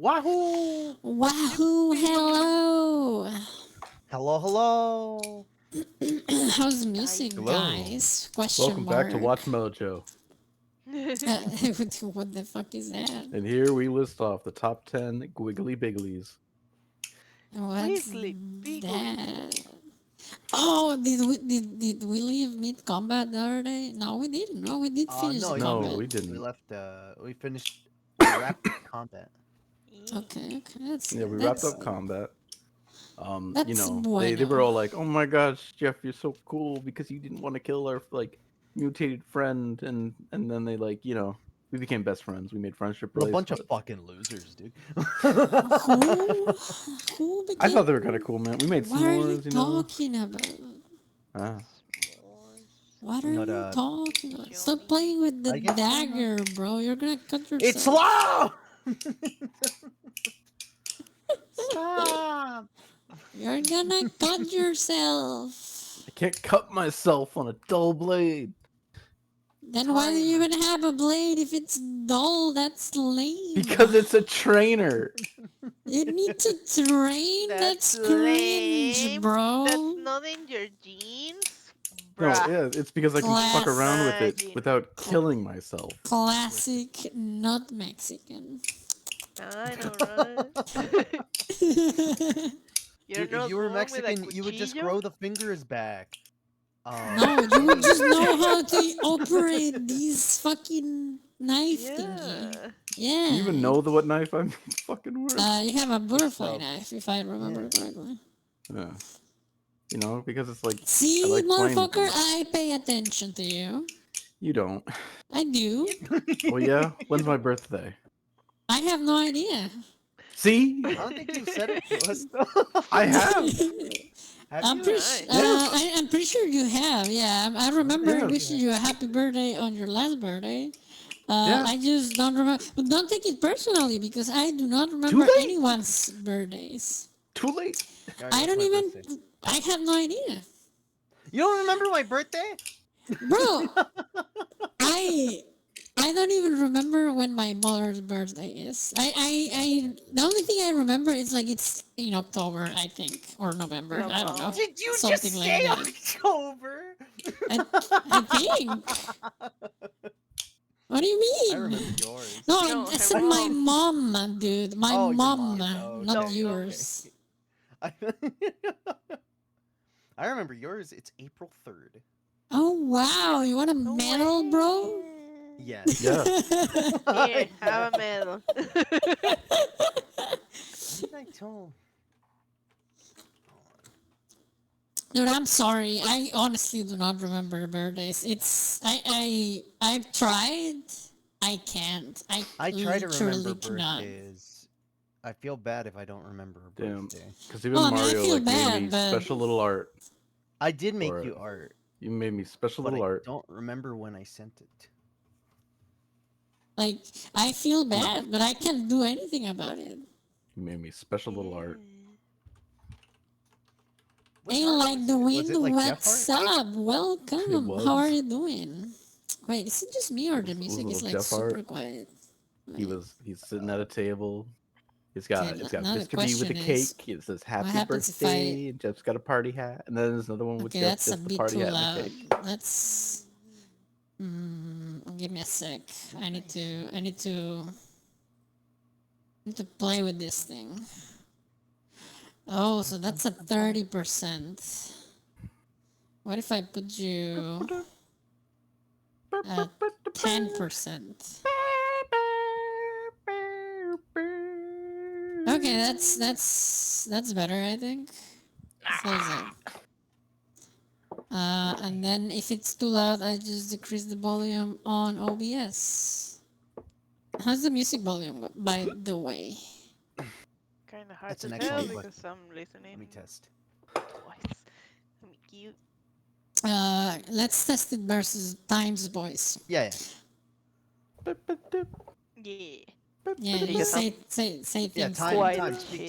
Wahoo! Wahoo! Hello! Hello, hello. How's the music, Hello. guys? Question Welcome back to mark. Watch Mojo. What the fuck is that? And here we list off the top 10 Wiggly Bigglies. What's Wiggly, Wiggly. that? Oh, did we leave mid combat the other day? No, we didn't. No, we did finish No, the No, combat. we we didn't. left. We finished. We wrapped up combat. Okay, that's Yeah, we wrapped that's up combat. that's They were bueno. all like, "Oh my gosh, Jeff, you're so cool because you didn't want to kill our mutated friend," and then they we became best friends. We made friendship We're a bunch of bracelets. fucking losers, dude. Who? Who I became? thought they were kind of cool, man. We made What are you s'mores, you know. talking about? Ah, What are Not, you talking about? Stop playing with the I guess we're not- dagger, bro. You're gonna cut yourself. It's law. Stop. You're gonna cut yourself. I can't cut myself on a dull blade Then why do you even have a blade if it's dull? That's lame. because it's a trainer. You need to train. That's cringe, lame. bro. That's not in your genes, No, bruh. yeah, it's because I can fuck around with it Imagine. without killing myself. Classic, not Mexican. I know, right? You're Dude, not if you were born with a Mexican, you would just cuchillo? grow the fingers back. No, you would just know how to operate these fucking knife thingy. Yeah. Yeah. Do you even know what knife I'm fucking worth? You have a butterfly So- knife, if I remember correctly. Yeah. You know, because it's like See, I like playing with motherfucker, them. I pay attention to you. You don't. I do. Well, yeah. When's my birthday? I have no idea. See, I don't think you've said it to us. Though. I have. Have I'm you? pretty, Nice. I'm pretty sure you have. Yeah, I remember Yeah. wishing you a happy birthday on your last birthday. Yeah. I just don't remember. But don't take it personally because I do not remember late. anyone's birthdays. Too late. Alright, I what's don't my even. birthday? I have no idea, You don't remember my birthday? bro. I don't even remember when my mother's birthday is. The only thing I remember is like it's in October, I think, or November. I don't know. Did you Something just like say that. October? I think. What do you mean? I remember yours. No, No, I said her my mom. mom, dude. My Oh, your mom, mom. Oh, not okay. yours. I I remember yours. It's April 3rd. Oh wow, you want a No medal, bro? way. Yes. Yeah. Here, have a medal. What did I tell? Dude, I'm sorry. I honestly do not remember birthdays. I've tried. I can't. I try to remember literally cannot. birthdays. I feel bad if I don't remember a Damn. birthday. Because even Well, I mean, I Mario feel made bad, me but- special little art. I did make For you it. art, You made me special but little I art. don't remember when I sent it. Like, I feel bad, but I can't do anything about it. You made me special little art. What Hey, art like was the it? Was wind, it like Jeff what's art? up? Welcome. was. How are you doing? Wait, is it just me or the It was music is little like Jeff super art. quiet? He's sitting at a table. It's got Okay, it's got now the Mr. B with a question is, cake. It says happy happens if I- birthday. And Jeff's got a party hat. And then there's another one with Okay, Jeff, that's a just the bit party too hat and loud. the cake. Let's. Give me a sec. I need to play with this thing. Oh, so that's a 30%. What if I put you at 10%? Okay, that's better, I think. Close it. And then if it's too loud, I just decrease the volume on OBS. How's the music volume, by the way? Kind of hard That's to an tell excellent because I'm listening. Let me test. Twice. Let me cute. Let's test it versus Times voice. Yeah. Yeah. Yeah, you Because I'm say Yeah, things. time- quiet time, as speak to-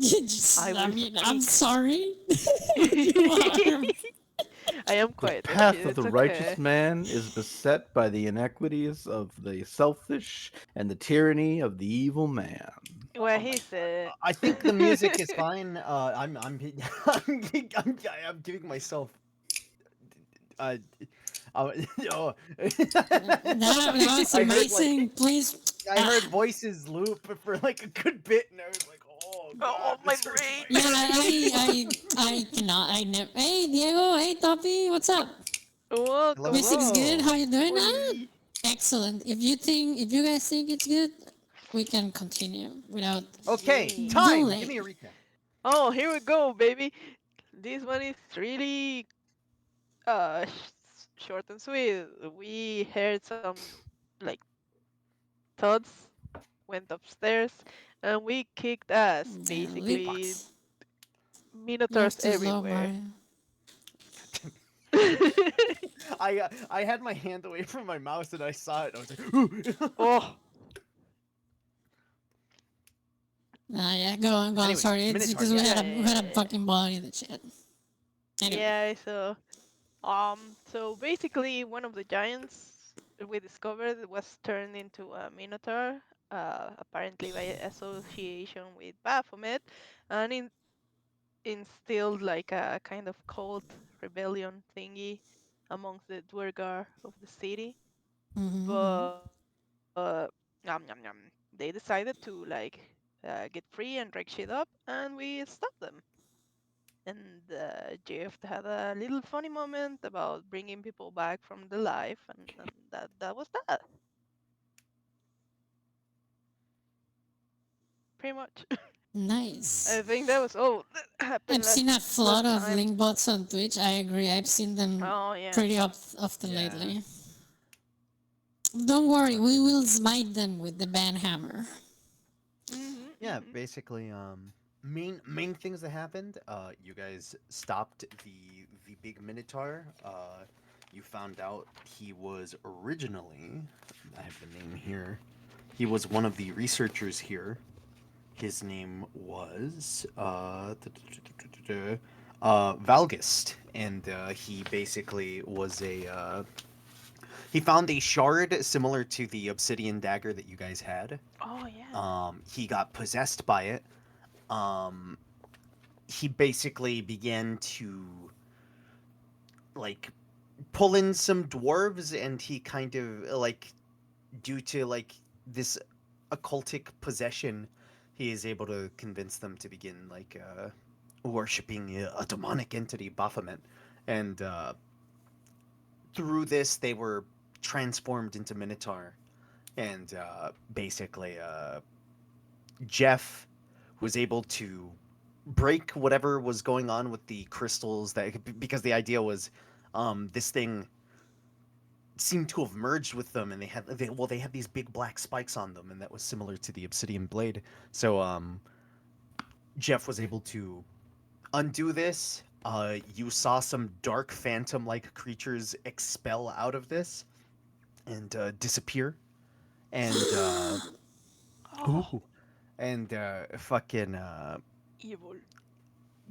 shit. Just, I I will mean, I'm speak. sorry. You are. I am The quiet. as path shit, of the it's righteous okay. man is beset by the inequities of the selfish and the tyranny of the evil man. What he said. I think the music is fine. I'm giving myself. Uh, uh, oh. That was I heard like amazing. Please. I heard voices loop for like a good bit, and I was like, oh Oh, god, my this hurts brain. my Yeah, I cannot. I never. Hey, Diego. Hey, Toppy. What's up? Welcome. Music's good. How you doing? Oi. Excellent. If you guys think it's good, we can continue without Okay, Yeah. time. Give delay. me a recap. Oh, here we go, baby. This one is really short and sweet. We heard some like thuds, went upstairs, and we kicked ass. Yeah, loot Basically, box. You have minotaurs to slow, everywhere. Mario. I had my hand away from my mouse and I saw it. And I was like, ooh. Oh, Nah, yeah, go on, go on. Anyways, Sorry, it's Minotaur, because yeah. we had a yeah, fucking body in the chat. Anyway. yeah. So basically, one of the giants we discovered was turned into a minotaur, apparently by association with Baphomet, and instilled like a kind of cult rebellion thingy amongst the Dwergar of the city. Mm-hmm. But they decided to like get free and wreck shit up, and we stopped them. And Jeff had a little funny moment about bringing people back from the life, and that was that. Pretty much. Nice. I think that was all that happened I've seen a last flood of time. link bots on Twitch. I agree. I've seen them Oh yeah. pretty often Yeah. lately. Don't worry, we will smite them with the banhammer. Yeah, Mhm. basically, main things that happened. You guys stopped the big Minotaur. You found out he was originally. I have the name here. He was one of the researchers here. His name was Valgist, and he basically was a. He found a shard similar to the obsidian dagger that you guys had. Oh yeah. He got possessed by it. Um, he basically began to like pull in some dwarves, and he kind of like due to like this occultic possession, he is able to convince them to begin like worshiping a demonic entity, Baphomet, and through this they were transformed into Minotaur, and basically Jeff was able to break whatever was going on with the crystals that because the idea was this thing seemed to have merged with them, and they had these big black spikes on them, and that was similar to the obsidian blade. So Jeff was able to undo this. You saw some dark phantom like creatures expel out of this and disappear, and Oh, ooh, and fucking evil.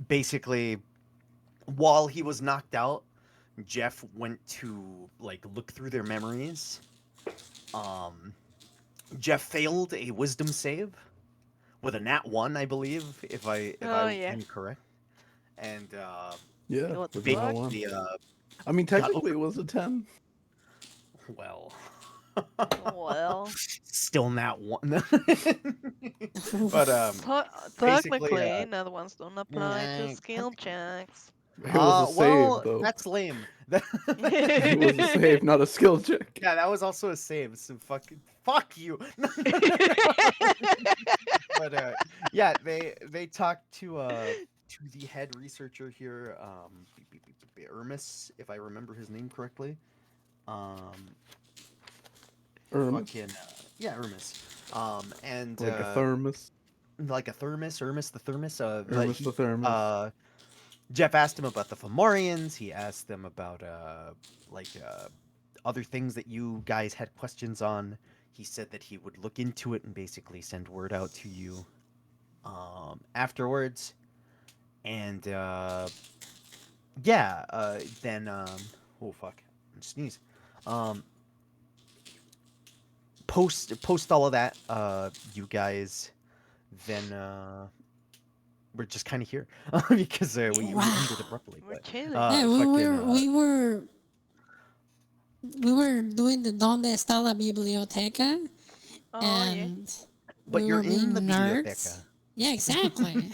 basically while he was knocked out, Jeff went to like look through their memories. Um, Jeff failed a wisdom save with a nat 1, I believe, if I Oh yeah. am correct. And Yeah, What the with an fuck? L1. the I mean, got technically it was a 10. well, Well, still nat 1. But basically technically, another ones don't apply to skill technically, checks. It was a save, well, though. that's lame. It was a save, not a skill check. Yeah, that was also a save. So fuck you. But yeah, they talked to the head researcher here, Ermis, if I remember his name correctly. Um, Ermis, fucking yeah, Ermis. And like a thermos. like a thermos, Ermis the thermos. But Ermis the thermos. Jeff asked him about the Fomorians. He asked them about like other things that you guys had questions on. He said that he would look into it and basically send word out to you afterwards. And yeah, then oh fuck, sneeze. Um, post all of that, you guys then we're just kind of here because we ended Wow. abruptly. We're But chilling. Yeah, we fucking were we were we were doing the Donde está la biblioteca, Oh yeah. and but we you're were in the being nerds. biblioteca. Yeah, exactly.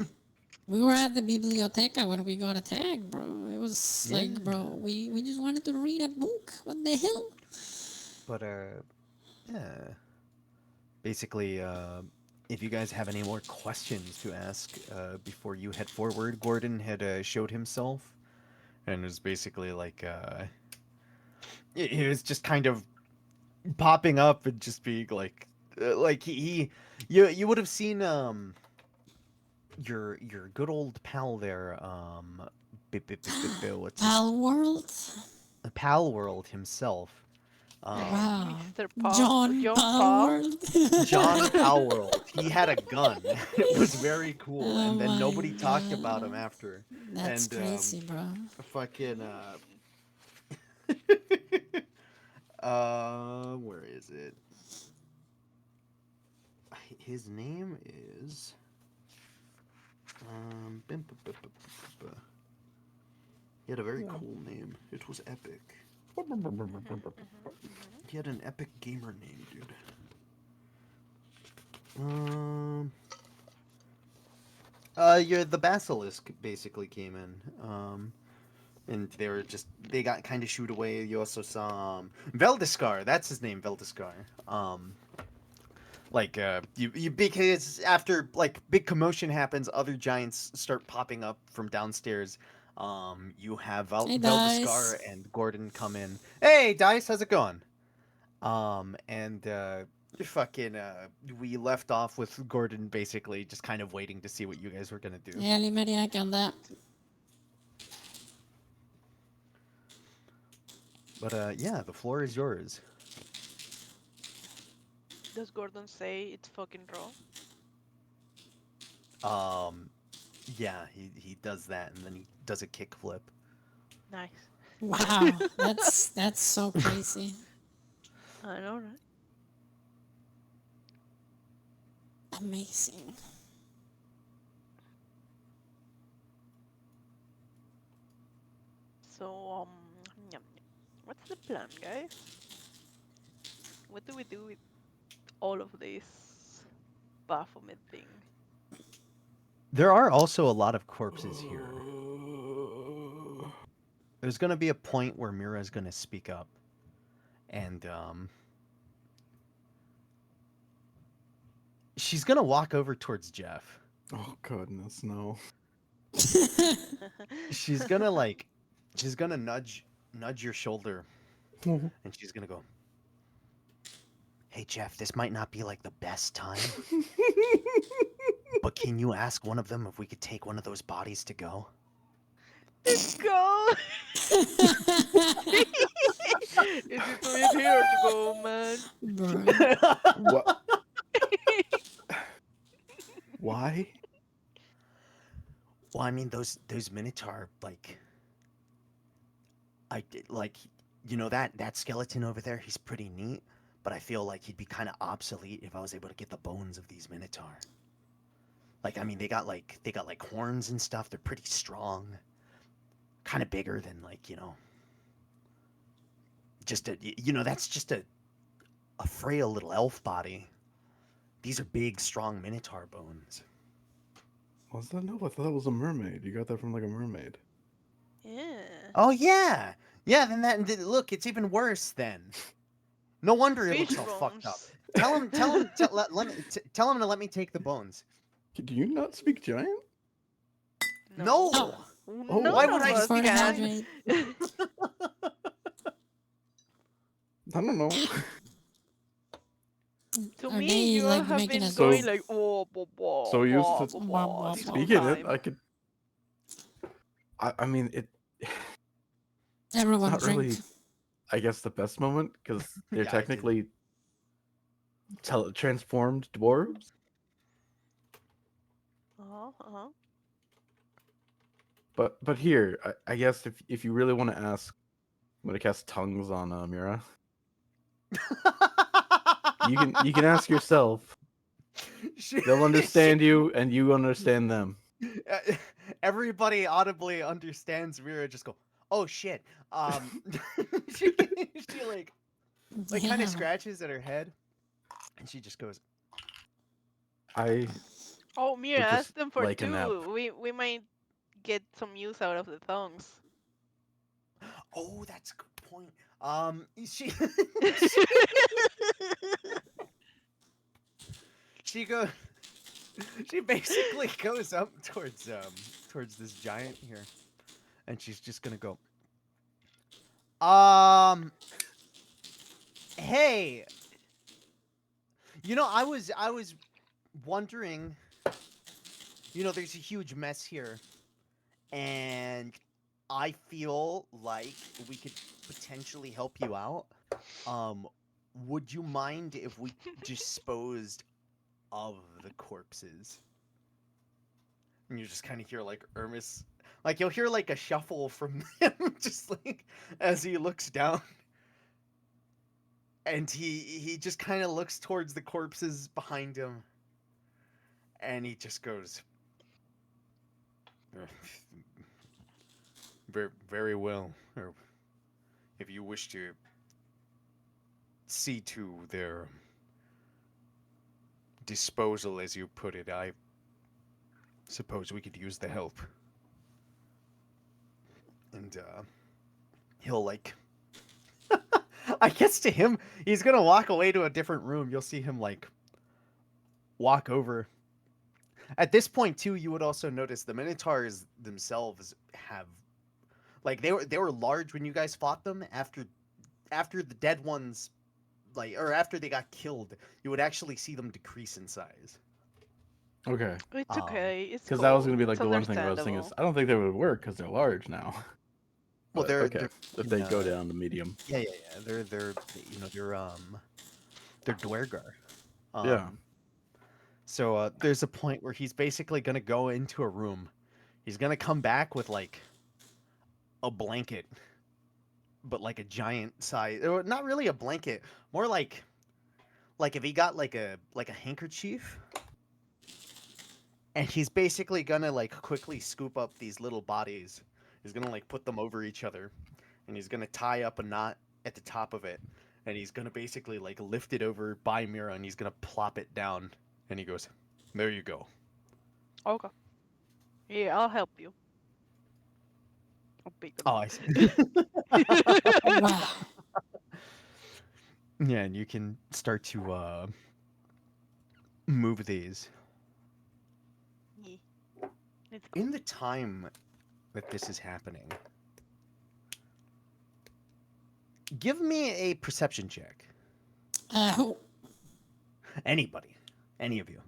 We were at the biblioteca when we got attacked, bro. It was Yeah, like, bro, we just wanted to read a book. What the hell? but yeah. Basically, if you guys have any more questions to ask before you head forward, Gordon had showed himself and was basically like he was just kind of popping up and just being like you would have seen your good old pal there what's his Pal World? pal world himself Wow. Mr. John John Pal Paul. World? John Palworld. He had a gun. It was very cool, Oh and then my nobody talked about him god. after. That's And crazy, bro. fucking where is it? His name is he had a very cool name. It was epic. He had an epic gamer name, dude. Yeah, the basilisk basically came in. And they got kind of shooed away. You also saw Veldiscar. That's his name, Veldiscar. You because after like big commotion happens, other giants start popping up from downstairs. You have Hey, Veldiscar guys. and Gordon come in. Hey, Dice, how's it going? And fucking we left off with Gordon basically just kind of waiting to see what you guys were gonna do. Yeah, Limerick on that. But yeah, the floor is yours. Does Gordon say it's fucking raw? Yeah, he does that and then he does a kickflip. Nice. Wow. That's so crazy. I know, right? Amazing. So yum, yum. What's the plan, guys? What do we do with all of this Baphomet thing? There are also a lot of corpses here. There's gonna be a point where Mira's gonna speak up, and she's gonna walk over towards Jeff. Oh goodness, no. She's gonna nudge your shoulder, and she's gonna go, "Hey Jeff, this might not be like the best time, but can you ask one of them if we could take one of those bodies to go?" Go! Is it to eat here to go, man? Bro. What? Why? Well, I mean those Minotaur like that skeleton over there. He's pretty neat, but I feel like he'd be kind of obsolete if I was able to get the bones of these Minotaur. Like, I mean, they got like horns and stuff. They're pretty strong, kind of bigger than that's just a frail little elf body. These are big, strong Minotaur bones. What's that? No, I thought that was a mermaid. You got that from like a mermaid. Yeah. Oh yeah, yeah. Then look, it's even worse. Then no wonder it Fish looks all fucked up. bones. Tell him, tell him to let me take the bones. Do you not speak giant? No. Oh. None Why would of I us For the can? hydrate. I don't know. To Are me, they, you like, have making been us- going So- like so used to this whole Speaking it, time. I could. I mean, it's Everyone not drink. really. I guess the best moment because they're Yeah, I did. technically transformed dwarves. Uh-huh. But here, I guess if you really want to ask, I'm gonna cast tongues on Mira. You can ask yourself. They'll understand you, and you understand them. Everybody audibly understands Mira. Just go, oh shit. She, she kind of Damn. scratches at her head, and she just goes, I Oh, Mira, would ask just them for like a nap. two. We might get some use out of the thongs. oh, that's a good point. She she goes. She basically goes up towards this giant here, and she's just gonna go. Hey, I was wondering. There's a huge mess here, and I feel like we could potentially help you out. Um, would you mind if we disposed of the corpses? And you just kind of hear like Ermis, like you'll hear like a shuffle from him, just like as he looks down, and he just kind of looks towards the corpses behind him, and he just goes, very, very well. Or if you wish to see to their disposal, as you put it, I suppose we could use the help. And he'll like, I guess to him, he's gonna walk away to a different room. You'll see him like walk over. At this point, too, you would also notice the Minotaurs themselves have, like, they were large when you guys fought them. After the dead ones, like, or after they got killed, you would actually see them decrease in size. Okay. It's okay. It's Because that was cool. gonna be like It's the one thing where I was thinking is understandable. I don't think they would work because they're large now. Well, But they're okay, if they go down to medium. yeah. They're they're Dwergar. Yeah. So there's a point where he's basically gonna go into a room. He's gonna come back with like a blanket, but like a giant size, or not really a blanket, more like if he got like a handkerchief, and he's basically gonna like quickly scoop up these little bodies. He's gonna like put them over each other, and he's gonna tie up a knot at the top of it, and he's gonna basically like lift it over by Mira, and he's gonna plop it down, and he goes, "There you go." Okay. Yeah, I'll help you. I'll pick them Oh, up. I see. Wow. Yeah, and you can start to move these. Yeah. Let's go. In the time that this is happening, give me a perception check. Who? Anybody, any of you.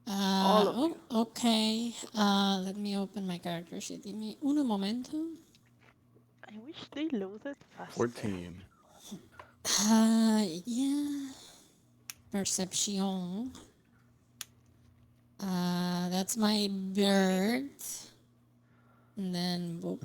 All of you. Okay. Let me open my character sheet. Give me un momento. I wish they loaded faster. 14. Yeah. Perception. That's my bird. And then boop.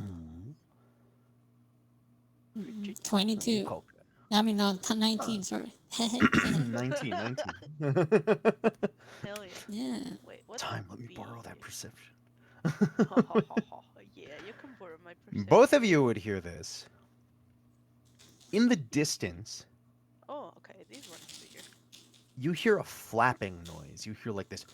22. Call I mean, no, 19, sorry. 19. Hell yeah. Yeah. Wait, what? Time, let would me be- borrow that perception. Yeah, you can borrow my perception. Both of you would hear this. In the distance, Oh, okay. This one's bigger. you hear a flapping noise. You hear like this,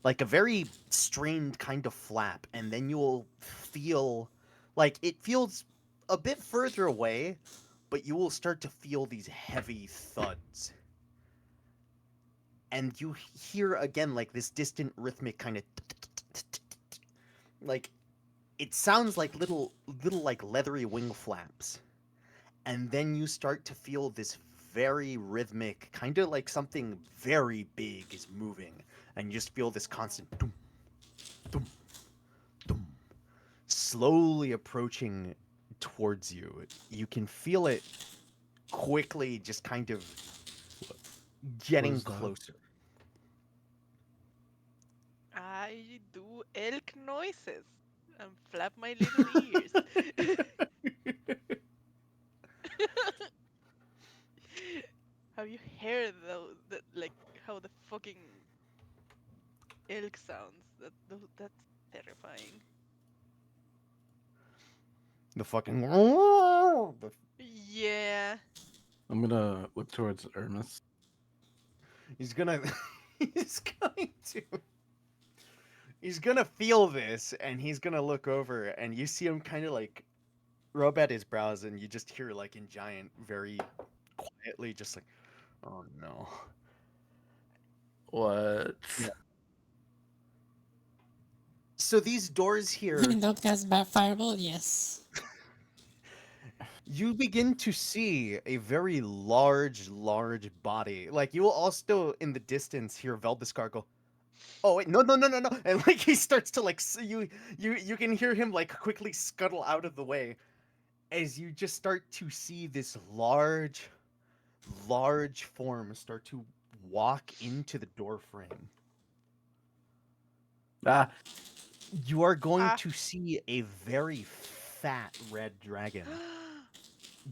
like a very strained kind of flap, and then you'll feel like it feels a bit further away, but you will start to feel these heavy thuds. And you hear again like this distant rhythmic kind of like it sounds like little like leathery wing flaps. And then you start to feel this very rhythmic, kind of like something very big is moving, and you just feel this constant dum, dum, dum, slowly approaching towards you. You can feel it quickly, just kind of getting is that? closer. I do elk noises and flap my little ears. Have you heard those? Like how the fucking elk sounds. That's terrifying. The fucking. The Yeah. I'm gonna look towards Ermis. He's gonna he's going to he's gonna feel this and he's gonna look over and you see him kind of like rub at his brows and you just hear like in giant very quietly just like, oh no. What? Yeah. So these doors here, Don't cast bad fireball. Yes. you begin to see a very large body. Like you will also in the distance hear Veldiscar go, oh wait, no, and like he starts to like you can hear him like quickly scuttle out of the way as you just start to see this large form start to walk into the door frame. Ah, You are going Ah. to see a very fat red dragon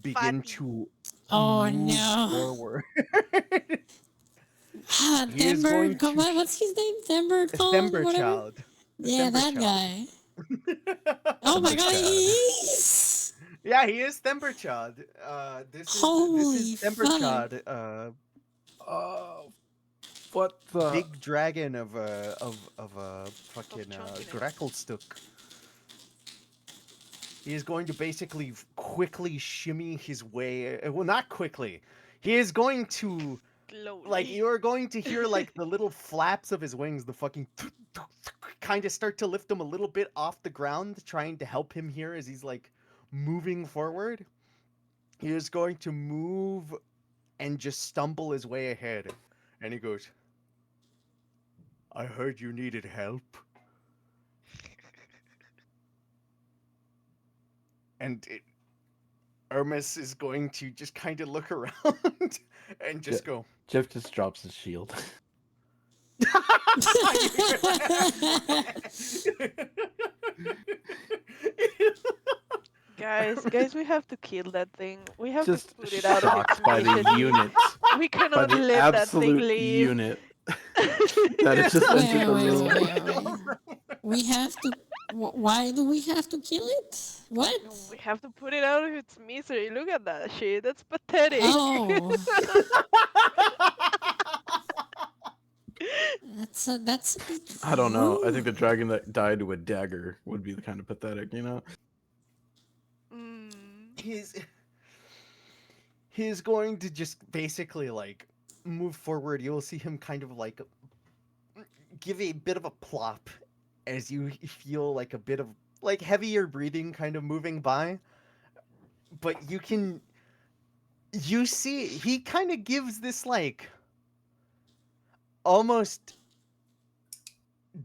begin Fatty. to Oh move no. forward. Ah, He is going Thembird. Come to on, what's his name? Thembird Calm, Thember whatever. Child. Yeah, Thember that Child. guy. Oh my Thember god, Child. he is. Yeah, he is Themberchad. This Holy is fuck. Themberchad, oh, what the? big dragon of a fucking chunkiness. Gracklestuk. He is going to basically quickly shimmy his way. Well, not quickly. He is going to Slowly. like you are going to hear like the little flaps of his wings, the fucking kind of start to lift him a little bit off the ground, trying to help him here as he's like moving forward. He is going to move and just stumble his way ahead. And he goes, I heard you needed help. And Hermes is going to just kind of look around and just go. Jeff just drops his shield. Guys, we have to kill that thing. We have Just to put it out of its shocked by the misery. unit. We By cannot the let that thing absolute leave. unit that it just Wait, entered the wait, room. wait. We have to. Why do we have to kill it? What? We have to put it out of its misery. Look at that shit. That's pathetic. Oh, that's a bit. I don't know. I rude. think the dragon that died to a dagger would be the kind of pathetic, you know? Mm. He's going to just basically like move forward. You'll see him kind of like give a bit of a plop as you feel like a bit of like heavier breathing kind of moving by. But you see he kind of gives this like almost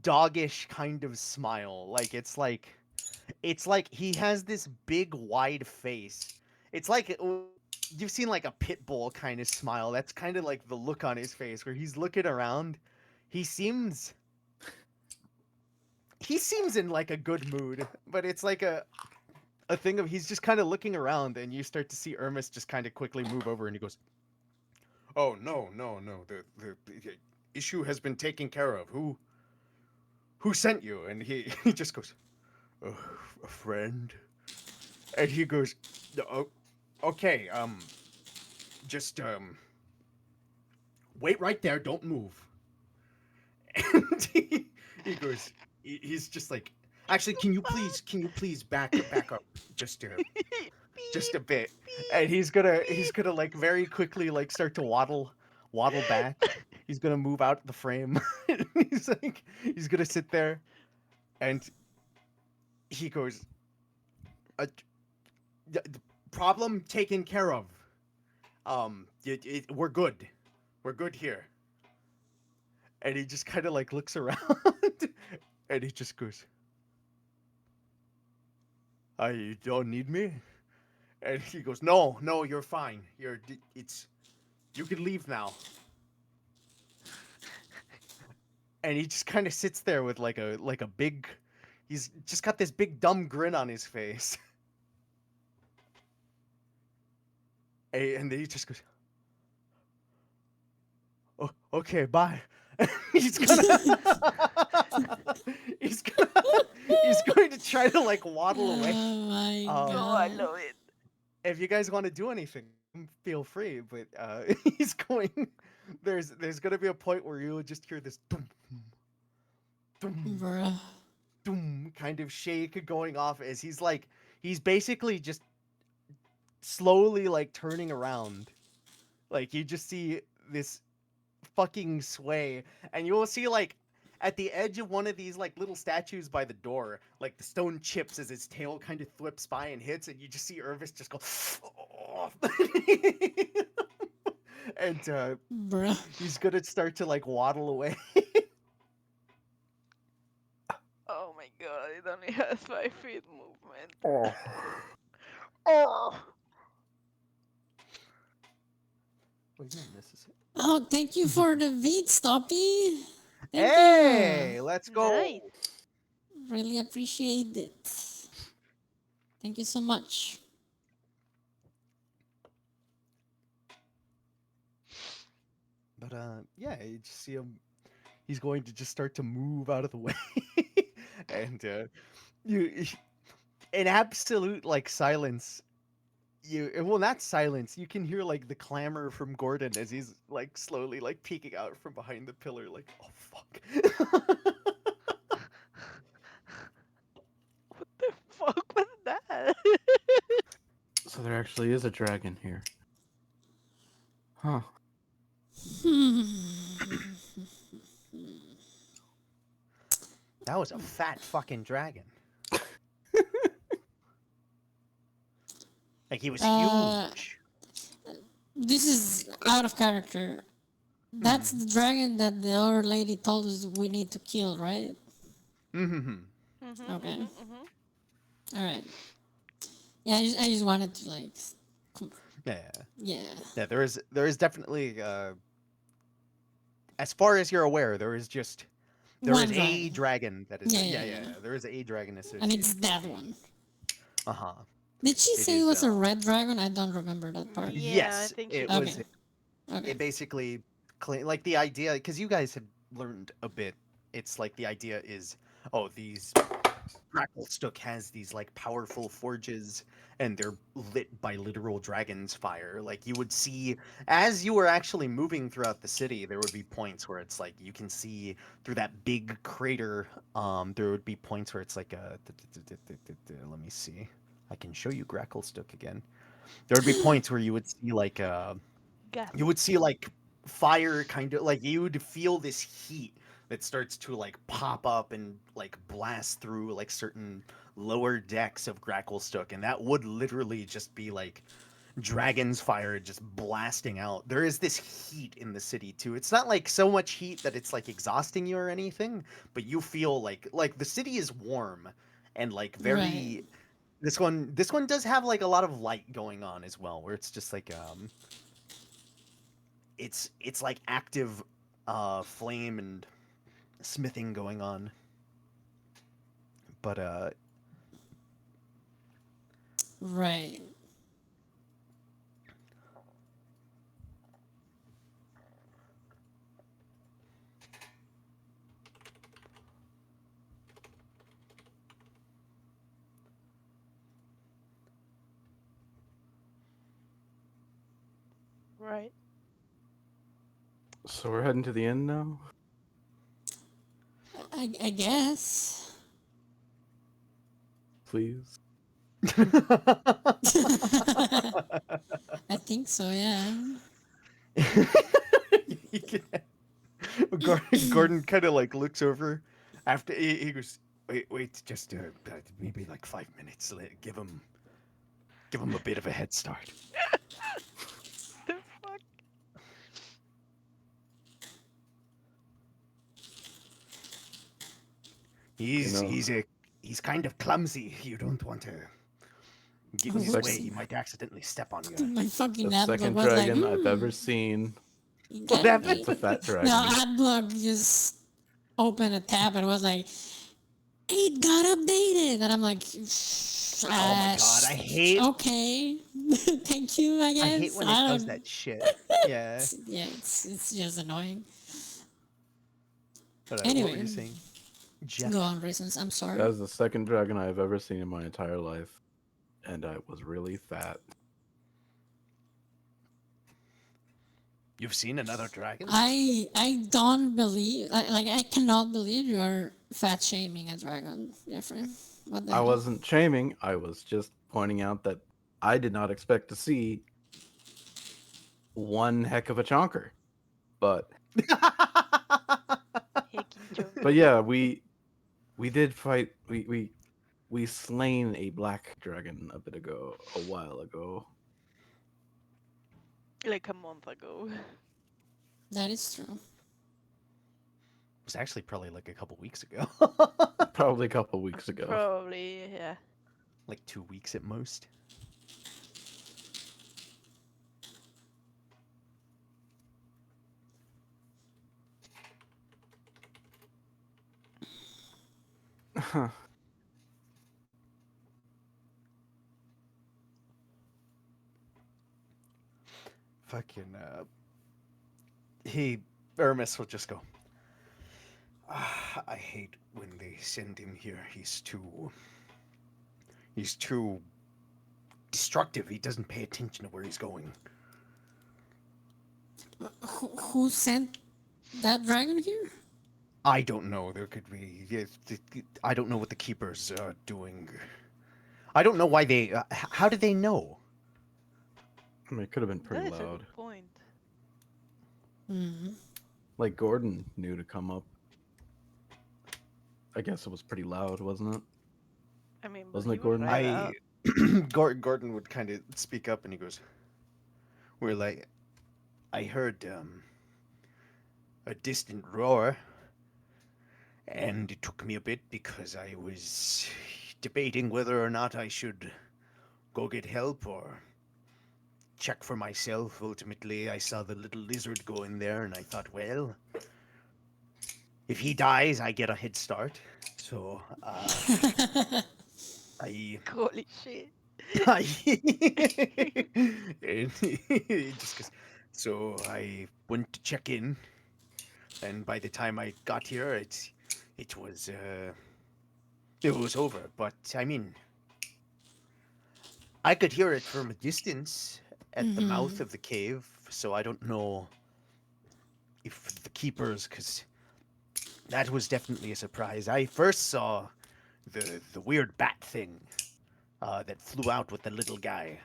doggish kind of smile. Like it's like he has this big wide face. It's like you've seen like a pit bull kind of smile. That's kind of like the look on his face where he's looking around. He seems in like a good mood, but it's like a thing of he's just kind of looking around and you start to see Ermis just kind of quickly move over and he goes, "Oh, no. The issue has been taken care of. Who sent you?" And he just goes, "A friend." And he goes, "Oh, okay, just wait right there, don't move." And he goes, he's just like, "Actually, can you please back up just a bit?" And he's gonna like very quickly like start to waddle back. He's gonna move out the frame. He's gonna sit there, and he goes, the problem taken care of. We're good. We're good here." And he just kind of like looks around, and he just goes, "You don't need me?" And he goes, "No, you're fine. You can leave now." And he just kind of sits there with like a big, he's just got this big dumb grin on his face. And then he just goes, oh, okay, bye. he's gonna he's gonna he's going to try to like waddle away. Oh my Oh, I god. love it. If you guys want to do anything, feel free. But he's going. There's gonna be a point where you will just hear this dum, dum, Bruh. dum, kind of shake going off as he's basically just slowly like turning around. Like you just see this fucking sway, and you will see like at the edge of one of these like little statues by the door, like the stone chips as its tail kind of flips by and hits, and you just see Irvis just go, oh. And Bruh. he's gonna start to like waddle away. Oh my god, it only has 5 feet movement. Oh. Oh. Wait, no, this is it. Oh, thank you for the beat, Stoppy. Thank Hey, you. let's go. Nice. Really appreciate it. Thank you so much. But yeah, you just see him. He's going to just start to move out of the way, and you, in absolute like silence. Well, not silence. You can hear like the clamor from Gordon as he's like slowly like peeking out from behind the pillar, like, oh fuck. What the fuck was that? So there actually is a dragon here. Huh. That was a fat fucking dragon. Like he was huge. This is out of character. That's the dragon that the other lady told us we need to kill, right? Mm-hmm. Okay. All right. Yeah, I just wanted to like. Yeah. Yeah. Yeah, there is definitely as far as you're aware, there is One a dragon that is Yeah. there is a dragon And associated. it's that one. Uh-huh. Did she It say it is, was a red dragon? I don't remember that part. Yeah, Yes, I think it so. was. Okay. Okay. It basically like the idea, because you guys have learned a bit. It's like the idea is, oh, these Cracklestook has these like powerful forges, and they're lit by literal dragon's fire. Like you would see as you were actually moving throughout the city, there would be points where it's like you can see through that big crater. There would be points where it's like let me see. I can show you Cracklestook again. There would be points where you would see like Gas. you would see like fire kind of like you would feel this heat that starts to like pop up and like blast through like certain lower decks of Gracklstook, and that would literally just be like dragon's fire just blasting out. There is this heat in the city too. It's not like so much heat that it's like exhausting you or anything, but you feel like the city is warm and like very Right. this one does have like a lot of light going on as well, where it's just like it's like active flame and smithing going on. But Right. Right. So we're heading to the end now? I guess. Please. I think so, yeah. You can- Gordon kind of like looks over after he goes, wait, just maybe like 5 minutes. Give him a bit of a head start. The fuck? He's You know. he's kind of clumsy. You don't want to get in his way. He might accidentally step on you. My fucking The adblock second was like, dragon I've ever seen. you What got happened? me. It's a fat dragon. No, adblock just opened a tab and was like, it got updated, and I'm like, Oh my god, I hate okay, thank you. I I hate guess when it I does don't. that shit. Yeah. Yeah, it's just annoying. But what were Anyway, you saying, go Jeff? on, reasons. I'm That sorry. was the second dragon I've ever seen in my entire life, and I was really fat. You've seen another dragon? I don't believe like I cannot believe you're fat shaming a dragon, Jeffrey. What the I hell? wasn't shaming. I was just pointing out that I did not expect to see one heck of a chonker. But Heckin' but chunker. yeah, we did fight. We slain a black dragon a bit ago, a while ago. Like a month ago. That is true. It was actually probably like a couple weeks ago. Probably a couple weeks ago. Probably, yeah. Like 2 weeks at most. Fucking Hermes will just go, "Ah, I hate when they send him here. He's too destructive. He doesn't pay attention to where he's going." Who sent that dragon here? I don't know. There could be. I don't know what the keepers are doing. I don't know why they. How did they know? I mean, it could have been pretty That is a loud. good point. Hmm. Like Gordon knew to come up. I guess it was pretty loud, wasn't it? I mean, but Wasn't he it, was Gordon? right I out. Gordon would kind of speak up and he goes, "We're like, I heard a distant roar, and it took me a bit because I was debating whether or not I should go get help or check for myself. Ultimately, I saw the little lizard go in there, and I thought, well, if he dies, I get a head start. So I Holy shit. I and it just goes, so I went to check in, and by the time I got here, it was over. But I mean, I could hear it from a distance at the mouth of the cave, so I don't know if the keepers, because that was definitely a surprise. I first saw the weird bat thing that flew out with the little guy.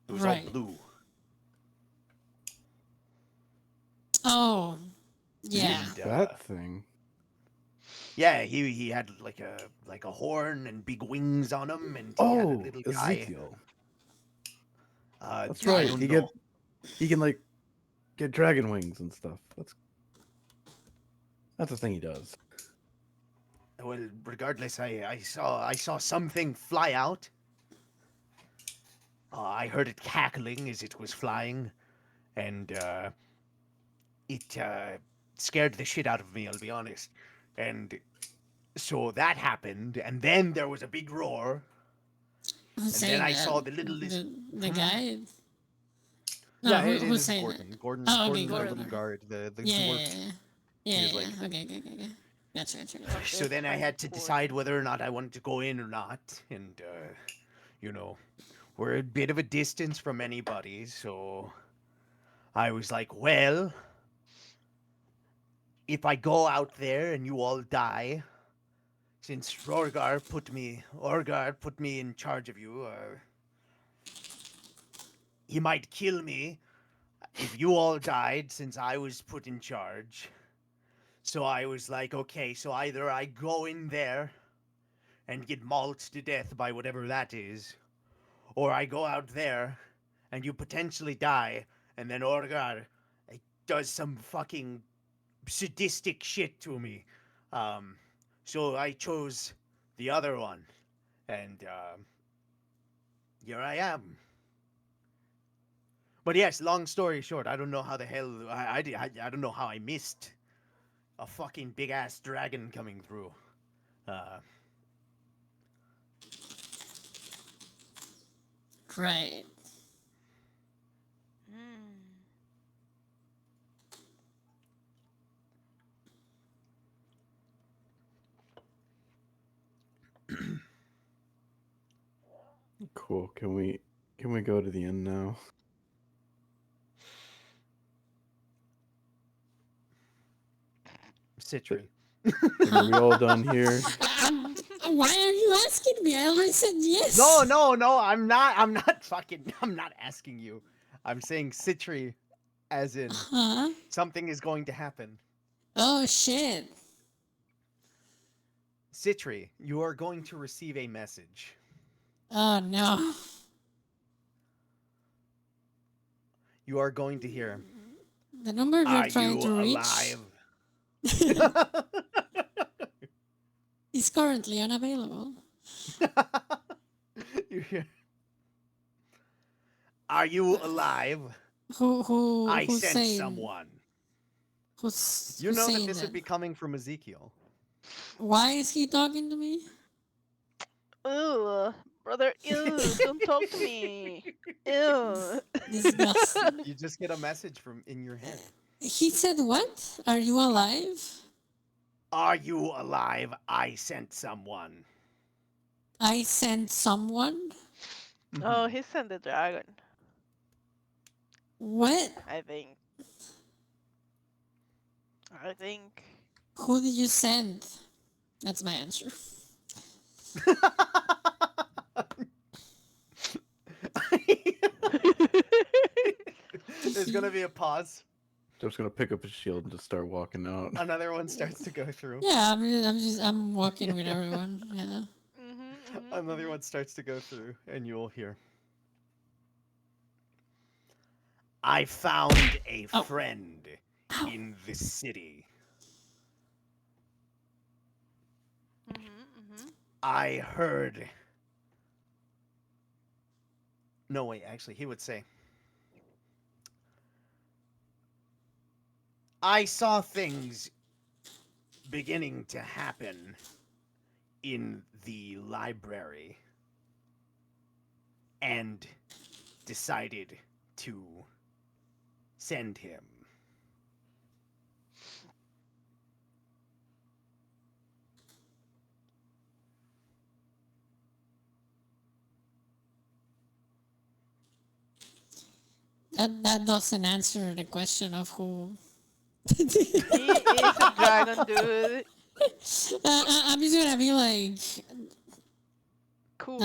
It was all Right. blue. Oh, yeah. And That thing. yeah, he had like a horn and big wings on him, and he had a Oh, little guy. Ezekiel. That's I right. don't He know. can like get dragon wings and stuff. That's the thing he does. Well, regardless, I saw something fly out. I heard it cackling as it was flying, and it scared the shit out of me. I'll be honest. And so that happened, and then there was a big roar, Who's and then saying I that? saw the little lizard. The guy? No, Yeah, who, it who's is saying Gordon. that? Gordon. Oh, okay, Gordon's our Gordon. little Okay. guard, the Yeah, dwarf. yeah, He yeah, was yeah. like, Okay, okay, okay, okay. Gotcha. Our so best then I friend had to Gordon. decide whether or not I wanted to go in or not, and you know, we're a bit of a distance from anybody, so I was like, well, if I go out there and you all die, since Orgar put me in charge of you, he might kill me if you all died since I was put in charge. So I was like, okay, so either I go in there and get mauled to death by whatever that is, or I go out there and you potentially die, and then Orgar does some fucking sadistic shit to me. Um, so I chose the other one, and here I am. But yes, long story short, I don't know how the hell I don't know how I missed a fucking big ass dragon coming through. Right. Hmm. Cool. Can we go to the end now? Citry. Like, are we all done here? Why are you asking me? I already said yes. No, I'm not asking you. I'm saying Citry as in Huh? something is going to happen. Oh shit. Citry, you are going to receive a message. Oh no. You are going to hear, The number you're "Are trying you to reach alive?" is currently unavailable. You hear, "Are you alive? I Who's sent saying someone." who's You who's know that saying this that? would be coming from Ezekiel. Why is he talking to me? Ew, brother, ew, don't talk to me. Ew. Disgusting. You just get a message from in your head. He said what? Are you alive? "Are you alive? I sent someone." I sent someone? Oh, he sent the dragon, What? I think. I think. Who did you send? That's my answer. There's gonna be a pause. Joe's gonna pick up his shield and just start walking out. Another one starts to go through. Yeah, I'm walking with everyone. Yeah. Another one starts to go through, and you'll hear, "I found a Oh. friend Ow. in the city. I heard." No, wait, actually, he would say, "I saw things beginning to happen in the library and decided to send him." That doesn't answer the question of who. He is a dragon, dude. I'm just gonna be like, Cool.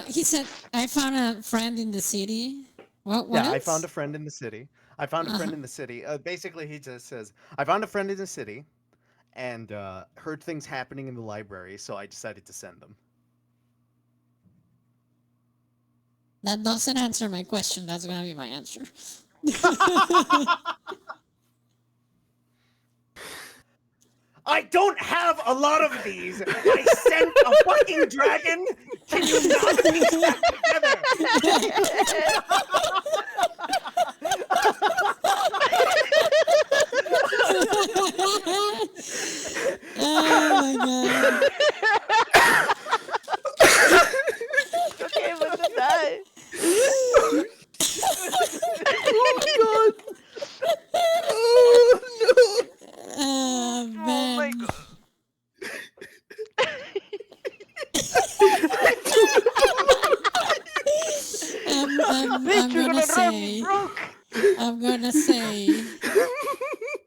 he said I found a friend in the city. What Yeah, else? I found a friend in the city. I found a friend in the city. Basically, he just says, "I found a friend in the city and heard things happening in the library, so I decided to send them." That doesn't answer my question. That's gonna be my answer. I don't have a lot of these. I sent a fucking dragon. Can you not piece that Oh my god. Okay, but don't die. Oh my god! Oh Oh Oh my man. god. I'm Bitch, you're gonna gonna drive me say. broke. I'm gonna say.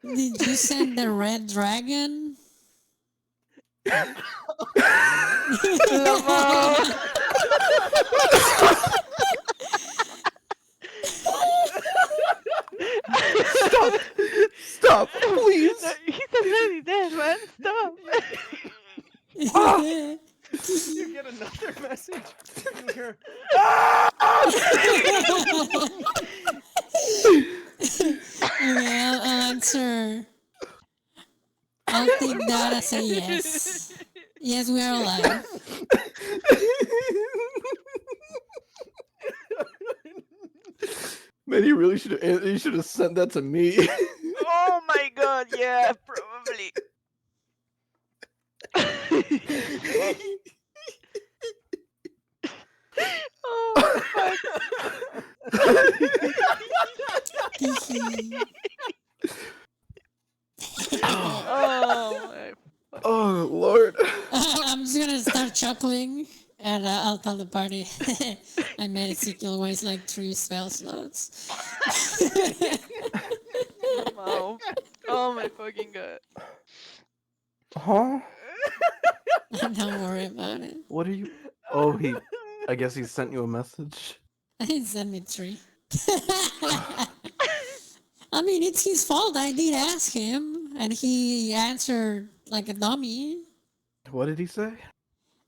Did you send the red dragon? Lamar. Stop! Stop! Please! No, he's already dead, man. Stop. You get another message. You hear, Okay, I'll answer. I'll take that as a yes. Yes, we are alive. Man, you really should have. You should have sent that to me. "Oh my god, yeah, probably. Oh fuck. Oh my fuck. Oh Lord. I'm just gonna start chuckling, and I'll tell the party I made Ezekiel waste like 3 spell slots. Wow. Oh my fucking god. Huh? Don't worry about it. What are you? Oh, I guess he sent you a message. He sent me 3. I mean, it's his fault. I did ask him, and he answered like a dummy. What did he say?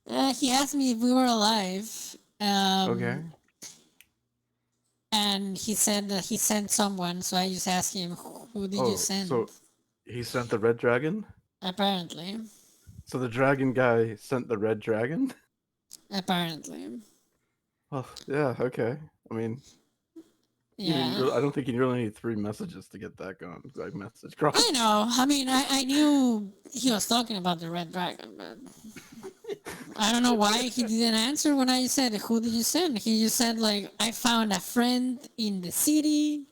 He asked me if we were alive. Okay. And he said that he sent someone, so I just asked him, who did you Oh, send? so he sent the red dragon? Apparently. So the dragon guy sent the red dragon? Apparently. Well, yeah, okay. I mean, Yeah. I don't think you really need 3 messages to get that going. Like message cross. I know. I mean, I knew he was talking about the red dragon, but I don't know why he didn't answer when I said, who did you send? He just said, like, I found a friend in the city,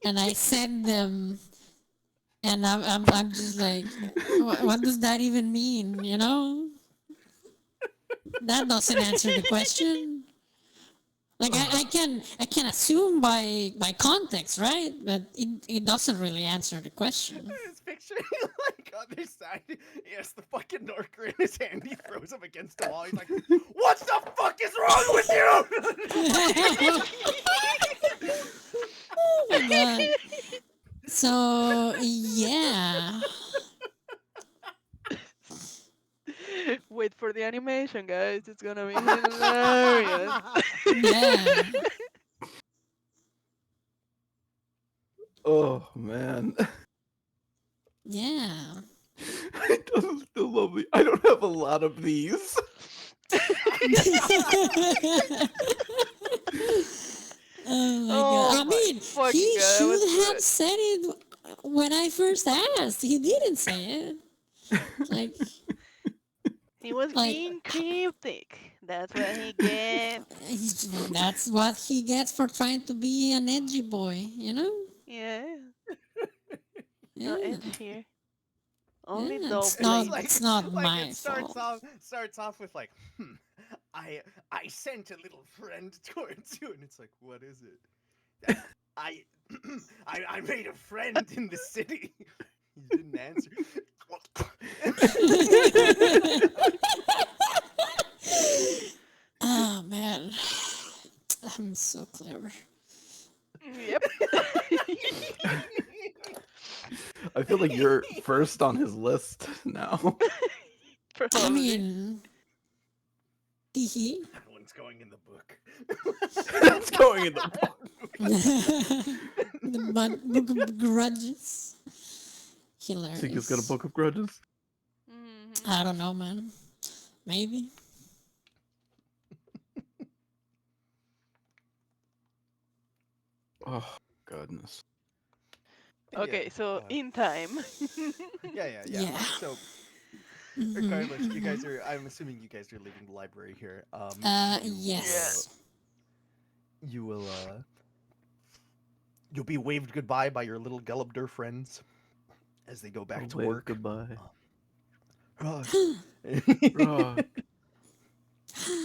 and I sent them. And I'm just like, what does that even mean? You know, that doesn't answer the question. Like I can assume by context, right? But it doesn't really answer the question. It's picturing like other side. He has the fucking Norker in his hand. He throws him against the wall. He's like, "What the fuck is wrong with you?" Oh my god. So yeah. Wait for the animation, guys. It's gonna be hilarious. Yeah. Oh man. Yeah. It doesn't still love me. I don't have a lot of these. Oh my Oh god. I my mean, fucking he god, that was should have good. said it when I first asked. He didn't say it. Like, He was like being cryptic. That's what he gets. that's what he gets for trying to be an edgy boy, you know? Yeah. No Yeah. edge here. Only Yeah, dull it's not blade. it's not like my it starts fault. off with like, I sent a little friend towards you, and it's like, what is it? I I made a friend in the city. He didn't answer. Oh man. I'm so clever. Yep. I feel like you're first on his list now. I Probably. mean, teehee. That one's going in the book. It's going in the book. The book of grudges. Hilarious. Think he's got a book of grudges? Mhm. I don't know, man. Maybe. Oh goodness. Okay, Yeah, so in time. yeah. Yeah. So Mhm, regardless, you guys mhm. are. I'm assuming you guys are leaving the library here. Yes. You will. You'll be waved goodbye by your little Gelabdur friends as they go back I'll to wave work. goodbye. Uh, Rock.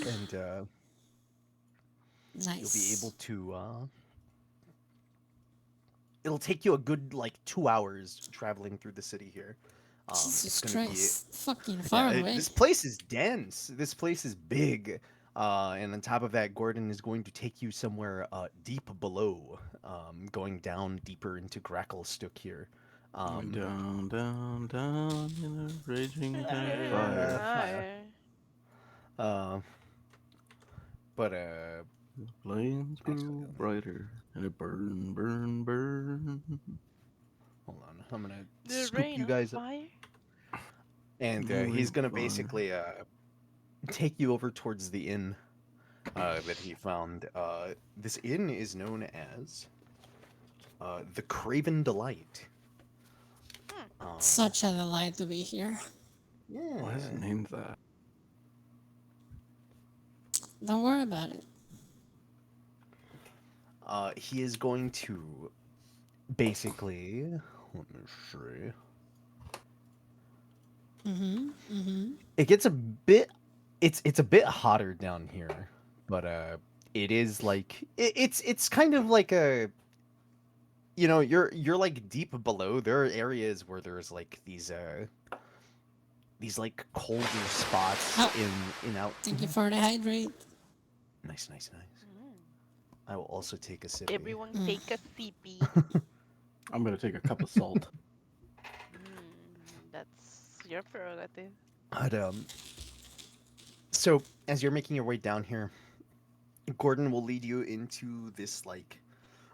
and Nice. you'll be able to. It'll take you a good like 2 hours traveling through the city here. Jesus It's gonna Christ. Fucking be. far away. This place is dense. This place is big. And on top of that, Gordon is going to take you somewhere deep below, going down deeper into Gracklestuk here. Going down, down, down in a raging fire. fire. Uh, but The flames grew brighter and it burned, burned, burned. hold on, I'm gonna The scoop rain you of guys up, fire. and The he's rain gonna of fire. basically take you over towards the inn that he found. This inn is known as the Craven Delight. Such a delight to be here. Yeah. Why is it named that? Don't worry about it. He is going to basically. Let me see. It gets a bit. It's a bit hotter down here, but it is like it's kind of like a. You're like deep below. There are areas where there's like these like colder spots Oh. in out. Thank you for the hydrate. Nice, nice, nice. Mm. I will also take a sip. Everyone Mm. take a sippy. I'm gonna take a cup of salt. That's your prerogative. But so as you're making your way down here, Gordon will lead you into this like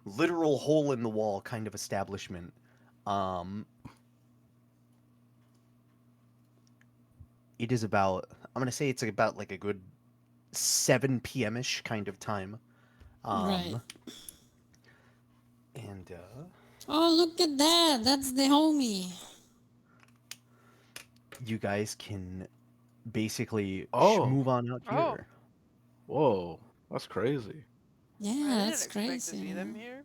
literal hole in the wall kind of establishment. It is about I'm gonna say it's about like a good 7 p.m. ish kind of time. Right. And Oh, look at that. That's the homie. you guys can basically Oh. move on out Oh. here. Whoa, that's crazy. Yeah, I didn't that's expect to crazy. see them man. here.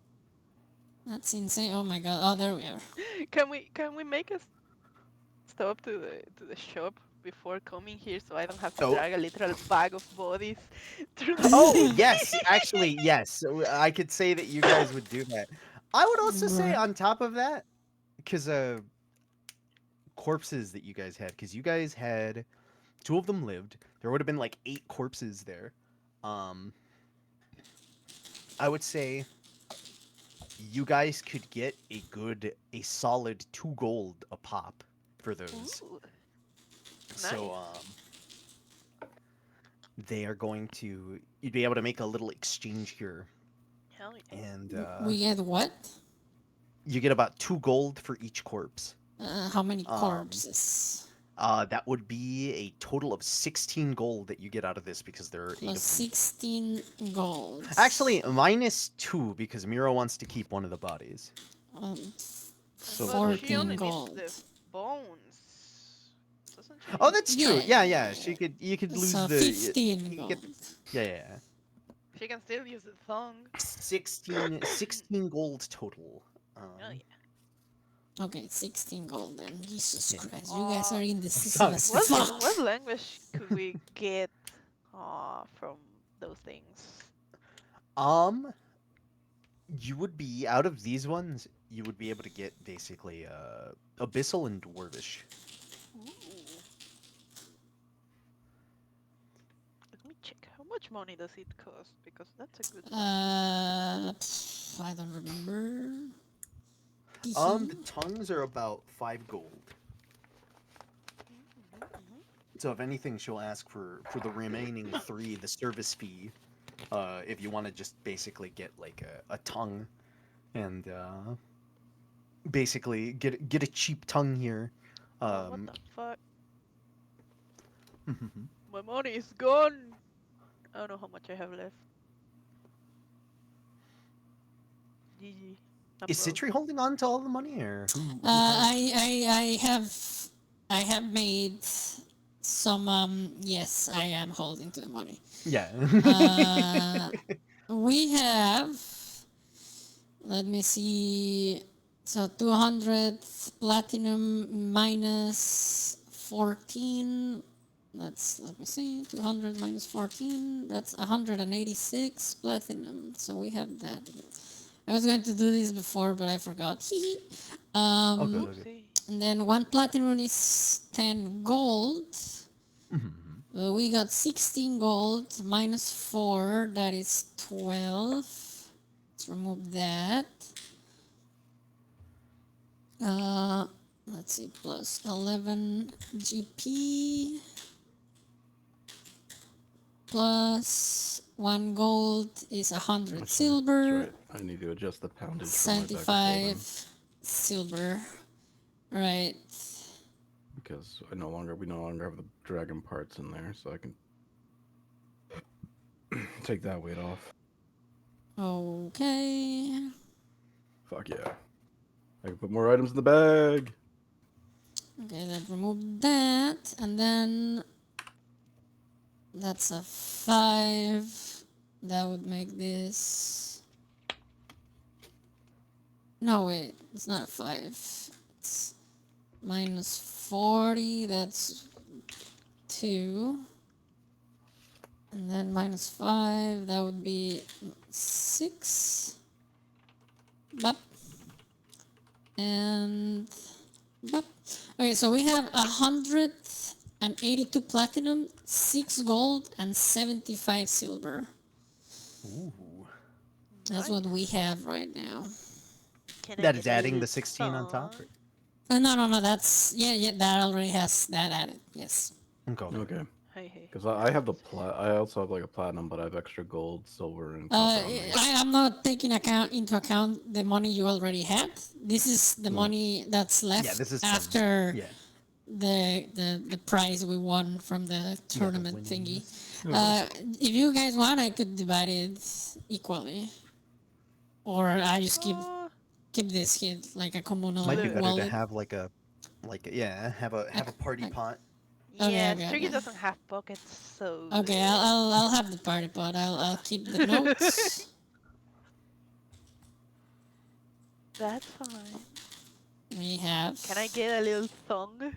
That's insane. Oh my god. Oh, there we are. Can we make a stop to the shop before coming here so I don't have to Oh. drag a literal bag of bodies through the Oh, city? yes, actually, yes. I could say that you guys would do that. I would also say Right. on top of that, because corpses that you guys had, because you guys had two of them lived. There would have been like 8 corpses there. I would say you guys could get a solid 2 gold a pop for those. Ooh, So nice. they are going to you'd be able to make a little exchange here, Hell yeah. and We get what? you get about 2 gold for each corpse. How many Um, corpses? That would be a total of 16 gold that you get out of this because there are 8 of them. Plus 16 gold. Actually, minus 2 because Miro wants to keep one of the bodies. Um, So But she 14 only gold. needs the bones, doesn't she? Oh, that's true. Yeah. Yeah. You could lose So the 15 you gold. get, yeah. She can still use the thong. 16 gold total. Oh yeah. Okay, 16 gold then. Jesus Yeah. Christ, you guys are indecisive Sorry. as What fuck. language could we get from those things? You would be out of these ones. You would be able to get basically abyssal and dwarvish. Ooh. Let me check. How much money does it cost? Because that's a good one. I don't remember. The tongues are about 5 gold. So if anything, she'll ask for the remaining 3, the service fee. If you want to just basically get like a tongue, and basically get a cheap tongue here. Oh, what the fuck? My money is gone. I don't know how much I have left. GG. I'm Is broke. Citri holding on to all the money, or I have made some. Yes, I am holding to the money. Yeah. We have. Let me see. So 200 platinum minus 14. Let me see. 200 minus 14. That's 186 platinum. So we have that. I was going to do this before, but I forgot. Okay. Oopsie. And then 1 platinum is 10 gold. We got 16 gold minus 4. That is 12. Let's remove that. Let's see, plus 11 GP. Plus 1 gold is 100 That's silver. right. I need to adjust the poundage for my bag of holding 75 silver. Right. because we no longer have the dragon parts in there, so I can take that weight off. Okay. Fuck yeah! I can put more items in the bag. Okay, then remove that, and then that's a 5. That would make this. No, wait, it's not a 5. It's minus 40. That's 2. And then minus 5. That would be 6. Bop. And bop. Okay, so we have 182 platinum, 6 gold, and 75 silver. Ooh. That's what we have right now. Can I That get is a adding little the 16 on top. song? No, that's yeah, that already has that added. Yes. Okay. Okay. Hey. Because I have the I also have like a platinum, but I have extra gold, silver, and copper on me. I'm not taking into account the money you already had. This is the money that's left Yeah, this is after yeah. the prize we won from the tournament thingy. Okay. If you guys want, I could divide it equally, or I just Oh, keep this hit like a communal Might be Look. better to wallet. have like a have a party Okay. pot. yeah, Okay. Tricky doesn't have pockets, so. Okay, I'll have the party pot. I'll keep the notes. That's fine. We have. Can I get a little song?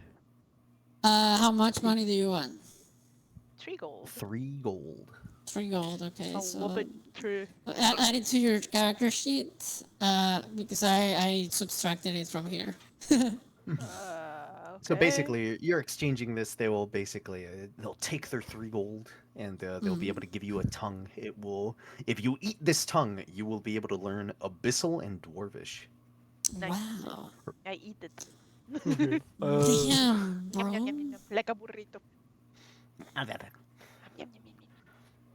How much money do you want? 3 gold. 3 gold. 3 gold. Okay, A so whopping 3. add it to your character sheet. Because I subtracted it from here. So Okay. basically, you're exchanging this. They will basically they'll take their 3 gold and they'll be able to give you a tongue. It will, if you eat this tongue, you will be able to learn Abyssal and Dwarvish. Nice. Wow. I eat it. Okay. Damn, Yum, bro. yum, yum, yum, like a burrito. Yum, yum, yum, yum,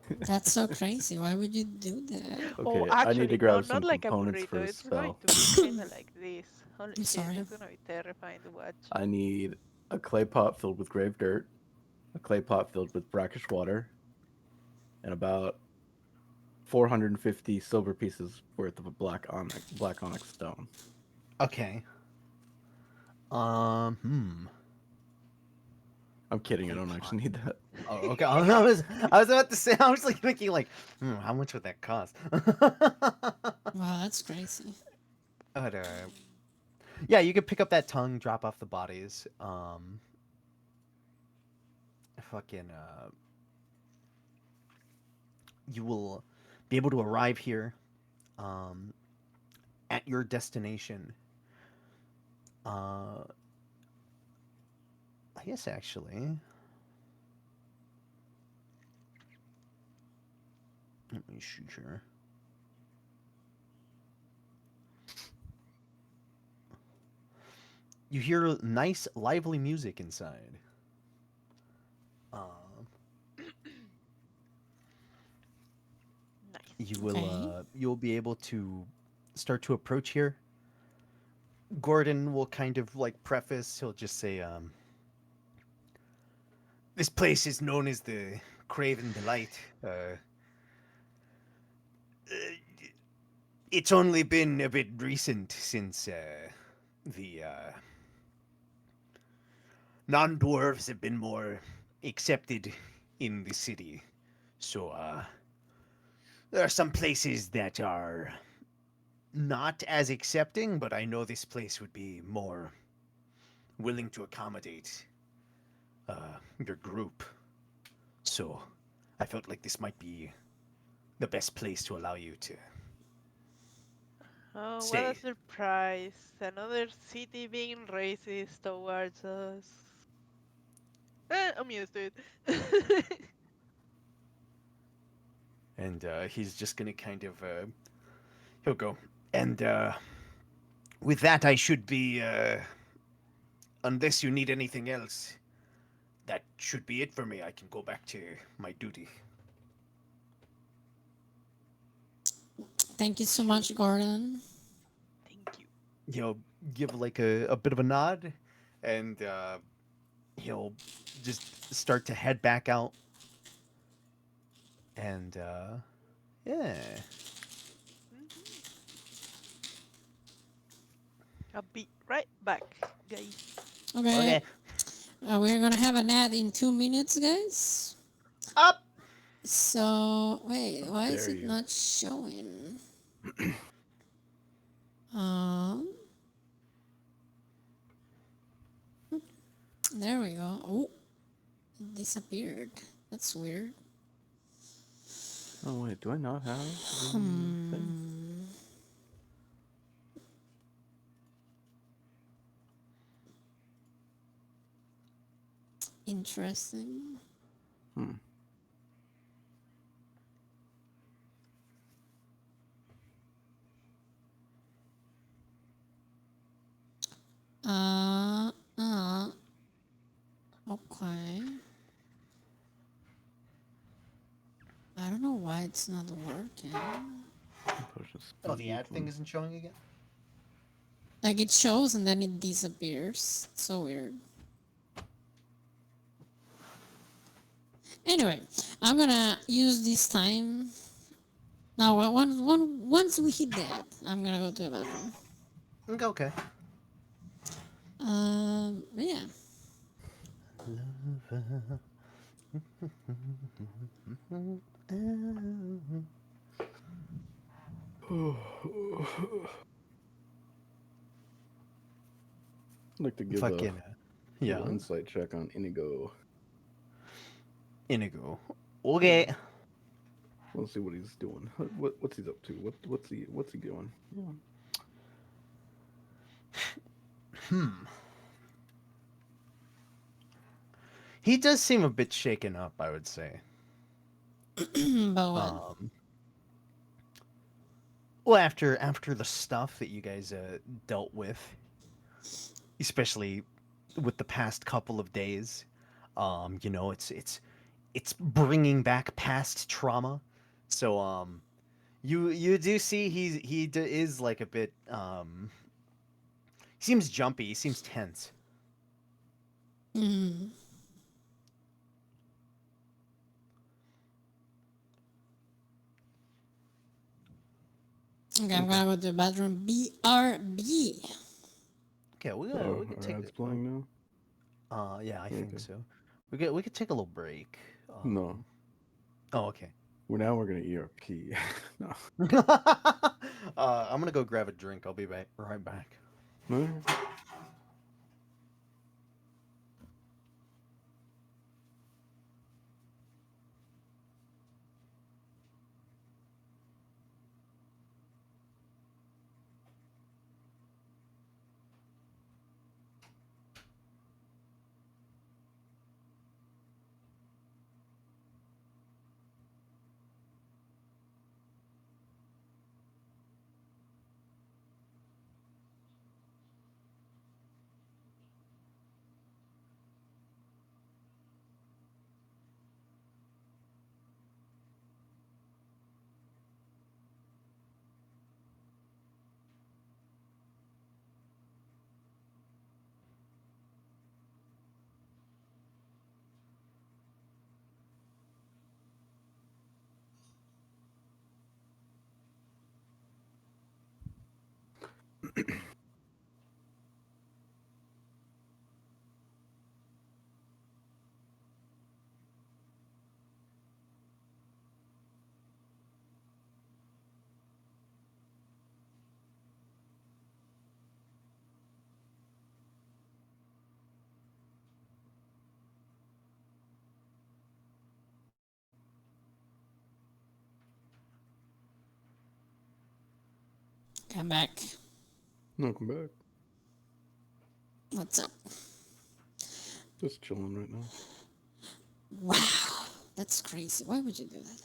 yum. That's so crazy. Why would you do that? Oh, Okay, I actually, need to no, grab not some like a components burrito. for a It's going spell. to be kind of like this. Holy I'm shit, sorry. that's gonna be terrifying to watch. I need a clay pot filled with grave dirt, a clay pot filled with brackish water, and about 450 silver pieces worth of a black onyx stone. Okay. I'm kidding. I don't actually need that. Oh, okay. I was about to say. I was like thinking like, how much would that cost? Wow, that's crazy. But, yeah, you could pick up that tongue, drop off the bodies. Fucking. You will be able to arrive here, at your destination. I guess actually. Let me see here. You hear nice, lively music inside. Nice. You will Okay. you'll be able to start to approach here. Gordon will kind of like preface. He'll just say, "This place is known as the Craven Delight. It's only been a bit recent since the non-dwarves have been more accepted in the city. So there are some places that are not as accepting, but I know this place would be more willing to accommodate your group. So I felt like this might be the best place to allow you to Oh, what a stay." surprise. Another city being racist towards us. I'm used to it. And he's just gonna kind of he'll go. And with that, I should be. Unless you need anything else, that should be it for me. I can go back to my duty. Thank you so much, Gordon. Thank you. He'll give like a bit of a nod, and he'll just start to head back out. And yeah. I'll be right back, guys. Okay. Okay. We're gonna have an ad in 2 minutes, guys. Up. So wait, why is dare it you. not showing? Um, there we go. Oh, it disappeared. That's weird. Oh wait, do I not have the thing? Interesting. Hmm. Uh, uh, okay. I don't know why it's not working. Oh, the ad thing isn't showing again. Like it shows and then it disappears. It's so weird. Anyway, I'm gonna use this time. Now, once we hit that, I'm gonna go to the bathroom. Okay. Yeah. I'd like to give a Fucking little yeah. insight check on Inigo. Inigo. Okay. Let's see what he's doing. What's he's up to? What's he doing? Yeah. He does seem a bit shaken up, I would say. But what? Well, after the stuff that you guys dealt with, especially with the past couple of days, it's bringing back past trauma. So you do see is like a bit he seems jumpy, he seems tense. Mm. Okay, I'm gonna go to the bathroom. BRB. Okay, Oh, we could our take ad's playing now. yeah, I think Okay. so. We could take a little break. No. Oh, okay. We're gonna ERP. No. I'm gonna go grab a drink. I'll be right back. No. Come back. Welcome back. What's up? Just chilling right now. Wow, that's crazy. Why would you do that?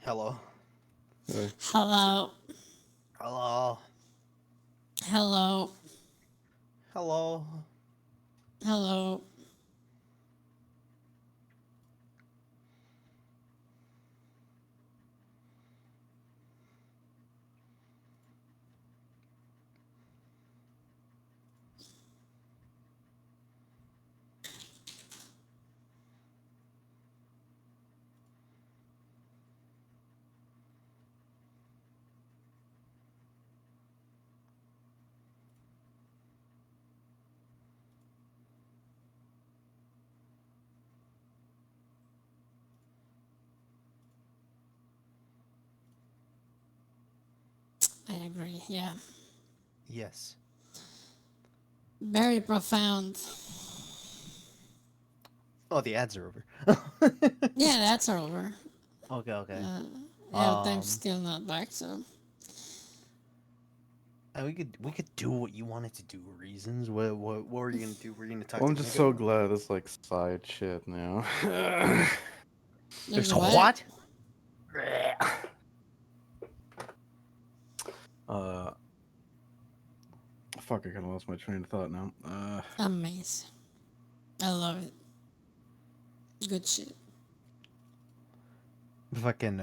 Hello. Hello. Hello. Hello. Hello. Hello. I agree. Yeah. Yes. Very profound. Oh, the ads are over. Yeah, that's over. Okay, okay. Yeah, I'm Um, still not back, so. we could do what you wanted to do. Reasons. What were you gonna do? Were you gonna talk Well, to I'm just Inigo? so glad it's like side shit now. There's There's a what? uh, fuck, I kind of lost my train of thought now. Amazing. I love it. Good shit. Fucking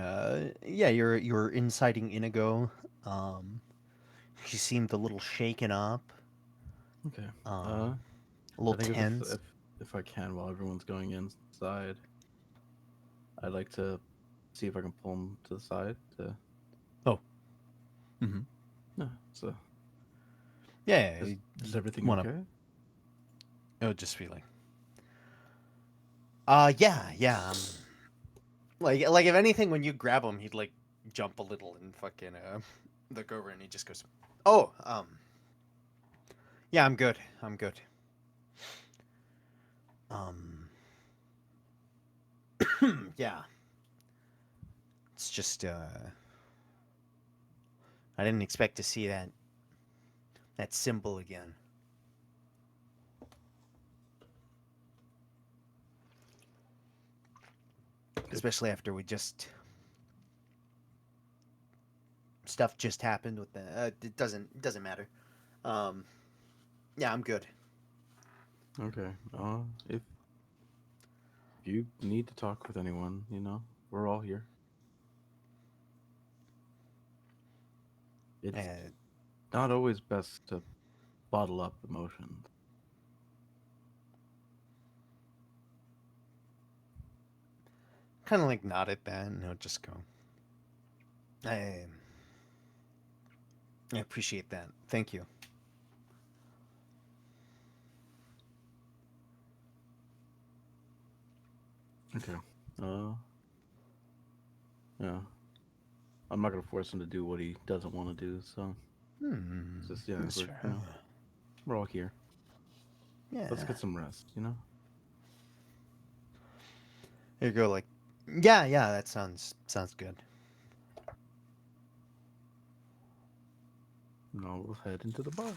yeah, you're inciting Inigo. Um, she seemed a little shaken up. Okay. A I little think tense. if I can, while everyone's going inside, I'd like to see if I can pull them to the side. To Oh. Mm-hmm. no, so Yeah, is everything wanna okay? it would just be like yeah. Like if anything, when you grab him, he'd like jump a little and fucking look over, and he just goes, "Oh, yeah, I'm good. I'm good." Um, yeah. It's just I didn't expect to see that symbol again. Especially after we just stuff just happened with the it doesn't matter. Um, yeah, I'm good. Okay. If you need to talk with anyone, we're all here. It's Uh, not always best to bottle up emotions. kind of like nod at that, and he'll just go. I I appreciate that. Thank you. Okay. Uh, yeah. I'm not gonna force him to do what he doesn't want to do. So it's just That's we're fair. we're all here. Let's Yeah. get some rest. Here you go. Like, yeah. That sounds good. No, we'll head into the bar.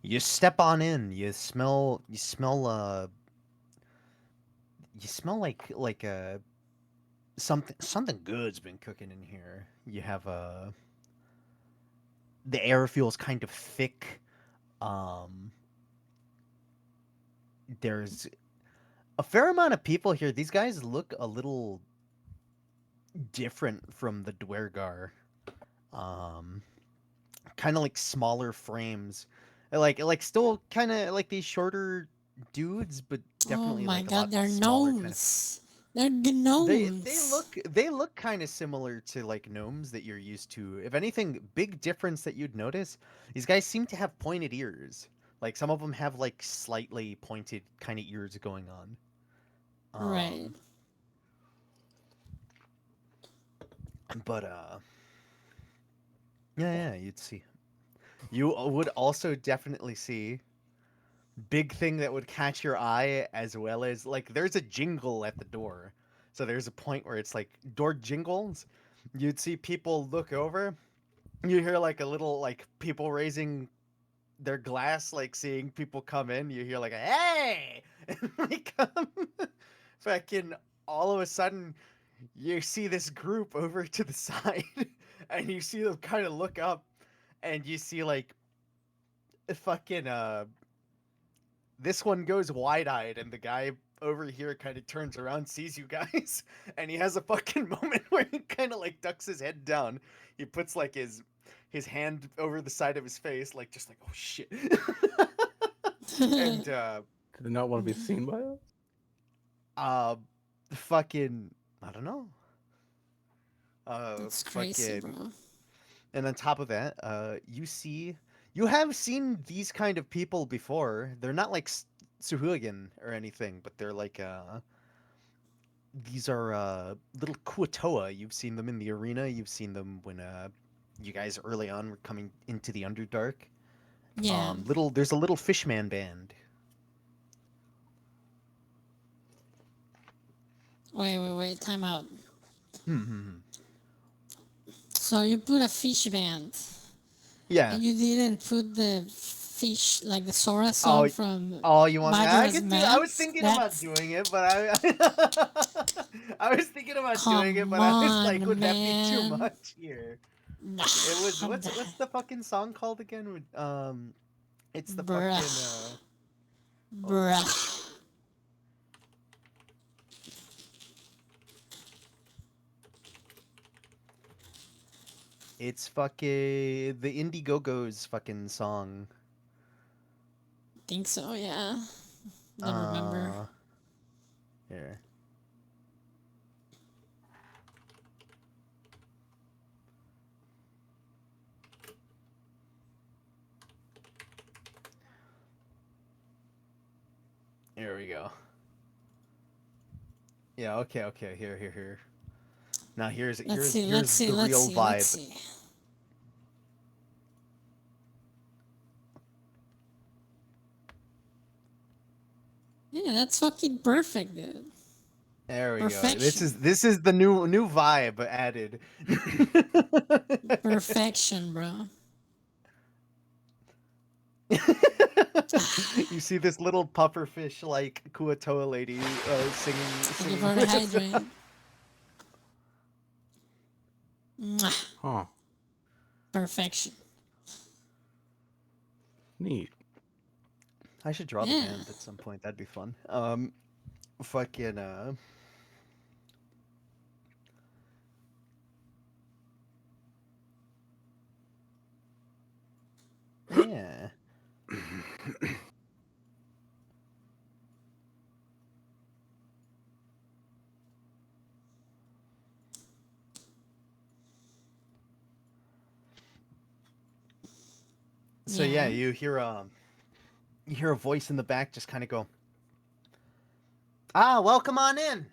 You step on in. You smell like something good's been cooking in here. You have the air feels kind of thick. Um, there's a fair amount of people here. These guys look a little different from the Dwergar. Um, kind of like smaller frames, like still kind of like these shorter dudes, but Oh definitely my like a god, lot they're smaller. Kind of gnomes. They're they gnomes. look kind of similar to like gnomes that you're used to. If anything, big difference that you'd notice, these guys seem to have pointed ears. Like some of them have like slightly pointed kind of ears going on. Right. But yeah, you'd see. You would also definitely see big thing that would catch your eye, as well as like there's a jingle at the door. So there's a point where it's like door jingles. You'd see people look over. You hear like a little like people raising their glass, like seeing people come in. You hear like a hey, and they come. Fucking all of a sudden, you see this group over to the side, and you see them kind of look up, and you see like fucking this one goes wide-eyed, and the guy over here kind of turns around, sees you guys, and he has a fucking moment where he kind of like ducks his head down. He puts like his hand over the side of his face, like just like, oh shit. And Do they not want to be seen by us? uh fucking I don't know. That's crazy, Fucking bro. and on top of that, you have seen these kind of people before. They're not like Suhuligan or anything, but they're like these are little Kuatoa. You've seen them in the arena. You've seen them when you guys early on were coming into the Underdark. Yeah. There's a little fishman band. Wait. Time out. Hmm. So you put a fish band, Yeah. and you didn't put the fish like the Sora Oh, song from oh, you want? I Majora's could do. I was Mask? thinking about That's doing it, but I was thinking about doing it, come but I was like, on, would that be too man. much here? Nah, It was I'm what's done. the fucking song called again? It's the Bruh. fucking Bruh. it's fucking the Indiegogo's fucking song. Think so, yeah. Don't remember. Here. Here we go. Yeah, okay. Here. Now here's the real vibe. Let's see. Yeah, that's fucking perfect, dude. There we go. Perfection. This is the new vibe added. Perfection, bro. You see this little pufferfish like Kuatoa lady singing. Thank you for the hydrate. Mwah. Huh. Perfection. Neat. I should draw the Yeah. band at some point. That'd be fun. Fucking yeah. So yeah, you hear a voice in the back just kind of go, "Ah, welcome on in.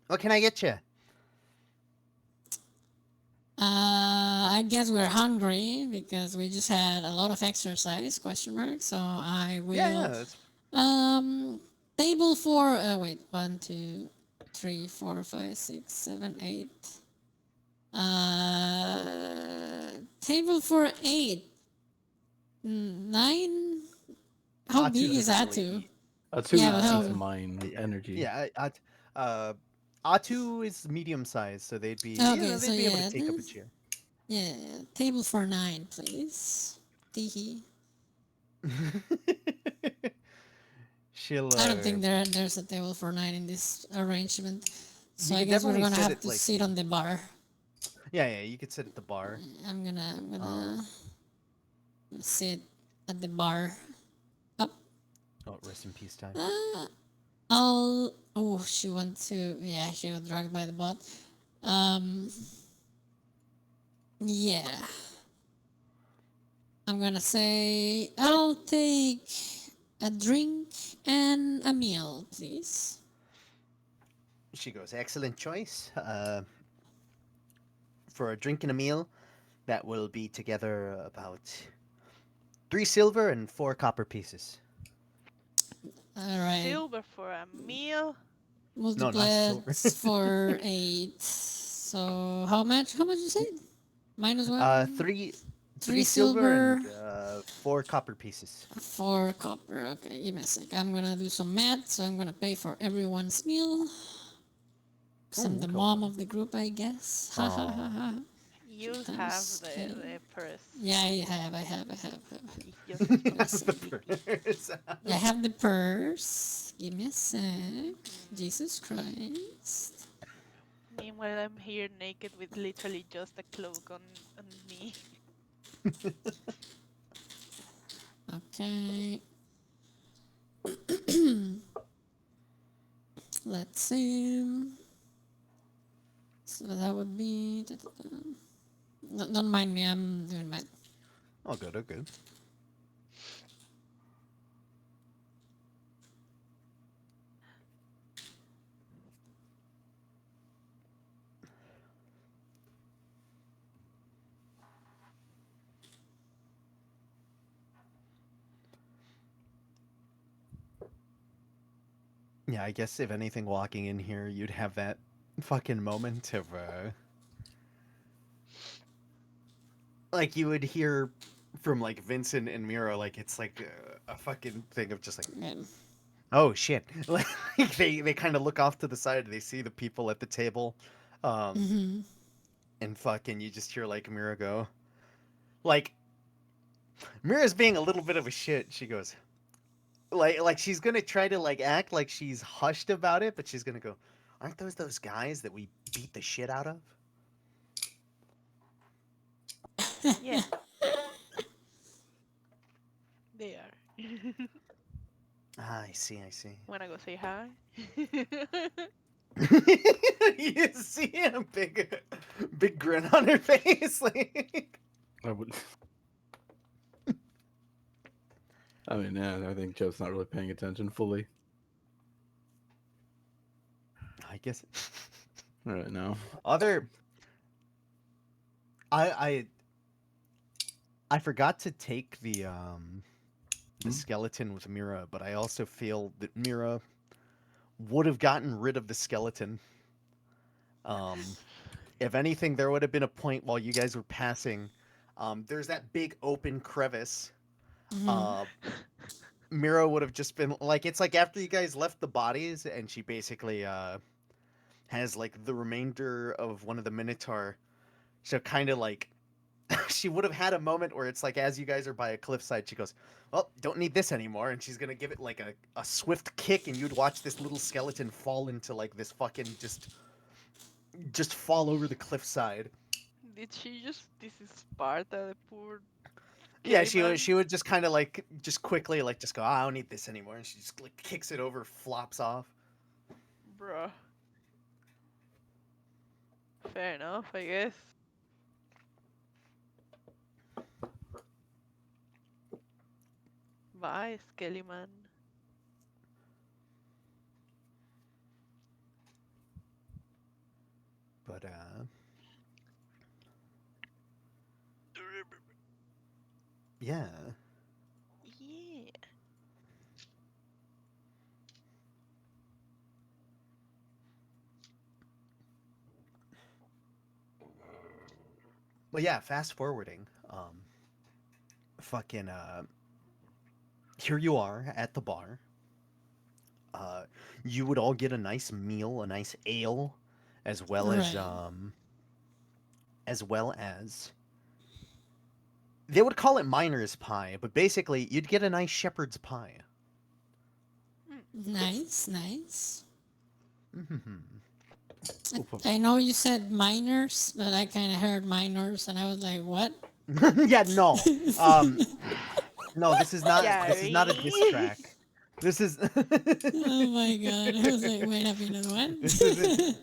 What can I get you?" I guess we're hungry because we just had a lot of exercise, question mark. So I will Yeah. table for wait, 1, 2, 3, 4, 5, 6, 7, 8. Table for 8. 9? How Atu big is doesn't that really too? eat. Atu Yeah, but eats how- mine energy. Yeah, Atu is medium sized, so they'd be Okay, they'd so be able yeah, to take up a this- chair. Yeah, table for 9, please. Teehee. She'll. I don't think there's a table for 9 in this arrangement. So You I could guess we're definitely gonna sit have at, to like- sit on the bar. Yeah, you could sit at the bar. I'm gonna sit at the bar. Up. Oh, rest in peace, time. Oh, she went to. Yeah, she got dragged by the bot. Yeah. I'm gonna say I'll take a drink and a meal, please. She goes, excellent choice. For a drink and a meal, that will be together about 3 silver and 4 copper pieces. All right. Silver for a meal. Multiply silver. it for 8. So how much? How much you say? Minus 1. 3 silver and 4 copper pieces. 4 copper. Okay, give me a sec. I'm gonna do some math. So I'm gonna pay for everyone's meal. 'Cause I'm the cool. mom of the group, I guess. Ha ha ha Aw. ha. You have Just kidding. the purse. Yeah, I have. He's just a Yes, Yes, the indeed. purse. I have the purse. Give me a sec. Mm. Jesus Christ. Meanwhile, I'm here naked with literally just a cloak on me. Okay. Let's see. So that would be. Don't mind me, I'm doing my. Oh, good, oh, good. Yeah, I guess if anything, walking in here, you'd have that fucking moment of, like, you would hear from, like, Vincent and Mira, like, it's like a fucking thing of just like, oh shit. Like, they kind of look off to the side, they see the people at the table, Mm-hmm. and fucking, you just hear, like, Mira go, like, Mira's being a little bit of a shit. She goes, like she's gonna try to like act like she's hushed about it, but she's gonna go, "Aren't those guys that we beat the shit out of?" Yeah, they are. Ah, I see, I see. Wanna go say hi? You see a big grin on her face. Like, I would. I mean, yeah, I think Joe's not really paying attention fully I guess right now. other. I I forgot to take the Hmm? skeleton with Mira, but I also feel that Mira would have gotten rid of the skeleton. Um, if anything, there would have been a point while you guys were passing. There's that big open crevice. Mm-hmm. Uh, Mira would have just been like, it's like after you guys left the bodies, and she basically has like the remainder of one of the Minotaur. So kind of like she would have had a moment where it's like as you guys are by a cliffside, she goes, "Well, don't need this anymore," and she's gonna give it like a swift kick, and you'd watch this little skeleton fall into like this fucking just fall over the cliffside. Did she just this is Sparta, the poor Yeah, skelly she man? would just kind of like just quickly like just go, I don't need this anymore, and she just like kicks it over, flops off. Bruh. Fair enough, I guess. Bye, skelly man. But yeah, Yeah. but yeah, fast forwarding, fucking here you are at the bar. Uh, you would all get a nice meal, a nice ale, as well Right. as well as they would call it miner's pie, but basically you'd get a nice shepherd's pie. Mm. Nice, nice. Mhm. I know you said minors, but I kind of heard minors, and I was like, what? Yeah, no. No, this is not a diss Gary. track. This is Oh my god. I was like, wait a minute, this isn't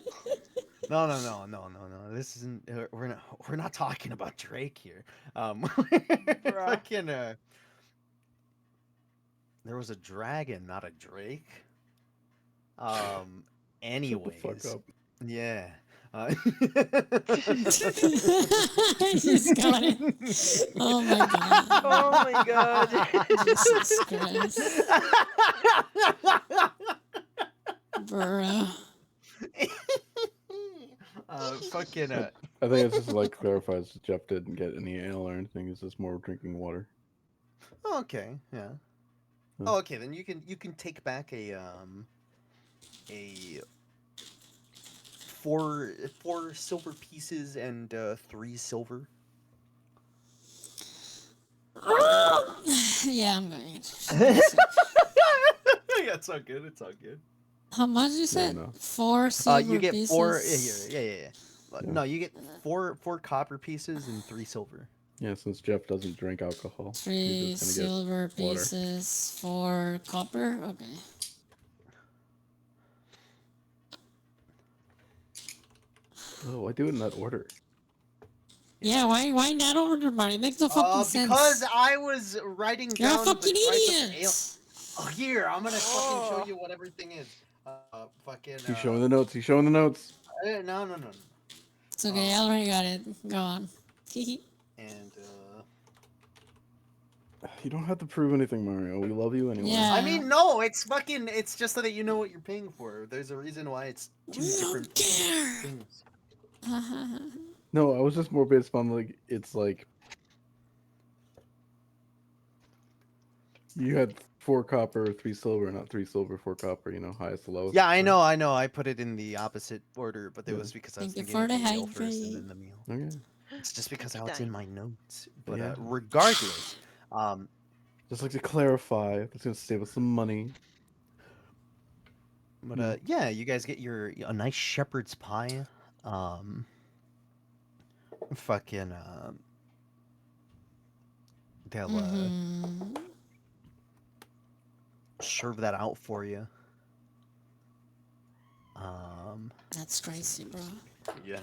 what? no. This isn't we're not talking about Drake here. Bruh. Fucking there was a dragon, not a Drake. Um Shut the fuck anyways. up. Yeah. I just got it. Oh my god. Oh my god. Jesus Christ. Bruh. Fucking I think it's just like clarifies that Jeff didn't get any ale or anything. It's just more drinking water. okay, yeah. Huh. Oh, okay, then you can take back a four silver pieces and 3 silver. Yeah, I'm going. Yeah, it's all good. It's all good. How much you said? no. 4 silver You get pieces. 4. Yeah. Yeah. No, you get four copper pieces and 3 silver. Yeah, since Jeff doesn't drink alcohol, 3 he's just gonna silver get water. pieces, 4 copper. Okay. Oh, I do it in that order. Yeah, why in that order, man? It makes no fucking sense. Because I was writing You're a down fucking the price of the ale. idiot. Oh, here, I'm gonna fucking show Oh. you what everything is. Fucking. He's showing the notes. He's showing the notes. No. It's okay, I already got it. Go on. And You don't have to prove anything, Mario. We love you anyway. Yeah. I mean, no, it's fucking. It's just so that you know what you're paying for. There's a reason why it's 2 We different don't care. things. No, I was just more based on like it's like you had 4 copper, 3 silver, not 3 silver, 4 copper. You know, highest to lowest. Yeah, I know. I put it in the opposite order, but it Yeah. was because I was Thank you thinking for of the the ale first and hydrate. then the meal. Okay. It's just because Happy how it's in time. my notes. But Yeah. regardless, Just like to clarify, that's gonna save us some money. but yeah, you guys get a nice shepherd's pie. Fucking they'll Mhm. serve that out for you. That's crazy, bro. Yeah.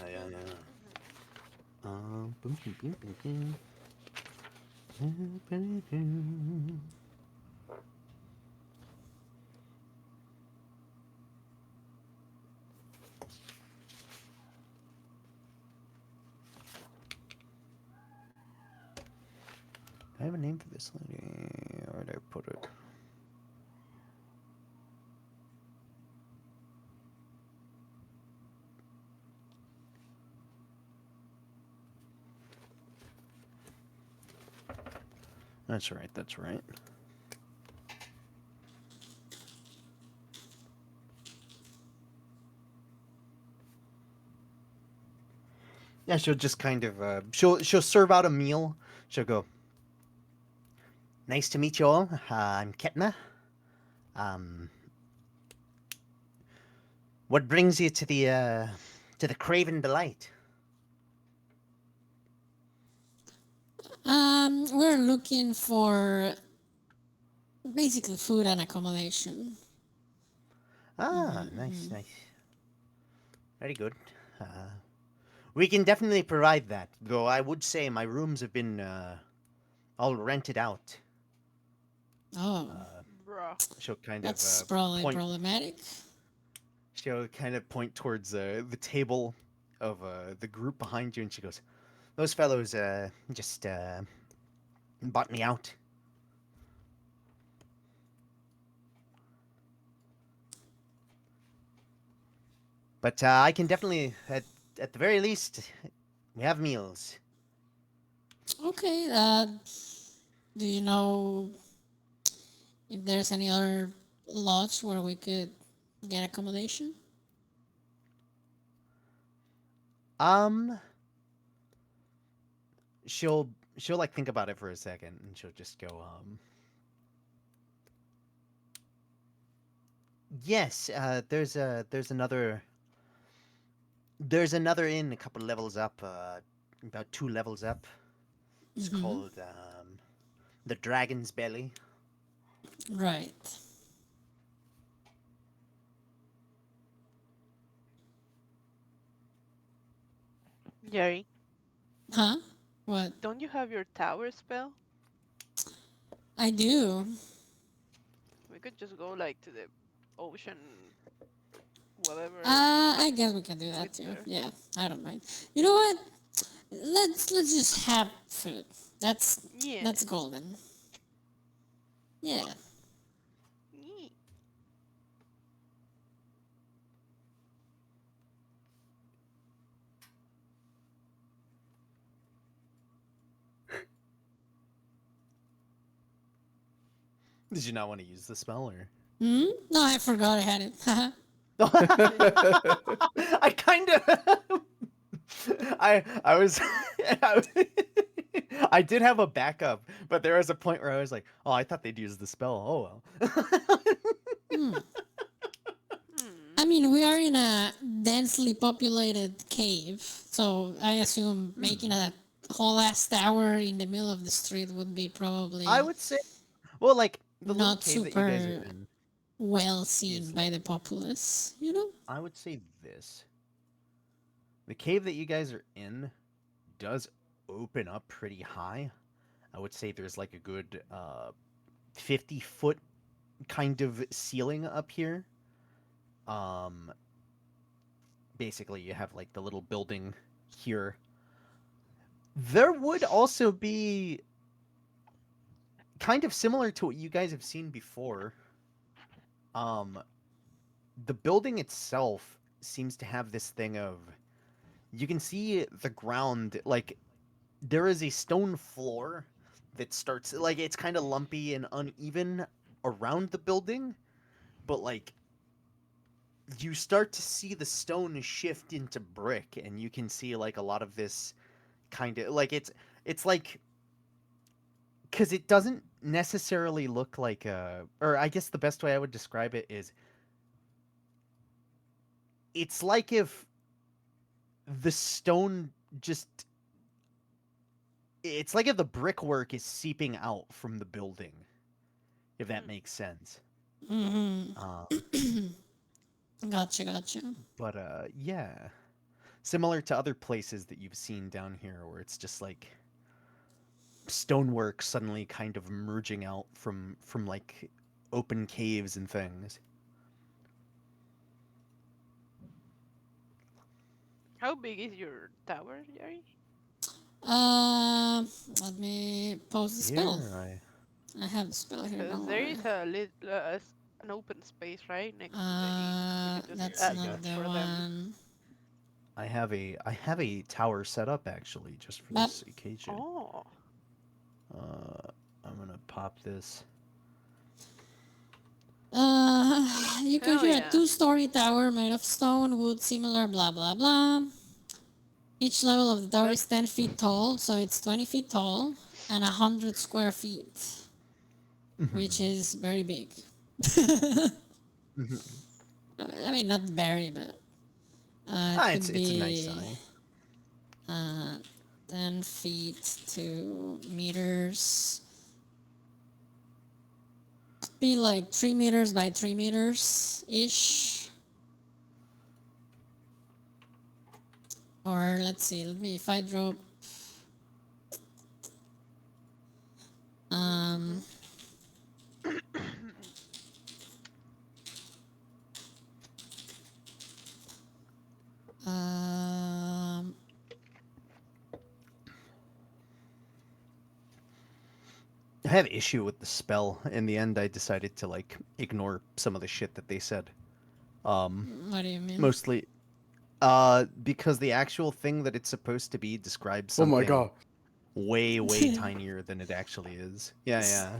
I have a name for this lady. Where'd I put it? That's right. That's right. Yeah, she'll just kind of she'll serve out a meal. She'll go. Nice to meet you all. I'm Ketna. What brings you to the Craven Delight? We're looking for basically food and accommodation. Nice. Very good. We can definitely provide that, though I would say my rooms have been all rented out. Oh, Bruh. She'll kind that's of probably point. problematic. She'll kind of point towards the table of the group behind you, and she goes, "Those fellows just bought me out." But I can definitely, at the very least, we have meals. Okay, do you know if there's any other lodge where we could get accommodation? She'll like think about it for a second, and she'll just go, Yes, there's another inn a couple levels up, about 2 levels up. It's Mhm. called the Dragon's Belly. Right. Jerry, Huh? What? don't you have your tower spell? I do. We could just go like to the ocean, whatever. I guess we can do that It's too. there. Yeah, I don't mind. You know what? Let's just have food. That's Yeah. that's golden. Yeah. Yee. Did you not want to use the spell, or? Hmm? No, I forgot I had it. Haha. I kind of. I was. I did have a backup, but there was a point where I was like, "Oh, I thought they'd use the spell. Oh well." Hmm. Hmm. I mean, we are in a densely populated cave, so I assume making a whole ass tower in the middle of the street would be probably I would say, well, like the little not cave that you guys are super in well seen is by like, the populace, you know? I would say this. The cave that you guys are in does open up pretty high. I would say there's like a good 50-foot kind of ceiling up here. Um, Basically, you have like the little building here. There would also be kind of similar to what you guys have seen before. Um, the building itself seems to have this thing of you can see the ground like there is a stone floor that starts like it's kind of lumpy and uneven around the building, but like you start to see the stone shift into brick and you can see like a lot of this kind of like it's like cuz it doesn't necessarily look like a or I guess the best way I would describe it is it's like if the stone just it's like if the brickwork is seeping out from the building, if that makes sense. Mm-hmm. Uh, Gotcha. but yeah, similar to other places that you've seen down here, where it's just like stonework suddenly kind of emerging out from like open caves and things. How big is your tower, Jerry? Let me post the spell. Here, I have the spell here, Because don't there worry. is a an open space right next to the gate. We could just That's I not got the you. for them. one. I have a tower set up actually just for But this occasion. Oh, I'm gonna pop this. you hell conjure a yeah. 2-story tower made of stone, wood, similar, blah blah blah. Each level of the tower is That's 10 feet tall, so it's 20 feet tall and 100 square feet, which is very big. I mean, not very, but it could It's a nice be size. 10 feet to meters. Be like 3 meters by 3 meters ish. Or let's see, if I drop um I have issue with the spell. In the end, I decided to like ignore some of the shit that they said. what do you mean? Mostly, because the actual thing that it's supposed to be describes Oh my something god. way tinier than it actually is. Yeah.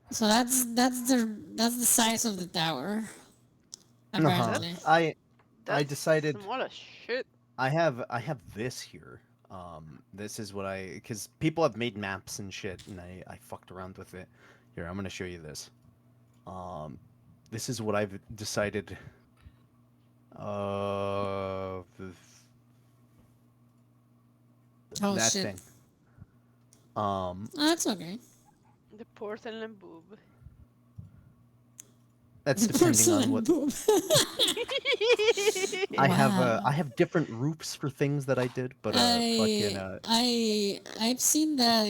So that's the size of the tower. Uh huh. Apparently. that's I that's decided small as shit. I have this here. This is what I because people have made maps and shit, and I fucked around with it. Here, I'm gonna show you this. Um, this is what I've decided. Th- Oh that shit. thing. Um, Oh, that's okay. The porcelain boob. that's The depending on porcelain what boob. Wow. I have different roofs for things that I did, but fucking I've seen that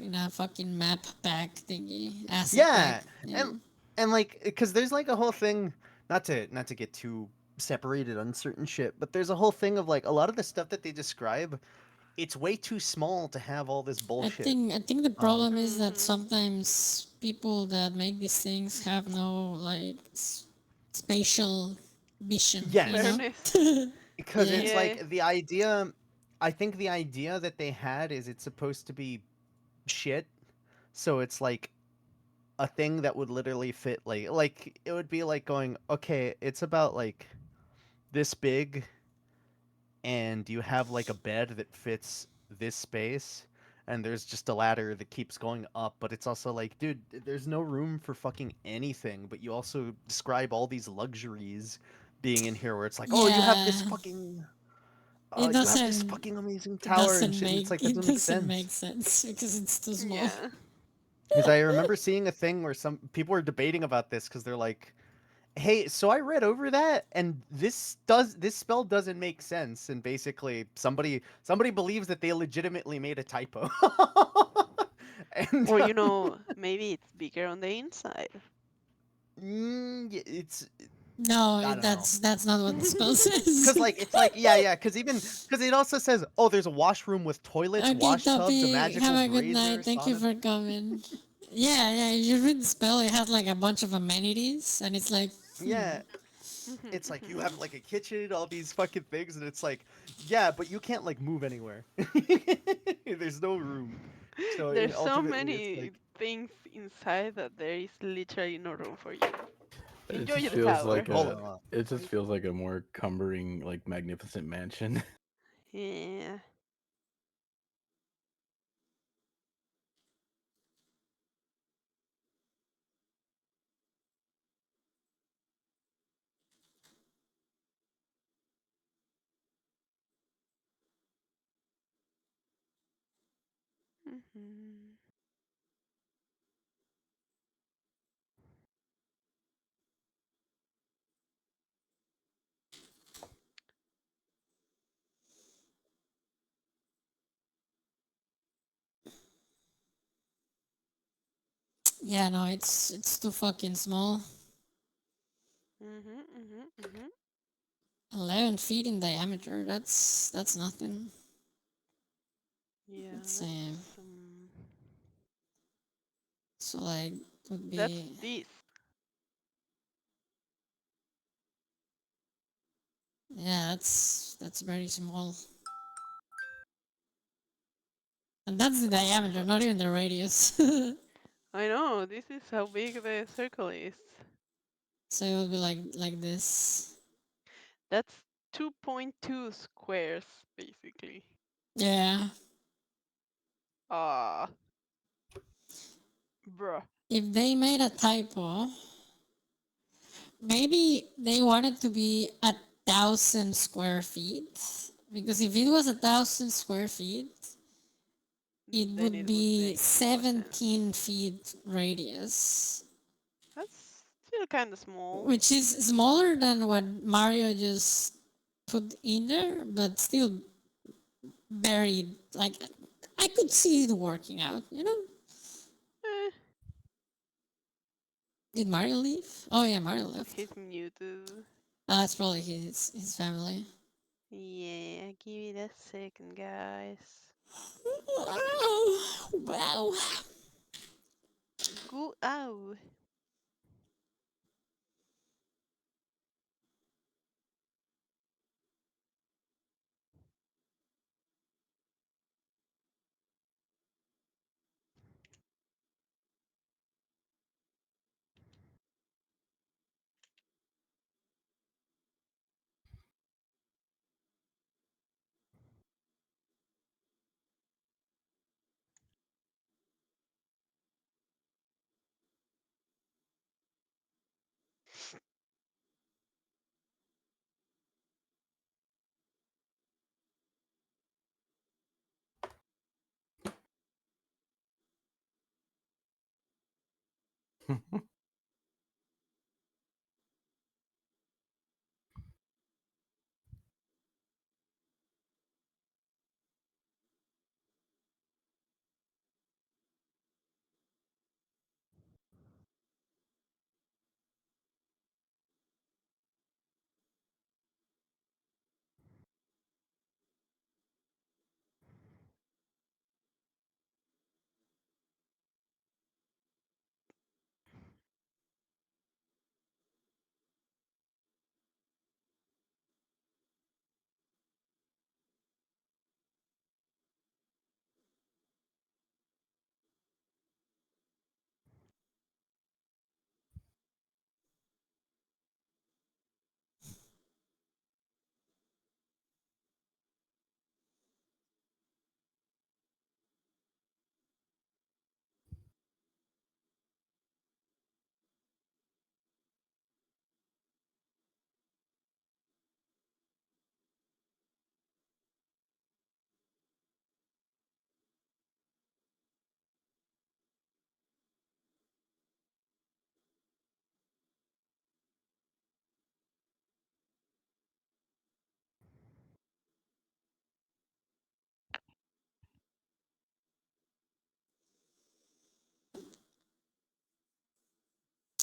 in a fucking map pack thingy, asset pack. yeah, Yeah. and like because there's like a whole thing not to get too separated on certain shit, but there's a whole thing of like a lot of the stuff that they describe, it's way too small to have all this bullshit. I think the problem is that Mhm. sometimes people that make these things have no like spatial vision. Yes. You know. Fairness. Because Yeah. it's Yeah. like the idea I think the idea that they had is it's supposed to be shit. So it's like a thing that would literally fit like it would be like going, okay, it's about like this big, and you have like a bed that fits this space, and there's just a ladder that keeps going up, but it's also like, dude, there's no room for fucking anything, but you also describe all these luxuries being in here where it's like, oh, you have this Yeah, fucking it you have this doesn't. fucking amazing It tower and doesn't shit, and it's make. like that It doesn't make doesn't sense. make sense because it's too small. Yeah. Because I remember seeing a thing where some people were debating about this because they're like, hey, so I read over that, and this spell doesn't make sense, and basically somebody believes that they legitimately made a typo. and Or, you know, maybe it's bigger on the inside. it's No, I don't know. that's not what the spell says. Cause like it's like yeah, cause it also says, oh, there's a washroom with toilets, Okay, wash tubs, a Toppy, have magical a good brazier, night. Thank you sauna. for coming. Yeah, yeah. You read the spell. It has like a bunch of amenities, and it's like, Yeah, it's like you have like a kitchen, all these fucking things, and it's like, yeah, but you can't like move anywhere. There's no room. So There's so ultimately, it's many like, things inside that there is literally no room for you. It Enjoy just the feels tower. like hold a on. it just feels like a more cumbering, like magnificent mansion. Yeah. Mhm. yeah, no, it's too fucking small. Mhm. Mhm. Mhm. 11 feet in diameter. That's nothing. Yeah, It's so like would that's be this. yeah. That's very small, and that's the diameter, not even the radius. I know. This is how big the circle is. So it would be like this. That's 2.2 squares, basically. Yeah. Ah, bruh. If they made a typo, maybe they wanted to be 1,000 square feet. Because if it was 1,000 square feet, it Then would it would be make more sense. 17 feet radius, That's still kind of small. which is smaller than what Mario just put in there, but still very like I could see it working out. You know? Eh, Did Mario leave? Oh yeah, Mario left. he's muted. That's probably his family. Yeah, give it a second, guys. Oh, wow. Go out.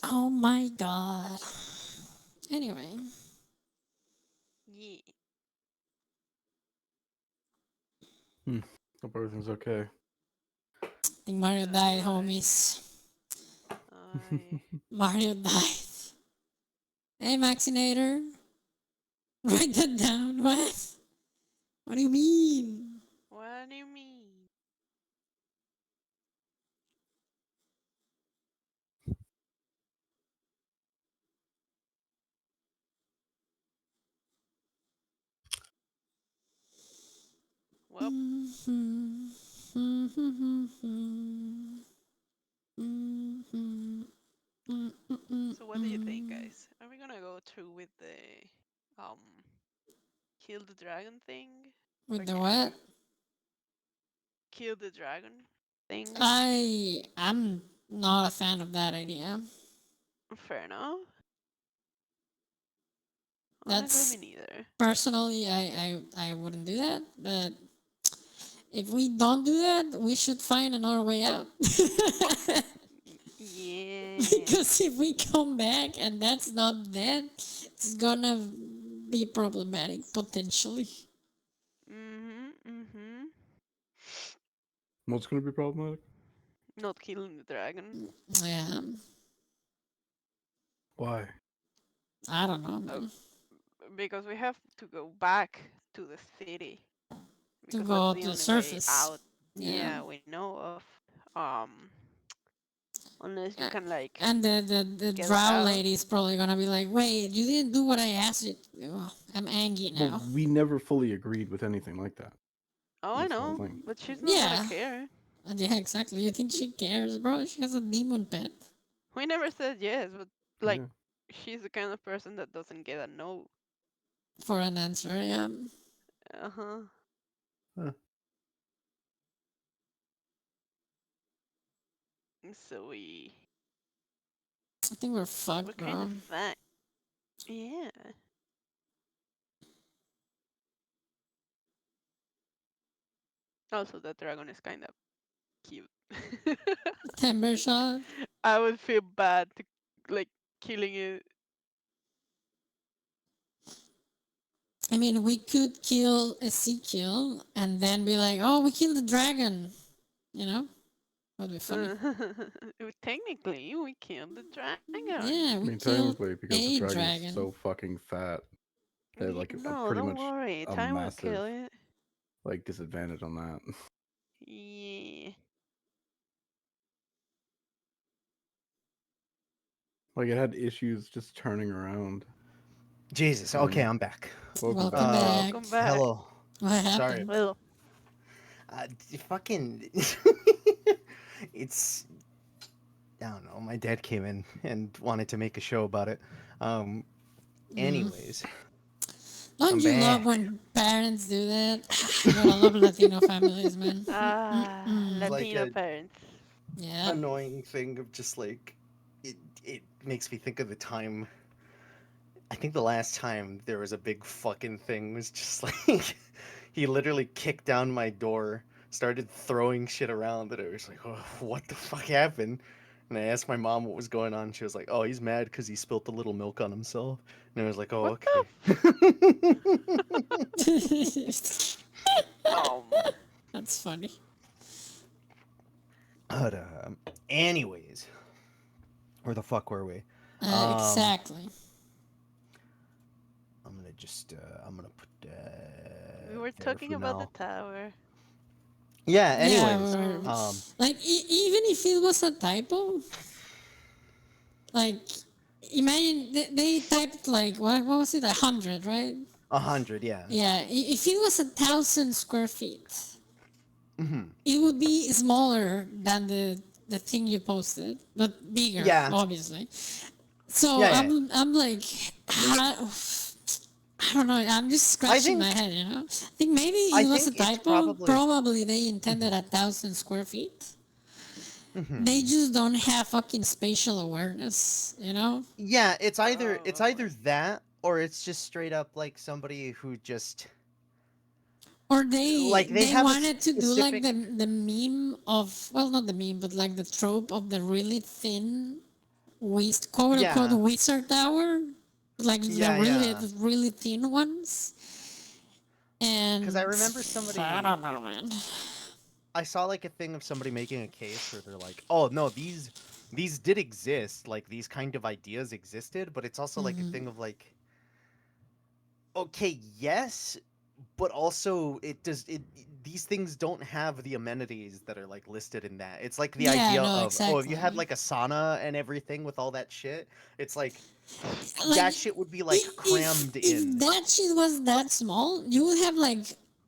Oh my god. Anyway, Yeah. Hope everything's okay. I think Mario died, Alright. homies. I. Mario died. Hey, Maxinator. Write that down. What? What do you mean? What do you mean? Well, so what do you think, guys? Are we gonna go through with the kill the dragon thing With the again? what? Kill the dragon thing? I'm not a fan of that idea. Fair enough. Honestly, That's me neither. personally, I wouldn't do that. But if we don't do that, we should find another way out. Yeah. Because if we come back and that's not that, it's gonna be problematic potentially. Mm-hmm. What's gonna be problematic? Not killing the dragon. Yeah, Why? I don't know, Uh, man. because we have to go back to the city. To Because that's go the to the only way surface. out. Yeah. Yeah, we know of. Um, unless you A- can like And the get us drow out. lady is probably gonna be like, wait, you didn't do what I asked you. Oh, I'm angry Well, now. we never fully agreed with anything like that. Oh, I That's the whole know, thing. but she's not gonna Yeah. care. Yeah, exactly. You think she cares, bro? She has a demon pet We never said yes, but like, Yeah. she's the kind of person that doesn't get a no. for an answer. Yeah. Uh huh. Huh. So I think we're we're fucked, kind of bro. fat. Yeah. Also, that dragon is kind of cute. Timber shot. I would feel bad to like killing it. I mean, we could kill Ezekiel and then be like, oh, we killed the dragon. You know? That'd be funny. Technically, we killed the dragon. Yeah, I we mean, killed technically, because the a dragon's dragon. so fucking fat, they have like a No, pretty don't much worry. a Time will massive kill it. like disadvantage on that. Yeah. Like it had issues just turning around. Jesus. Okay, I'm back. Welcome Welcome back. back. Welcome back. Hello. What Sorry. happened? Well, Fucking. It's. I don't know. My dad came in and wanted to make a show about it. Anyways, Don't I'm you love back. when parents do that? Gotta love Latino families, man. Like Latino a parents. Yeah. annoying thing of just like it makes me think of the time. I think the last time there was a big fucking thing was just like he literally kicked down my door, started throwing shit around that I was like, oh, what the fuck happened? And I asked my mom what was going on. She was like, oh, he's mad because he spilt a little milk on himself. And I was like, oh, What the? okay. That's funny. But, anyways, where the fuck were we? Exactly. I'm gonna just, I'm gonna put We were there talking for about the now. tower. Yeah, Yeah, anyways, like even if it was a typo, like imagine they typed like what was it 100, right? 100, yeah. Yeah, if it was 1,000 square feet, Mm-hmm. it would be smaller than the thing you posted, but bigger, Yeah. obviously. So Yeah, yeah. I'm like, I don't know. I'm just scratching my think- head. You know, I think maybe I it was a think it's typo. probably- Probably they intended 1,000 square feet. They just don't have fucking spatial awareness. You know. Yeah, it's either Probably. that or it's just straight up like somebody who just Or like they they have a wanted to do like specific the meme of, well, not the meme but like the trope of the really thin quote unquote Yeah. wizard tower, like the Yeah, really yeah. really thin ones. And Because I remember I somebody, don't know, man. I saw like a thing of somebody making a case where they're like, "Oh no, these did exist. Like these kind of ideas existed, but it's also like a thing of like, okay, yes, but also these things don't have the amenities that are like listed in that. It's like the Yeah, idea no, of, oh, if you had exactly. like a sauna and everything with all that shit, it's like Like that shit would be like crammed if in. that shit was that small, you would have like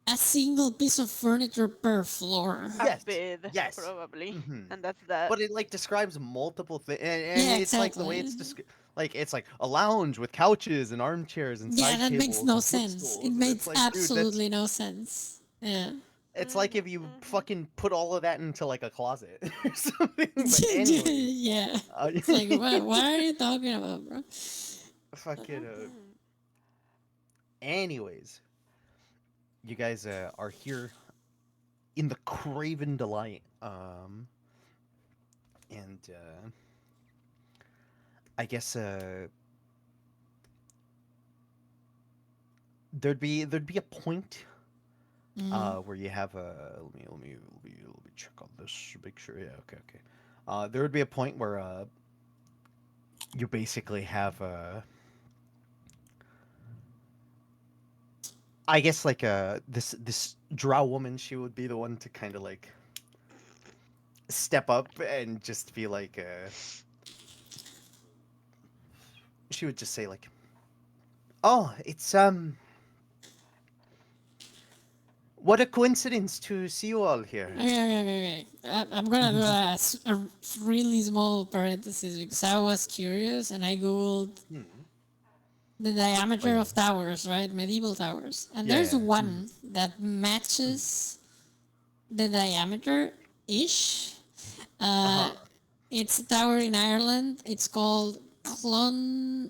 a single piece of furniture per floor. A Yes, bed, yes. probably, Hmm. and that's that. But it like describes multiple things, and Yeah, it's like the way exactly. it's like it's like a lounge with couches and armchairs and Yeah, side that makes tables no and sense. It footstools, and it's makes like, dude, that's absolutely no sense. Yeah. it's like Mhm, if you mhm. fucking put all of that into like a closet or something. But anyways, Yeah. uh, It's like, what are you talking about, bro? fucking Mhm. anyways, you guys are here in the Craven Delight, and I guess there'd be a point where you have a let me check on this, make sure. Yeah, okay, okay. There would be a point where you basically have I guess like this drow woman. She would be the one to kind of like step up and just be like she would just say like, "Oh, it's what a coincidence to see you all here." Okay. I'm gonna do a really small parenthesis because I was curious and I googled Hmm. the Oh diameter yeah, of towers, right? Medieval towers, and yeah, there's yeah. Mhm. one that matches the diameter ish. Uh Uh, huh. it's a tower in Ireland. It's called Clondalkin,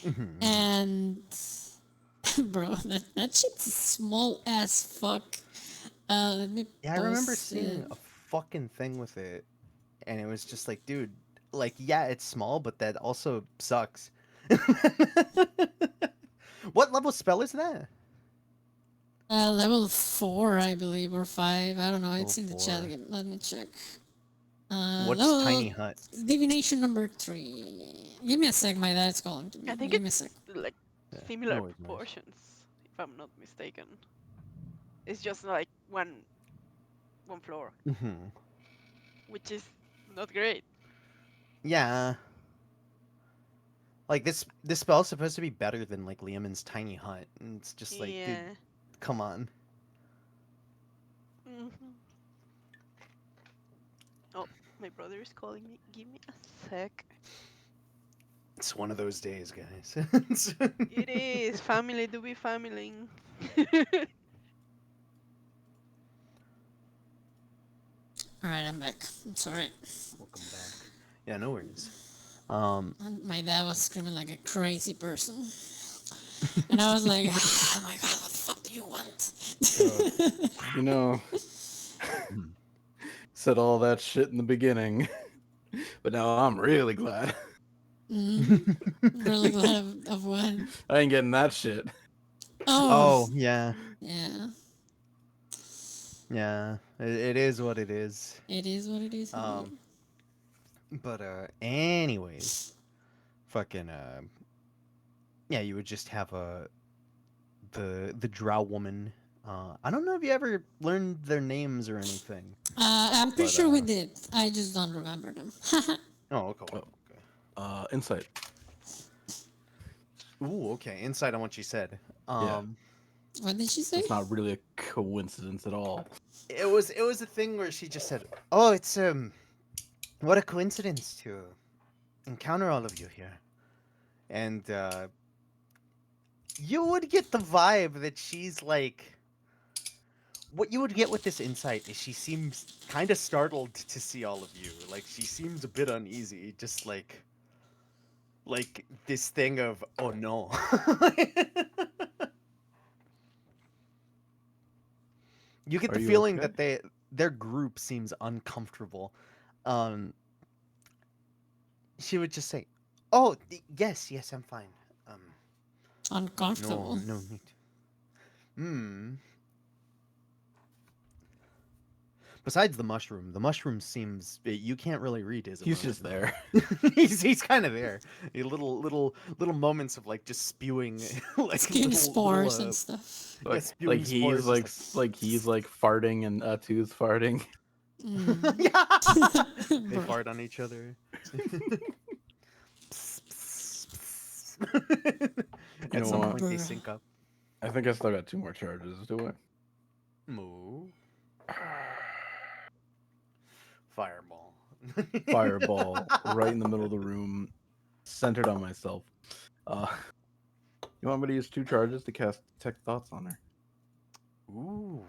Hmm. and bro, that shit's small as fuck. Let me Yeah, I remember post it. seeing a fucking thing with it, and it was just like, dude, like, yeah, it's small, but that also sucks. What level spell is that? Level 4, I believe, or 5. I don't know. Level It's in the chat 4. again. Let me check. What's Tiny Level Hut? divination number 3. Give me a sec. My dad's calling to I me. think Give me a sec. it's like Yeah, similar no worries, no worries. proportions, if I'm not mistaken. It's just like one floor, Hmm. which is not great. Yeah, like this spell's supposed to be better than like Liamon's Tiny Hut, and it's just like, dude, Yeah. come on. Hmm. Oh, my brother is calling me. Give me a sec. It's one of those days, guys. It is family to be family. Alright, I'm back. I'm sorry. Welcome back. Yeah, no worries. Um, And my dad was screaming like a crazy person. And I was like, oh my god, what the fuck do you want? You know, said all that shit in the beginning, but now I'm really glad. Really glad of what? I ain't getting that shit. Oh, oh yeah, yeah. yeah. It is what it is. It is what it is Um, indeed. but anyways, fucking yeah, you would just have the drow woman. I don't know if you ever learned their names or anything, I'm pretty but sure we did. I just don't remember them. oh, okay, Oh, okay. insight. Ooh, okay. Insight on what she said. Yeah, What did she so say? it's not really a coincidence at all. It was a thing where she just said, "Oh, it's what a coincidence to encounter all of you here," and you would get the vibe that she's like. What you would get with this insight is she seems kind of startled to see all of you. Like she seems a bit uneasy, just like this thing of oh no. You get Are the you feeling okay? that their group seems uncomfortable. Um she would just say, "Oh, yes, yes, I'm fine. No, Uncomfortable. no need." Hmm. Besides the mushroom seems you can't really read his He's emotion. just there. He's kind of there. A little moments of like just spewing like Skin spores little and stuff. yeah, spewing spores. He's like farting and Tu's farting. Mm. Yeah. They Bro. fart on each other. You At know some what? point, they Bruh. sync up. I think I still got 2 more charges, do I? Moo. Fireball. Fireball right in the middle of the room, centered on myself. You want me to use 2 charges to cast Detect Thoughts on her? Ooh.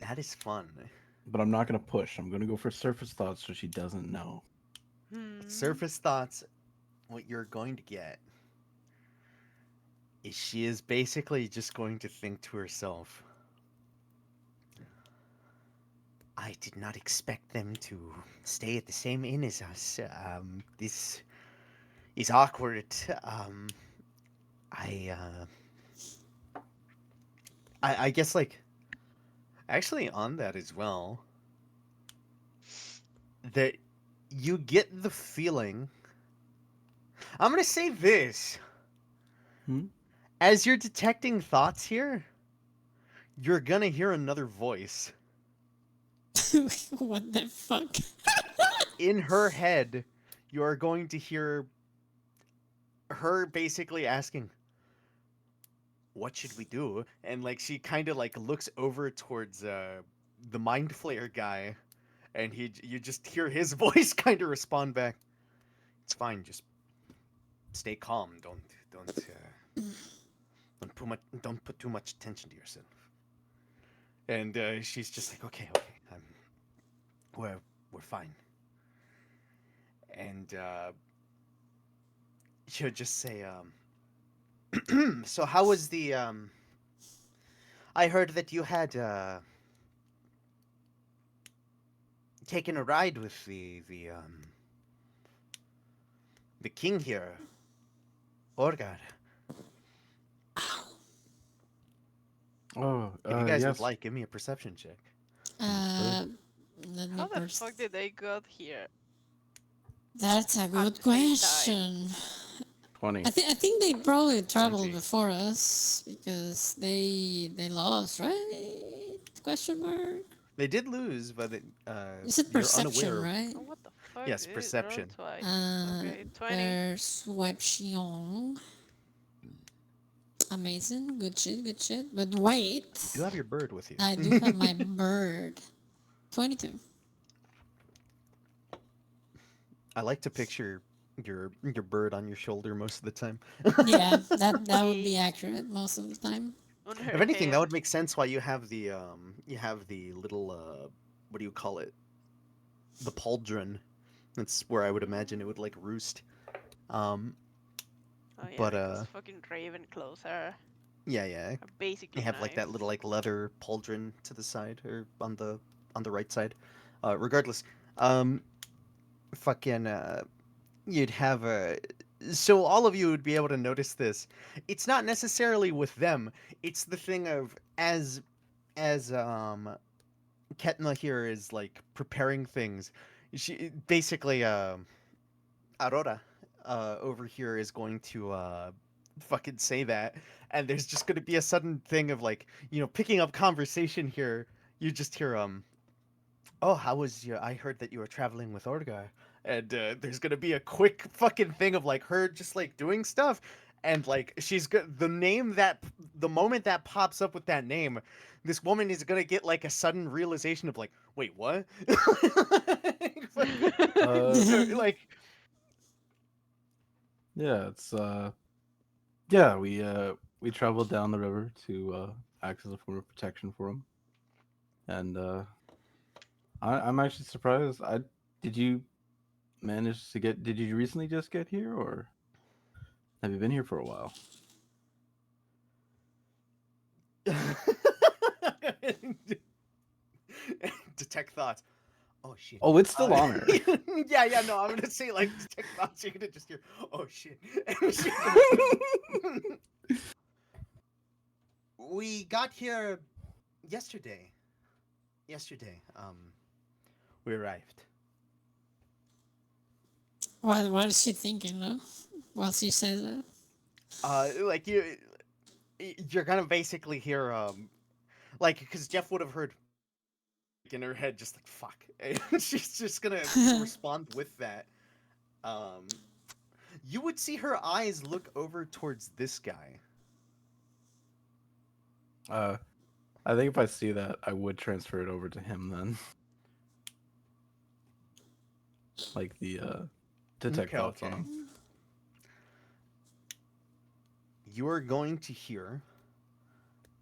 That is fun. But I'm not gonna push. I'm gonna go for Surface Thoughts so she doesn't know. Surface thoughts, what you're going to get is she is basically just going to think to herself, I did not expect them to stay at the same inn as us. This is awkward. I, I guess, like, actually, on that as well, that you get the feeling. I'm going to say this. Hmm? As you're detecting thoughts here, you're going to hear another voice. What the fuck? In her head, you are going to hear her basically asking, what should we do? And like she kind of like looks over towards the mind flayer guy, and you just hear his voice kind of respond back, it's fine, just stay calm, don't put too much attention to yourself. And she's just like, okay, we're fine. And she'll just say, so how was the I heard that you had taken a ride with the king here, Orgar. Oh, If you guys yes. would like, give me a perception check. Uh, let me How the first. fuck did they got here? That's a At good the same time. question. 20. I think they probably traveled 20. before us because they lost, right? Question mark. They did lose, but Is it you're perception, unaware. right? Oh, what the fuck? Yes, Dude? Roll perception. twice. Uh, Okay, 20. perception. Amazing. Good shit. Good shit. But wait, You do have your bird with you. I do have my bird. 22. I like to picture your bird on your shoulder most of the time. Yeah, that would be accurate most of the time. On her If anything, that hand. would make sense why you have the little what do you call it? The pauldron. That's where I would imagine it would like roost. Um, Oh yeah, but because fucking raven claws are yeah. basically They have like that knives. little like leather pauldron to the side or on the right side. Regardless, fucking you'd have a so all of you would be able to notice this. It's not necessarily with them. It's the thing of as Ketna here is like preparing things. She basically Aurora over here is going to fucking say that, and there's just going to be a sudden thing of like picking up conversation here. You just hear oh, how was your? I heard that you were traveling with Orgar, and there's gonna be a quick fucking thing of like her just like doing stuff, and like she's good. The moment that pops up with that name, this woman is gonna get like a sudden realization of like, wait, what? So, like, Yeah, it's yeah, we traveled down the river to act as a form of protection for him. And I'm actually surprised. Did you manage to get did you recently just get here, or have you been here for a while? detect thoughts. Oh shit. Oh, it's still on her. Yeah, no, I'm gonna say like technology, you're gonna just hear, oh shit. And she's gonna we got here yesterday. Yesterday. We arrived. What is she thinking, though? While she says that? Like you're gonna basically hear like because Jeff would have heard in her head just like fuck. And she's just gonna respond with that. Um you would see her eyes look over towards this guy. I think if I see that, I would transfer it over to him then. Like the detect Okay, thoughts on okay. him. You are going to hear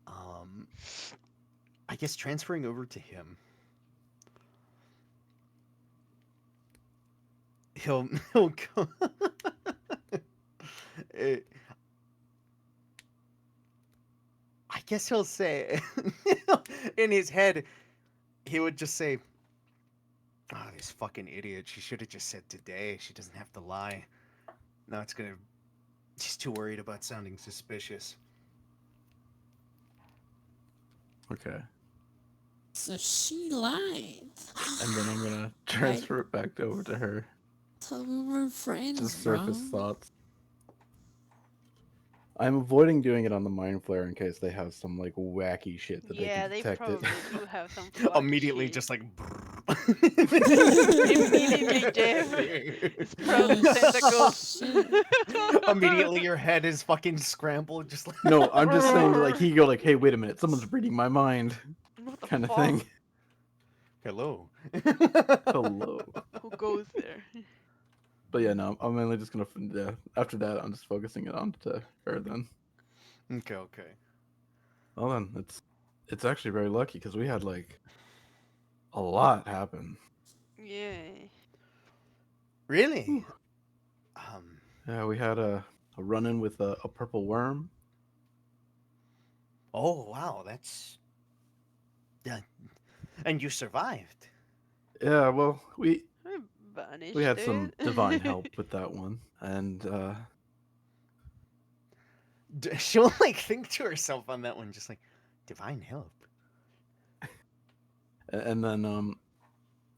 um I guess transferring over to him. He'll go Eh, I guess he'll say in his head he would just say, "Oh, this fucking idiot. She should have just said today. She doesn't have to lie. Now it's gonna. She's too worried about sounding suspicious." Okay. So she lied. And then I'm gonna transfer it back over to her. So we were friends, Just bro. surface thoughts. I'm avoiding doing it on the mind flare in case they have some like wacky shit that Yeah, they they can detect it. probably do have some fuck Immediately, shit. just like. Immediately, Jeff. Sprouting tentacles. Immediately, your head is fucking scrambled, just like. No, I'm just saying like he go like, hey, wait a minute, someone's reading my mind, What the kind of fuck? thing. Hello. Hello. Who goes there? But yeah, no, I'm mainly just gonna yeah. After that, I'm just focusing it on to her then. Okay, okay. Well then, it's actually very lucky because we had like a lot happen. Yeah. Really? Whew. Um. Yeah, we had a run-in with a purple worm. Oh wow, that's. Yeah. And you survived. Yeah, well, we Vanished, had some dude. divine help with that one, and She'll like think to herself on that one, just like divine help. and then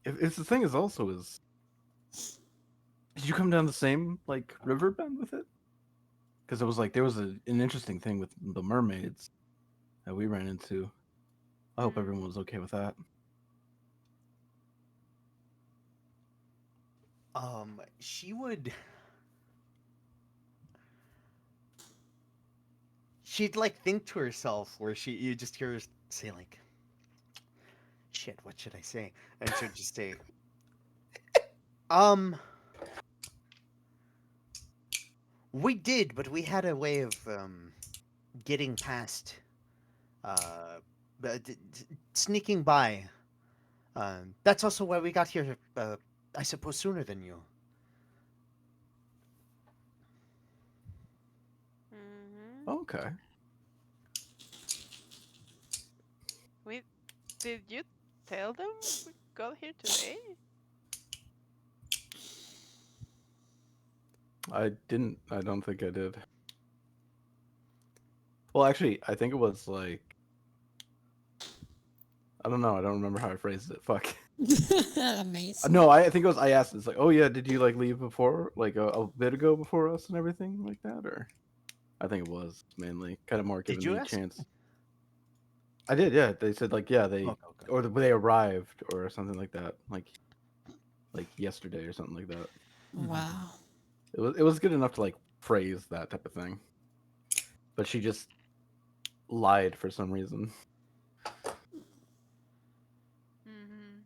if the thing is also is, did you come down the same like river bend with it? Because it was like there was an interesting thing with the mermaids that we ran into. I hope everyone was okay with that. She would. She'd like think to herself, where you just hear her say like, "Shit, what should I say?" And she'd just say, "Um, we did, but we had a way of getting past, uh, sneaking by. That's also why we got here. I suppose sooner than you." Mm-hmm. Okay. Wait, did you tell them we got here today? I didn't. I don't think I did. Well, actually, I think it was like I don't know. I don't remember how I phrased it. Fuck. Amazing. No, I think it was. I asked. It's like, oh yeah, did you like leave before, like a bit ago before us and everything like that, or I think it was mainly kind of more Did giving you me a ask? chance. I did, yeah. They said like, yeah, they Okay, okay. or they arrived or something like that, like yesterday or something like that. Wow. It was good enough to like phrase that type of thing, but she just lied for some reason. Mm-hmm.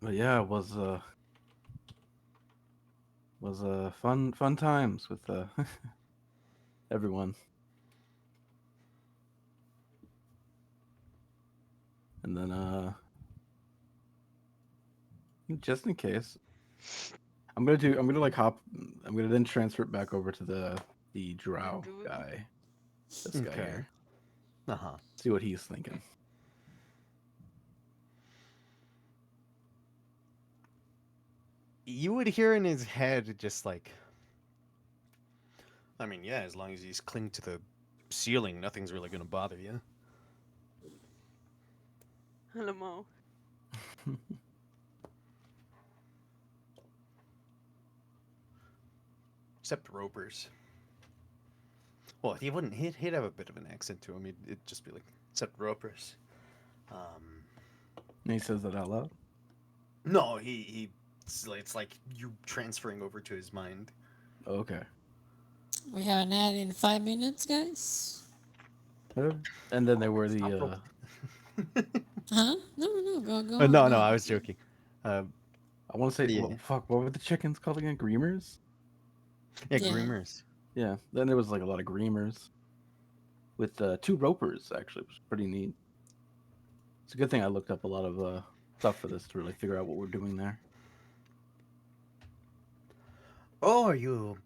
But yeah, it was fun times with everyone. And then just in case, I'm gonna like hop. I'm gonna then transfer it back over to the the drow druid. guy. This guy Okay. here. Uh-huh. See what he's thinking. You would hear in his head just like, I mean, yeah, as long as he's cling to the ceiling, nothing's really gonna bother you. Lamo. Except Roper's. Well, he wouldn't. He'd have a bit of an accent to him. It'd just be like, except Roper's. And he says that out loud. No, it's like you transferring over to his mind. Okay. We have an ad in 5 minutes, guys. And then there were Stop the Roper. Huh? No. Go No, on. no, go I on. was joking. I want to say Yeah. what were the chickens called again? Greemers? Yeah, Yeah. Groomers. Yeah. Then there was like a lot of Greemers. With 2 ropers actually. It was pretty neat. It's a good thing I looked up a lot of stuff for this to really figure out what we're doing there. Oh, you.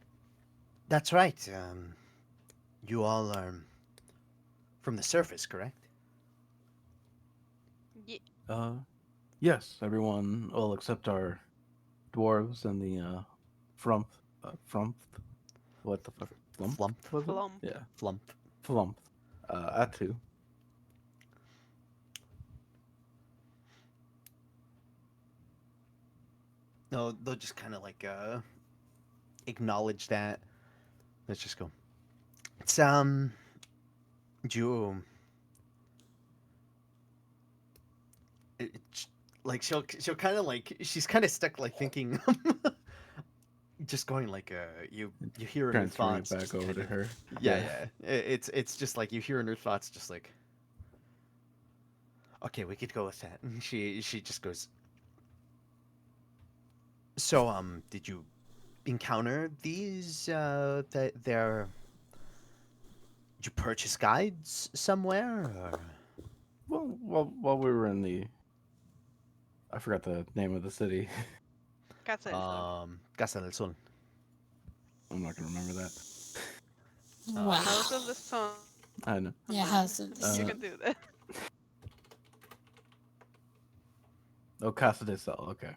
That's right. You all are from the surface, correct? Yes, everyone, well, except our dwarves and the frump, frump, what the fuck, flump Flump. was it? Flump. Yeah, Flump. flump. Atu. No, they'll just kind of like acknowledge that. Let's just go. It's you. Like she'll kind of like she's kind of stuck like thinking, just going like you hear in her Transferring it thoughts. back just over kind to of- her. Yeah. It's just like you hear in her thoughts, just like. Okay, we could go with that. And she just goes. So did you encounter these? That they're. Did you purchase guides somewhere? Or... Well, while we were in the, I forgot the name of the city. Casa del Sol. Casa del Sol. I'm not gonna remember that. Wow. House of the Sun. I know. Yeah, House of the You Sun. can do that. Oh, Casa de Sol. Okay.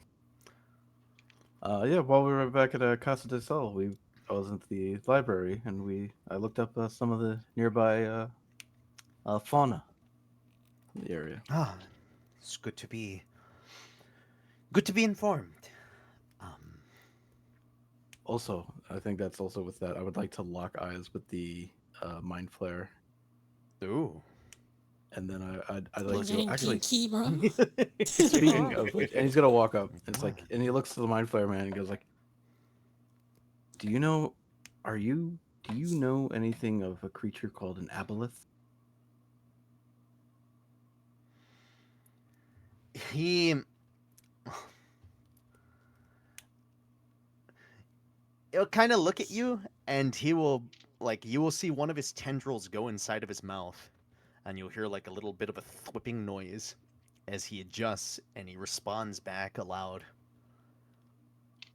Yeah, while we were back at Casa de Sol, I was at the library and I looked up some of the nearby fauna in the area. Ah, it's good to be informed. Um, Also, I think that's also with that. I would like to lock eyes with the mind flare, ooh. and then I'd You're like to getting actually. kinky, bro. Speaking of which, and he's gonna walk up. It's Wow. like, and he looks to the mind flare man and goes like, "Do you know? Do you know anything of a creature called an aboleth?" He he'll kind of look at you, and he will like you will see one of his tendrils go inside of his mouth, and you'll hear like a little bit of a thwipping noise as he adjusts, and he responds back aloud.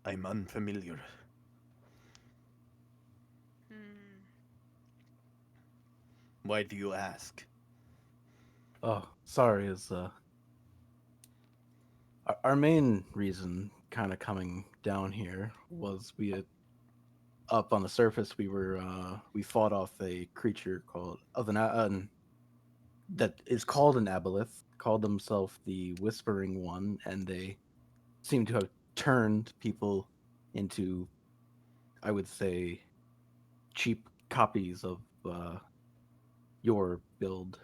I'm unfamiliar. Hmm. Why do you ask? Oh, sorry. Is our main reason kind of coming down here was we had up on the surface we fought off a creature called that is called an aboleth, called themselves the Whispering One, and they seem to have turned people into, I would say, cheap copies of your build.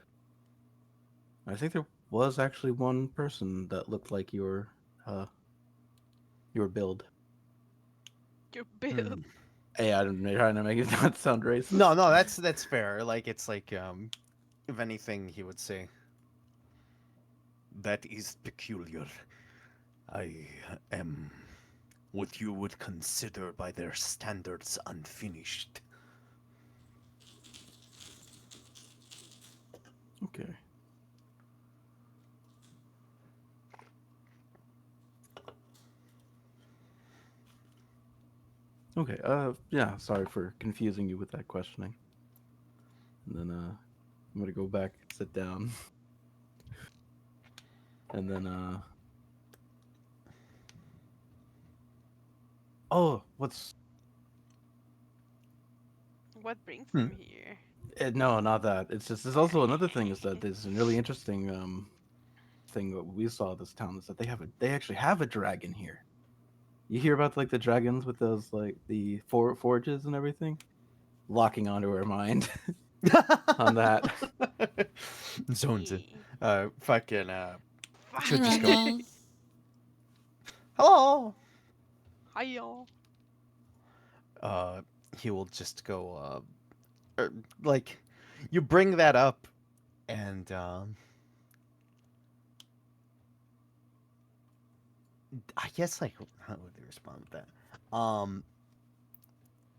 I think there was actually one person that looked like your build. Your build. Hey, I'm trying to make it not sound racist. No, that's fair. Like it's like if anything, he would say that is peculiar. I am what you would consider by their standards unfinished. Okay. Okay. Yeah. Sorry for confusing you with that questioning. And then I'm gonna go back, sit down, and then oh, what's What brings Hmm. him here? no, not that. It's just there's also another thing is that there's a really interesting thing that we saw this town is that they actually have a dragon here. You hear about like the dragons with those like the forges and everything, locking onto her mind on that. Zones. Eh, Fucking Hi, she'll just Fine. go, Randall. hello. Hiyo. Uh, he will just go, like, you bring that up, and I guess like how would they respond with that?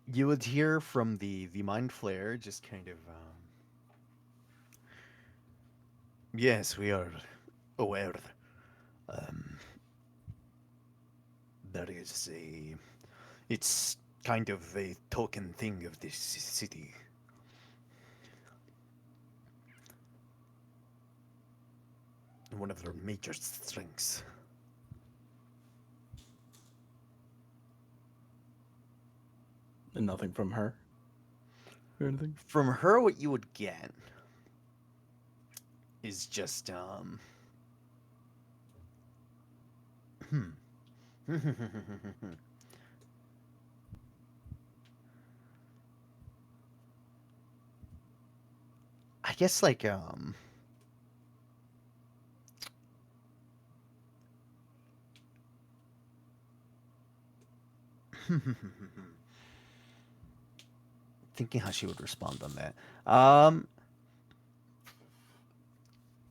You would hear from the mind flayer just kind of, yes, we are aware. Um, there is a, it's kind of a token thing of this city. One of their major strengths. And nothing from her or anything. From her, what you would get is just, hmm. I guess like thinking how she would respond on that.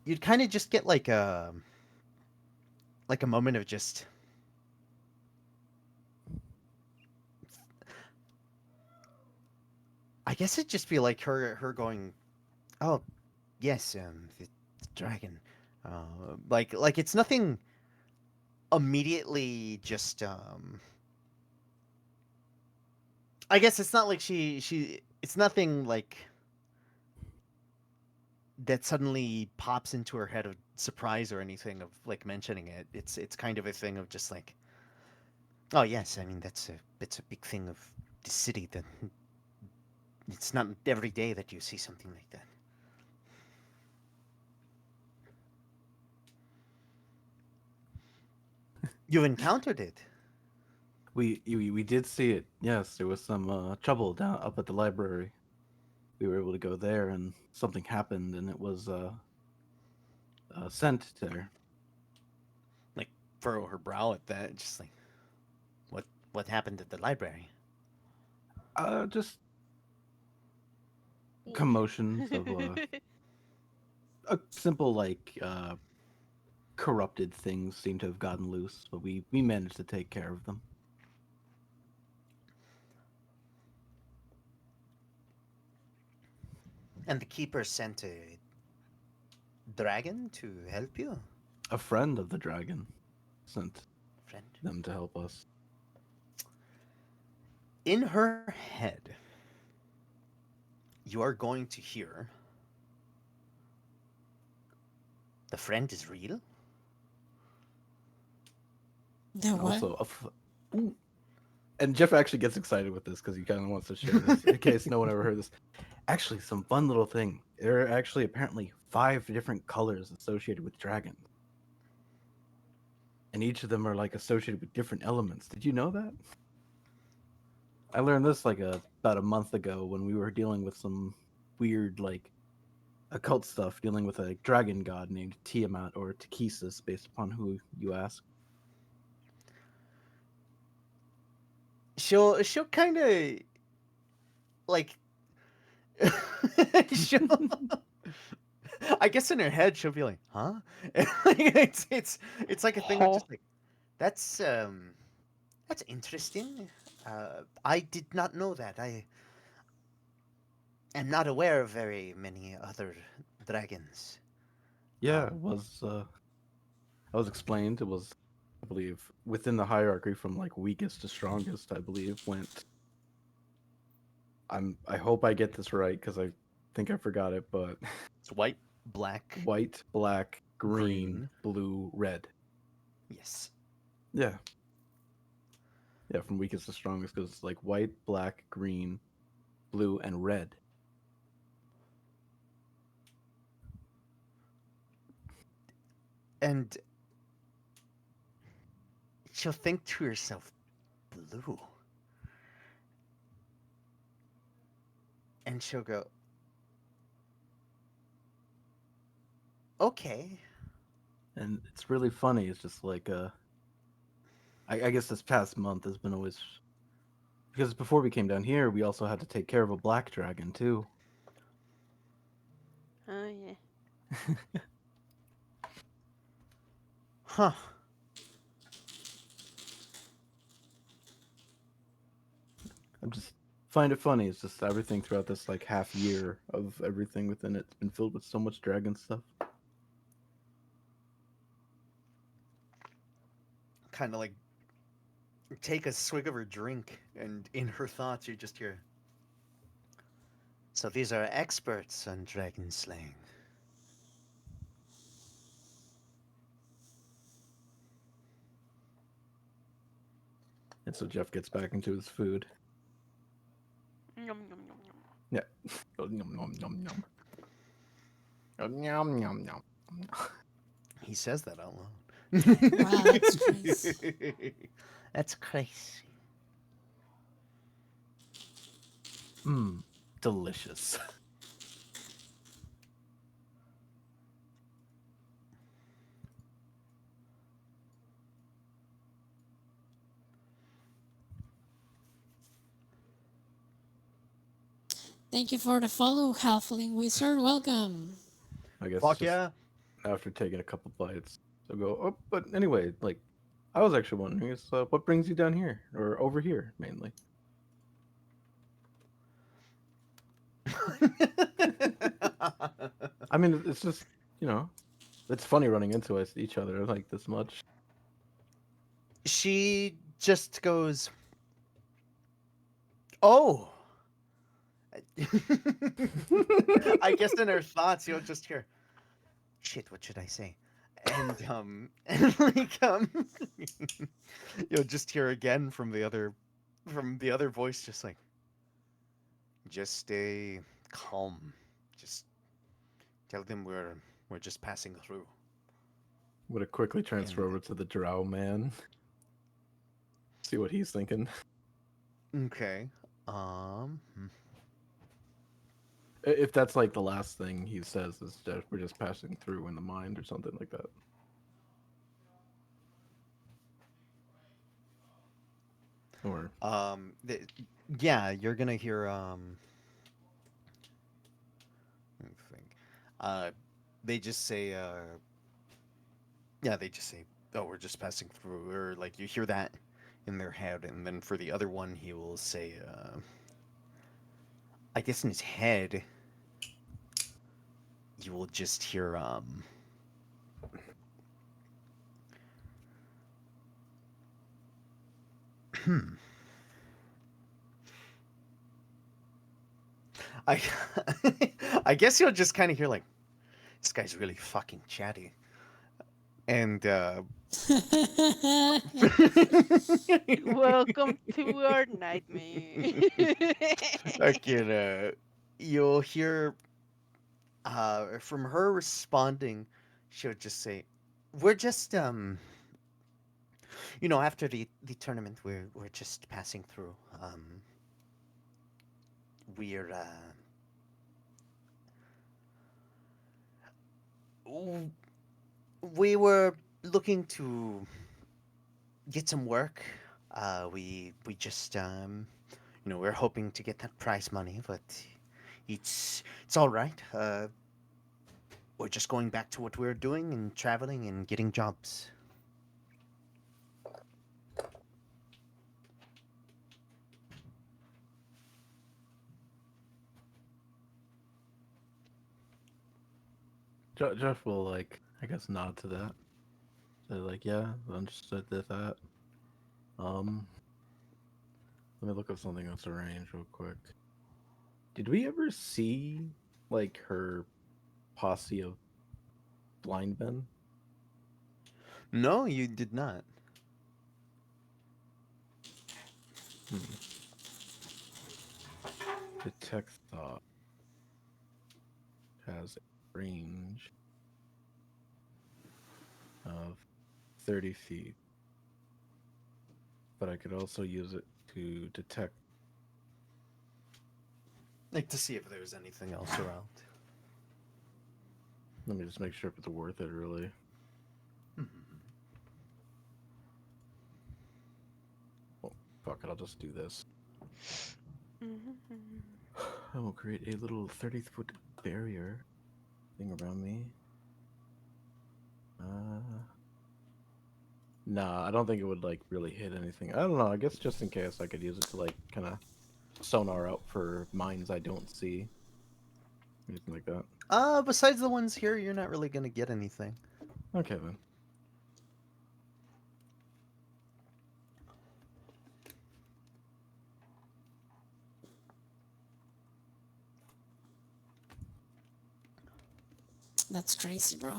You'd kind of just get like a moment of just I guess it'd just be like her going, "Oh, yes, the dragon." Like it's nothing immediately just I guess it's not like she it's nothing like that suddenly pops into her head of surprise or anything of like mentioning it. It's kind of a thing of just like, oh yes, I mean that's a big thing of the city. That it's not every day that you see something like that. You've encountered it. We did see it. Yes, there was some trouble down up at the library. We were able to go there, and something happened, and it was sent to her. Like furrow her brow at that, just like what what happened at the library. Just Oof. commotions of a simple like corrupted things seem to have gotten loose, but we managed to take care of them. And the keeper sent a dragon to help you, A friend of the dragon sent friend. them to help us. In her head, you are going to hear the friend is real. The And what? also, ooh, and Jeff actually gets excited with this because he kind of wants to share this in case no one ever heard this. Actually, some fun little thing. There are actually apparently 5 different colors associated with dragons, and each of them are like associated with different elements. Did you know that? I learned this like about a month ago when we were dealing with some weird like occult stuff, dealing with a dragon god named Tiamat or Takesis, based upon who you ask. She'll kind of like she'll I guess in her head she'll be like, "Huh?" It's like a thing of Huh. just like that's interesting. I did not know that. I am not aware of very many other dragons. Yeah, it Um, was. I was explained. It was, I believe, within the hierarchy from like weakest to strongest. I believe went. I hope I get this right because I think I forgot it, but It's white, black, white, black, green, green. blue, red. Yes. Yeah. Yeah, from weakest to strongest because like white, black, green, blue, and red. And she'll think to herself, blue. And she'll go, okay. And it's really funny. It's just like I guess this past month has been always because before we came down here, we also had to take care of a black dragon too. Oh yeah. Huh. I just find it funny. It's just everything throughout this like half year of everything within it's been filled with so much dragon stuff. Kind of like take a swig of her drink, and in her thoughts, you just hear, so these are experts on dragon slaying. And so Jeff gets back into his food. Yum, yum, yum, yum. Yeah. Oh, yum, yum, yum, yum. Oh, yum, yum, yum. He says that out loud. Wow, that's crazy. That's crazy. Mmm, delicious. Thank you for the follow, Halfling Wizard. Welcome. I guess Fuck just yeah. after taking a couple bites, they'll go, oh, but anyway, like, I was actually wondering, is what brings you down here or over here mainly? I mean, it's just it's funny running into each other like this much. She just goes, oh. I guess in her thoughts, you'll just hear, shit, what should I say? And like, you'll just hear again from the other voice, just like, just stay calm. Just tell them we're just passing through. Would it quickly transfer And over to the Drow man? See what he's thinking. okay, hmm. If that's like the last thing he says is that we're just passing through in the mind or something like that. Or th- yeah, you're gonna hear let me think. Uh, they just say yeah, they just say, oh, we're just passing through, or like you hear that in their head, and then for the other one, he will say, I guess in his head, you will just hear I I guess you'll just kind of hear like, this guy's really fucking chatty, and Welcome to our nightmare. like you'll hear from her responding, she'll just say, we're just after the tournament, we're just passing through. We're w- we were looking to get some work. We just we're hoping to get that prize money, but it's all right. We're just going back to what we were doing and traveling and getting jobs. Jeff will like I guess nod to that. Say like, yeah, understood that. Um, let me look up something that's arranged real quick. Did we ever see like her posse of blind men? No, you did not. Hmm. Detect thought has a range of 30 feet, but I could also use it to detect. Like to see if there's anything else around. Let me just make sure if it's worth it, really. Oh, fuck it, I'll just do this. I will create a little 30-foot barrier thing around me. Nah, I don't think it would like really hit anything. I don't know. I guess just in case I could use it to like kind of sonar out for mines I don't see. Anything like that. Besides the ones here, you're not really gonna get anything. Okay then. That's crazy, bro.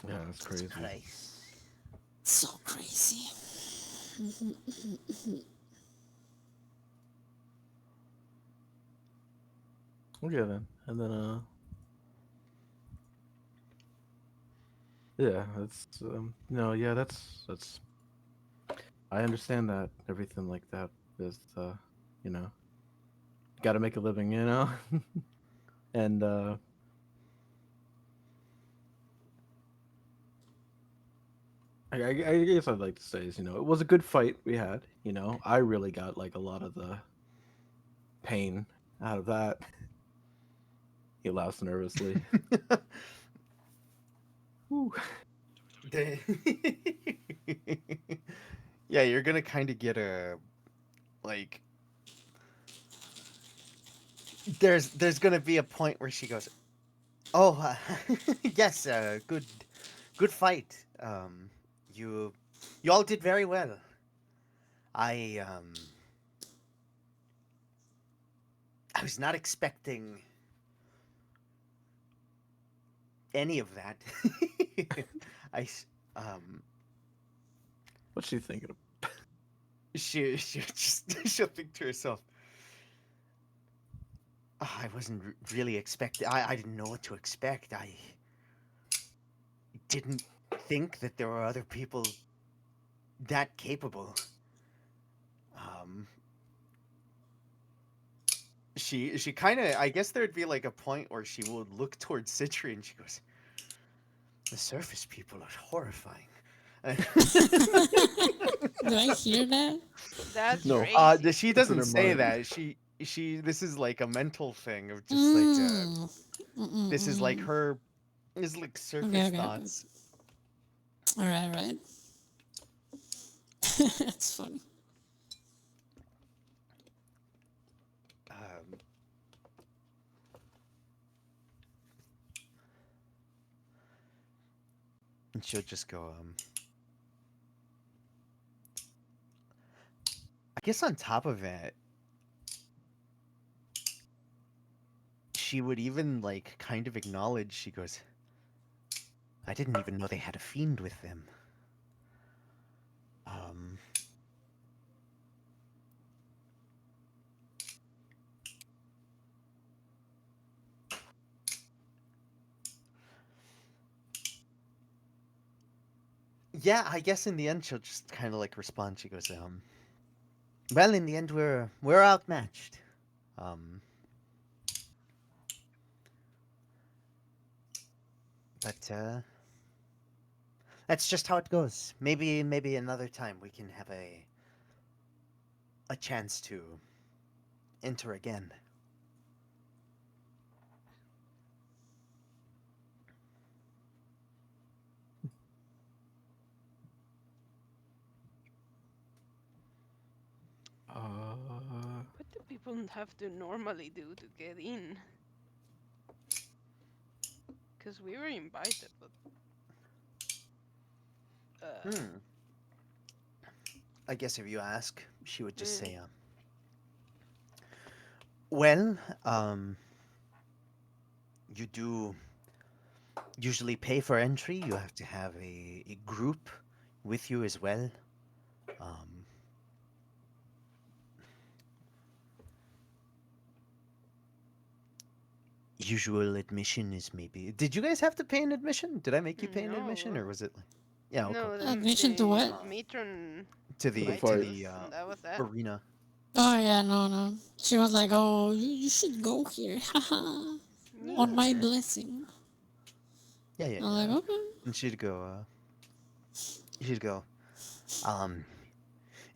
Yeah, that's crazy. So crazy. Okay then. And then yeah, that's no, yeah, that's I understand that everything like that is you know, got to make a living, you know? And I guess I'd like to say is, you know, it was a good fight we had, you know. I really got like a lot of the pain out of that. He laughs nervously. Whew. Yeah, you're gonna kind of get a like. There's gonna be a point where she goes, "Oh, yes, good fight. You you all did very well. I um I was not expecting any of that. I s- um What's she thinking of? she just she'll think to herself, "Ah, I wasn't really expecting. I didn't know what to expect. I didn't think that there were other people that capable." Um, she kind of, I guess there'd be like a point where she would look towards Citri and she goes, "The surface people are horrifying." Do I hear that? That's No, crazy. She it's in doesn't her say mind. that. She this is like a mental thing of just like Mm. this is like Mm-mm-mm. her is like Okay, surface okay, okay. thoughts. All right, all right. That's funny. Um, and she'll just go, I guess on top of it, she would even like kind of acknowledge, she goes, I didn't even know they had a fiend with them. Um, yeah, I guess in the end she'll just kind of like respond. She goes, well, in the end we're outmatched. Um, but that's just how it goes. Maybe another time we can have a chance to enter again. What do people have to normally do to get in? Because we were invited, but Hmm. I guess if you ask, she would just eh, say, Well, you do usually pay for entry. You have to have a group with you as well. Um, Usual admission is maybe. Did you guys have to pay an admission? Did I make you pay an admission, No. or was it like? Yeah, okay. No, Admission to what? the matron To To the the invited fight. us, and that was that. arena. Oh yeah, no. She was like, "Oh, you should go here, haha, on my Yeah. blessing." Yeah, yeah, I'm like, yeah. okay. And she'd go. She'd go. Um,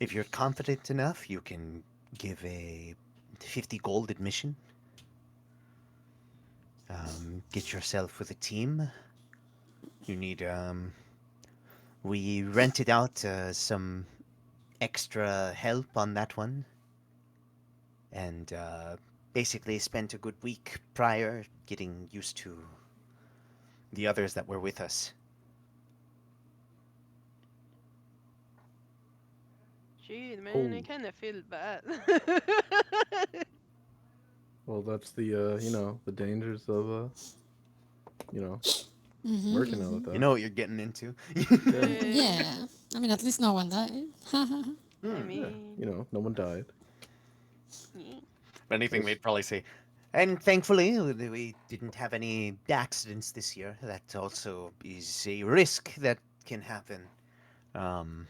if you're confident enough, you can give a 50 gold admission. Get yourself with a team. You need. We rented out some extra help on that one, and basically spent a good week prior getting used to the others that were with us. Gee, man, I Oh, kind of feel bad. well, that's the the dangers of you know, Mm-hmm, working out mm-hmm. with You that. know what you're getting into. Yeah, Yeah. I mean, at least no one died. I Hmm. yeah. mean, No one died. yeah. If anything, Yes. they'd probably say, and thankfully, we didn't have any accidents this year. That also is a risk that can happen. Um,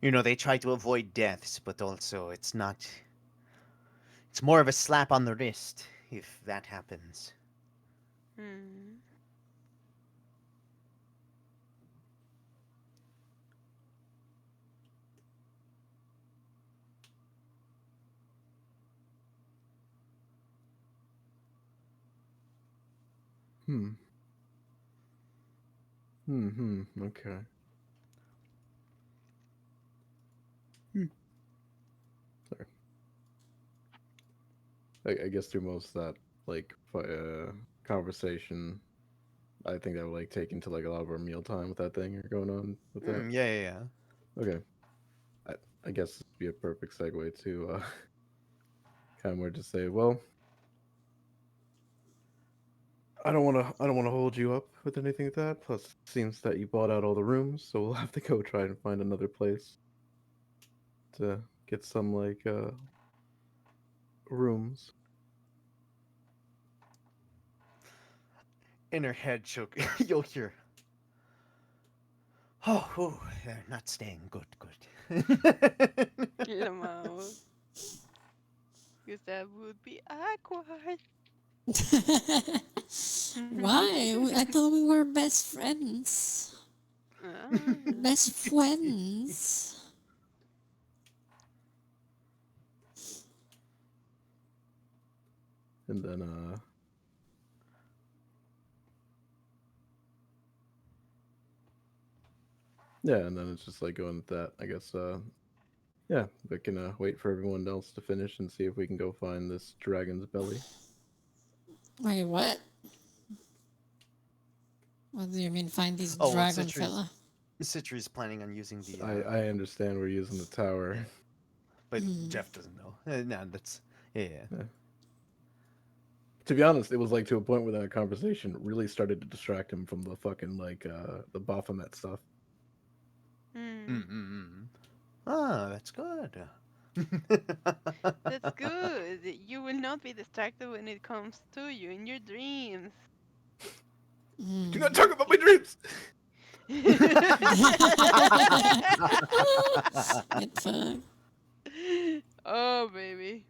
they try to avoid deaths, but also it's not. It's more of a slap on the wrist if that happens. Hmm. Hmm. Okay. Hmm. Sorry. I guess through most of that conversation, I think that would like take into like a lot of our meal time with that thing or going on with that. Yeah, yeah, yeah. Okay. I, I guess this would be a perfect segue to kind of more to say, well, I don't want to hold you up with anything like that. Plus, it seems that you bought out all the rooms, so we'll have to go try and find another place to get some rooms. In her head, you'll hear, oh, they're not staying. Good, good. Get him out. Because that would be awkward. Why? I thought we were best friends. Ah. Best friends. And then yeah, and then it's just like going with that. I guess yeah, we can wait for everyone else to finish and see if we can go find this dragon's belly. Wait, what? What do you mean find this Oh, well, dragon fella? Citri's planning on using the. I understand we're using the tower. Yeah. But Jeff doesn't know. No, that's. Yeah, yeah. Yeah. To be honest, it was like to a point where that conversation really started to distract him from the fucking the Baphomet stuff. Hmm. Mm-mm-mm. Ah, that's good. That's good. You will not be distracted when it comes to you in your dreams. Do not talk about my dreams. Get fucked. Oh, baby.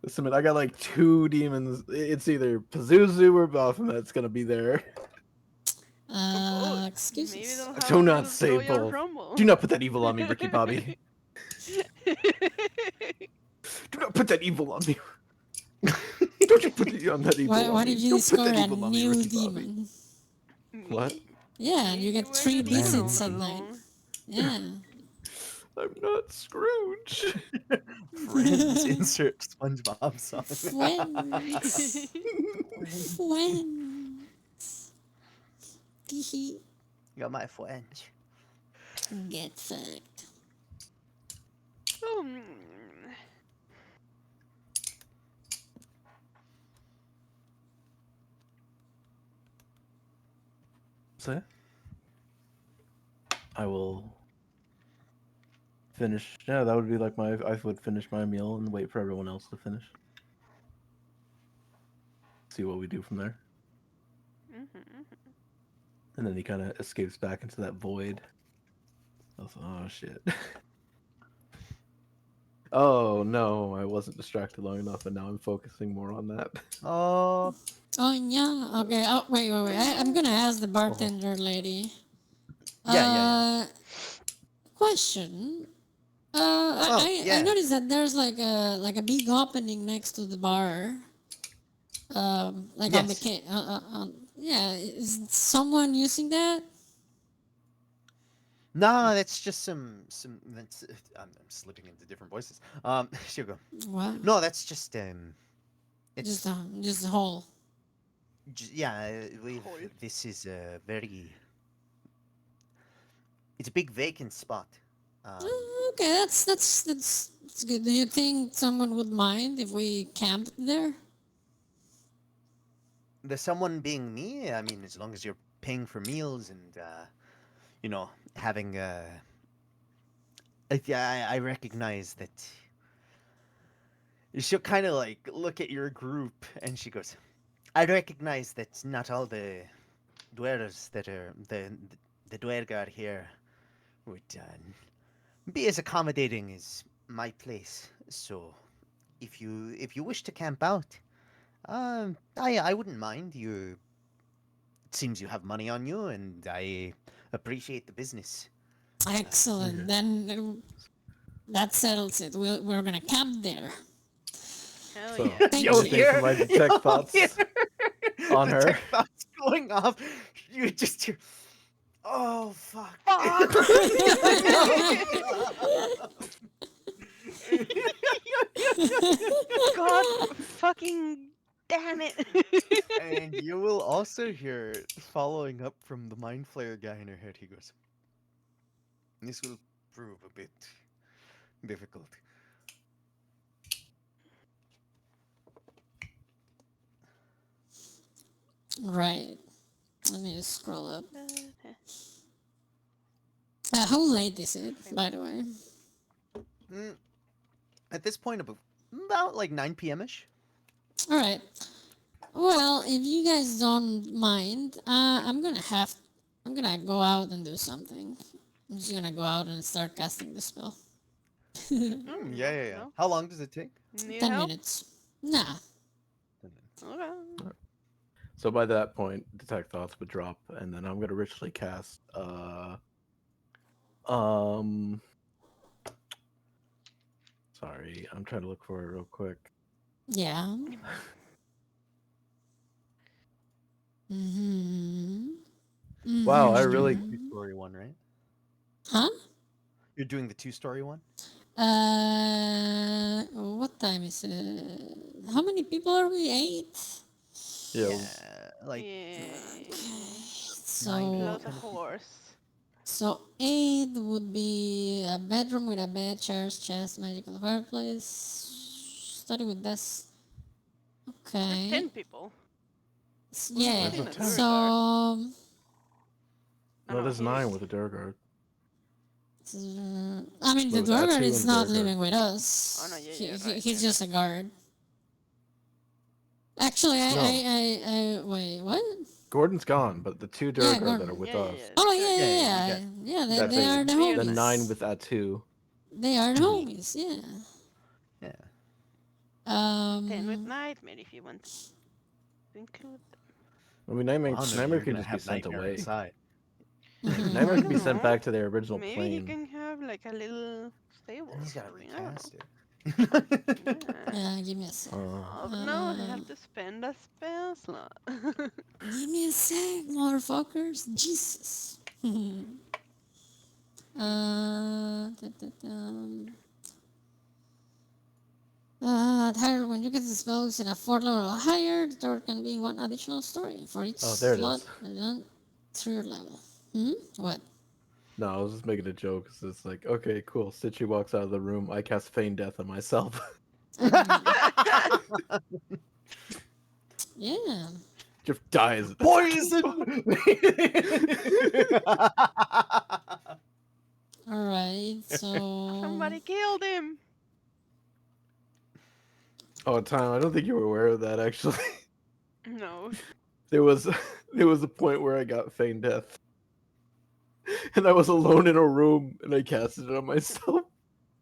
Listen, man, I got like two demons. It's either Pazuzu or Baphomet's gonna be there. Both. Excuse Maybe us. they'll have Do a not say Royal both. Rumble. Do not put that evil on me, Ricky Bobby. Do not put that evil on me. Don't you put on that evil on Why me. did you Don't put discover that a evil on me, new Ricky Bobby. demon? What? Yeah, you You get were 3 the demon all visits at that night. long. Yeah. I'm not Scrooge. Friends, insert SpongeBob song. Friends. Friends. Teehee. You're my friend. Get fucked. Oh, say? I will finish. Yeah, that would be like my. I would finish my meal and wait for everyone else to finish. See what we do from there. And then he kind of escapes back into that void. I was like, oh shit. Oh no, I wasn't distracted long enough, and now I'm focusing more on that. Oh, Oh yeah. Okay. Oh wait. I'm gonna ask the bartender lady. yeah. Question. Oh, I yeah. noticed that there's like a big opening next to the bar. Like on the Yes. yeah. Is someone using that? No, that's just some. That's I'm slipping into different voices. She'll go. What? No, that's just Just it's just a hole. yeah. Hole. This is a very. It's a big vacant spot. Okay, that's good. Do you think someone would mind if we camped there? The someone being me. I mean, as long as you're paying for meals and having I recognize that. She'll kind of like look at your group and she goes, I recognize that not all the dwellers that are the dwergar here would be as accommodating as my place. So if you wish to camp out, I wouldn't mind. It seems you have money on you, and I appreciate the business. Excellent. Then that settles it. We're gonna camp there. Hell So, yeah. Thank You'll you. anything from my detect thoughts on her? Detect thoughts going off. You just hear, oh fuck. Fuck! God fucking damn it. And you will also hear, following up from the mind flayer guy in her head, he goes, this will prove a bit difficult. Right. Let me just scroll up. How late is it, by the way? Mm, At this point, about like 9 p.m. ish. All right. Well, if you guys don't mind, I'm gonna go out and do something. I'm just gonna go out and start casting the spell. Yeah. No. How long does it take? Need 10 help? minutes. Nah. 10 minutes. Okay. So by that point, detect thoughts would drop, and then I'm gonna ritually cast. Sorry, I'm trying to look for it real quick. Yeah. Mm-hmm. Wow, I really. Two-story one, right? Huh? You're doing the two-story one? What time is it? How many people are we? 8? Yeah. Like Yeah. So, Plus a horse. so 8 would be a bedroom with a bed, chairs, chest, magical fireplace. Study with this. That's Okay. 10 people. Yeah. Where's the That's tent? So, No, there's 9 with a Durgard. I mean, the With that dwarf too is and not Durgar. living with us. Oh, no, yeah, right, He's yeah. just a guard. Actually, I wait, what? Gordon's gone, but the 2 Yeah, Durgard that Gordon. are with Yeah, us. Oh Yeah, you yeah. They That's are it. the The homies. 9 with Atu. They are the homies. Yeah. yeah. 10 with Um. Nightmare if you want to include I mean, Nightmare, Well, no, Nightmare you're can gonna just be have sent Nightmare away. inside. Nightmare can be sent No. back to their original Maybe he plane. can have like a little stable. And he's gotta or something, I don't recast it. know. Yeah. Give me a sec. Oh no, he have to spend a spell slot. Give me a sec, motherfuckers. Jesus. Higher when you get the spells in a 4 level or higher, there can be 1 additional story for each Oh, there it slot is. through your level. What? No, I was just making a joke. 'Cause it's like, okay, cool. Stitchy walks out of the room. I cast Feign Death on myself. Yeah. Jeff dies. Poison. All right, so Somebody killed him. Oh, Tom, I don't think you were aware of that actually. No. There was a point where I got feigned death. And I was alone in a room and I casted it on myself.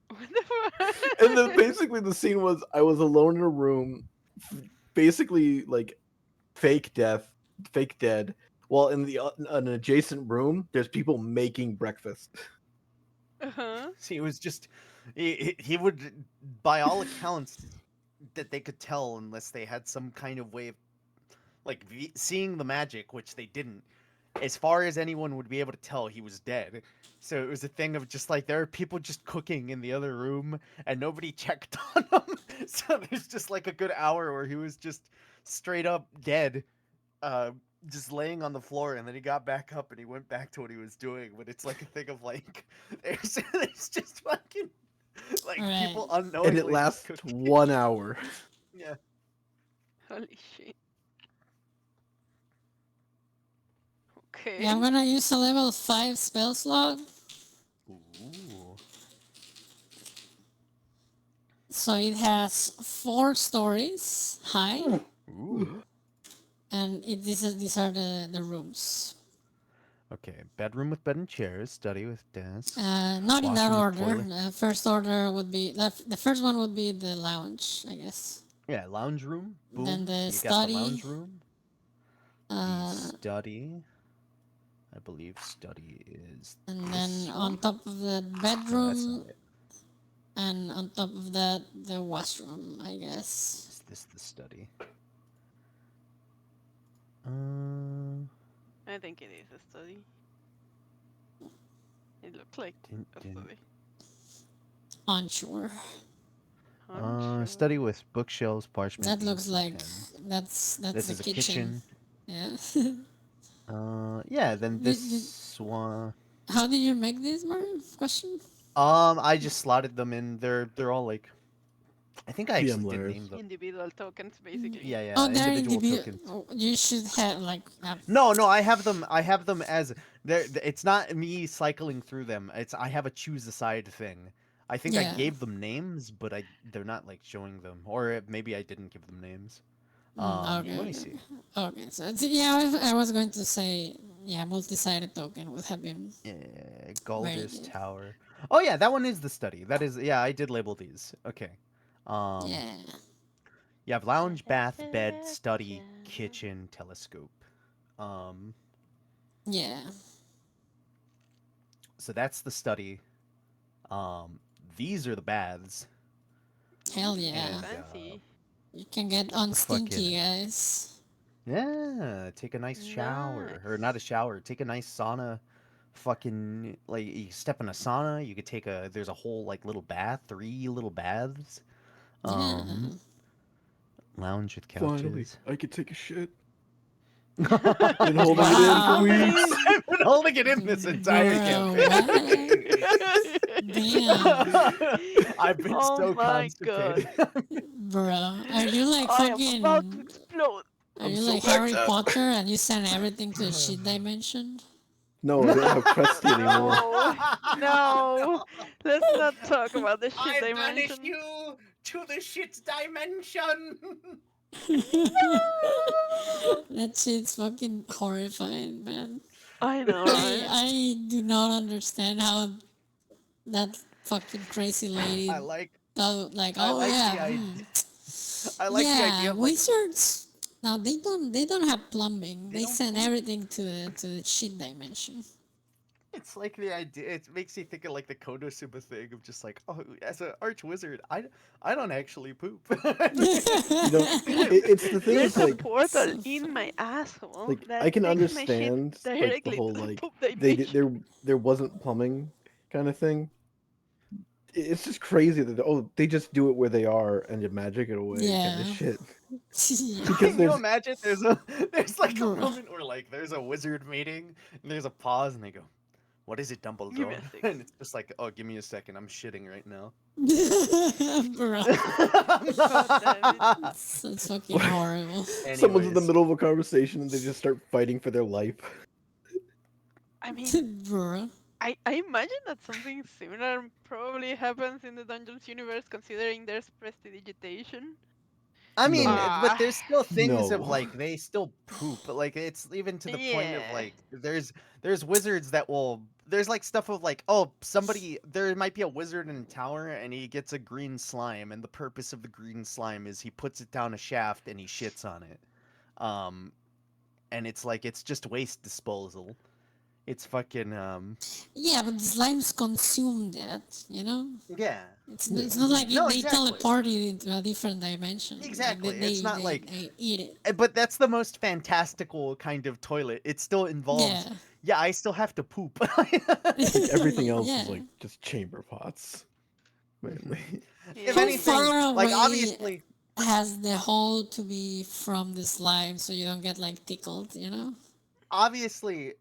What the fuck? And then basically the scene was I was alone in a room, basically like fake death, fake dead. While in an adjacent room, there's people making breakfast. Uh-huh. See, it was just he would, by all accounts, that they could tell unless they had some kind of way of like seeing the magic, which they didn't. As far as anyone would be able to tell, he was dead. So it was a thing of just like there are people just cooking in the other room and nobody checked on him. So there's just like a good hour where he was just straight up dead, just laying on the floor, and then he got back up and he went back to what he was doing. But it's like a thing of like there's just fucking like Right. people unknowingly And it just lasts cooking. 1 hour. Yeah. Holy shit. Okay. yeah, I'm gonna use a level 5 spell slot. Ooh. So it has 4 stories high, Ooh. and these are the rooms. Okay, bedroom with bed and chairs, study with desk. Not in that Washroom order. with toilet. First order would be the first one would be the lounge, I guess. Yeah, lounge room. Boom. Then the you got study. the lounge room. The Uh, study. I believe study is. and this then on one? top of the No, that's bedroom, not it. and on top of that the washroom, I guess. Is this the study? I think it is a study. It looks like Dun, a dun. study. Unsure. Unsure. Study with bookshelves, parchment. That looks inks, and like pen. that's This the is a kitchen. kitchen. Yeah. Yeah. Then Did- this one. How did you make this, Martin? Question. I just slotted them in. They're all like. I think I TM actually did layers. name them. Individual tokens, basically. Yeah, yeah. Oh, they're individual individual. tokens. You should have like. No, no, I have them. I have them as there. It's not me cycling through them. It's I have a choose a side thing. I think I Yeah. gave them names, but they're not like showing them, or maybe I didn't give them names. Okay. Let me see. Okay. So yeah, I was going to say yeah, multi-sided token would have been. Yeah, Galder's good. Tower. Oh yeah, that one is the study. That is I did label these. Okay. Yeah. You have lounge, bath, bed, study, kitchen, telescope. Yeah. So that's the study. These are the baths. Hell yeah. And, Fancy. You can get unstinky, fucking- guys. Yeah, take a nice shower, or not a shower. Take a nice sauna. Fucking like you step in a sauna. You could take a. There's a whole like little bath, 3 little baths. Yeah. Lounge with Finally, couches. I could take a shit. Been Been holding it in for weeks. I've been holding it in this entire Bro, campaign. Damn. I've been Oh so my God. constipated. Bro, are you like I am fucking? about to explode. Are I'm you so like Harry backed up. Potter and you send everything to the shit dimension? No, I don't have Krusty anymore. No, let's not talk about the shit I they banish mentioned. you to the shit dimension. That shit's fucking horrifying, man. I know, right? I do not understand how that fucking crazy lady I like thought like, I oh like the yeah, idea. I like yeah, the idea of like, wizards. Now they don't have plumbing. They They don't send everything to the shit dimension. it's like the idea. It makes you think of like the Konosuba thing of just like, oh, as an arch wizard, I don't actually poop. You know, it's the thing. There's Is a like, portal in my asshole like that I can takes my shit understand like the directly whole to the like poop they dimension. there wasn't plumbing kind of thing. It's just crazy that they just do it where they are and you magic it away kind Yeah. of shit. Yeah. Because Can you there's imagine there's like a Bruh. moment where like there's a wizard meeting and there's a pause and they go, What is it, Give me a Dumbledore? six. And it's just like, oh, give me a second. I'm shitting right now. Bruh. God damn it. It's fucking horrible. Someone's in the Anyways, middle of a conversation and they just start fighting for their life. I mean, Bruh. I imagine that something similar probably happens in the Dungeons universe, considering there's prestidigitation. I mean, No. but there's still things of No. like they still poop. Like it's even to the point of Yeah. like there's wizards that will there's like stuff of like, oh, somebody there might be a wizard in a tower and he gets a green slime, and the purpose of the green slime is he puts it down a shaft and he shits on it. Um and it's like it's just waste disposal. It's fucking Yeah, but the slimes consume that, you know? yeah. It's not like No, they exactly. teleported into a different dimension. Like Exactly. It's not like they eat it. but that's the most fantastical kind of toilet. It still involves Yeah. yeah, I still have to poop. Like everything else Yeah. is like just chamber pots. Mainly. If How Yeah. anything, far like away obviously has the hole to be from the slime so you don't get like tickled, you know? obviously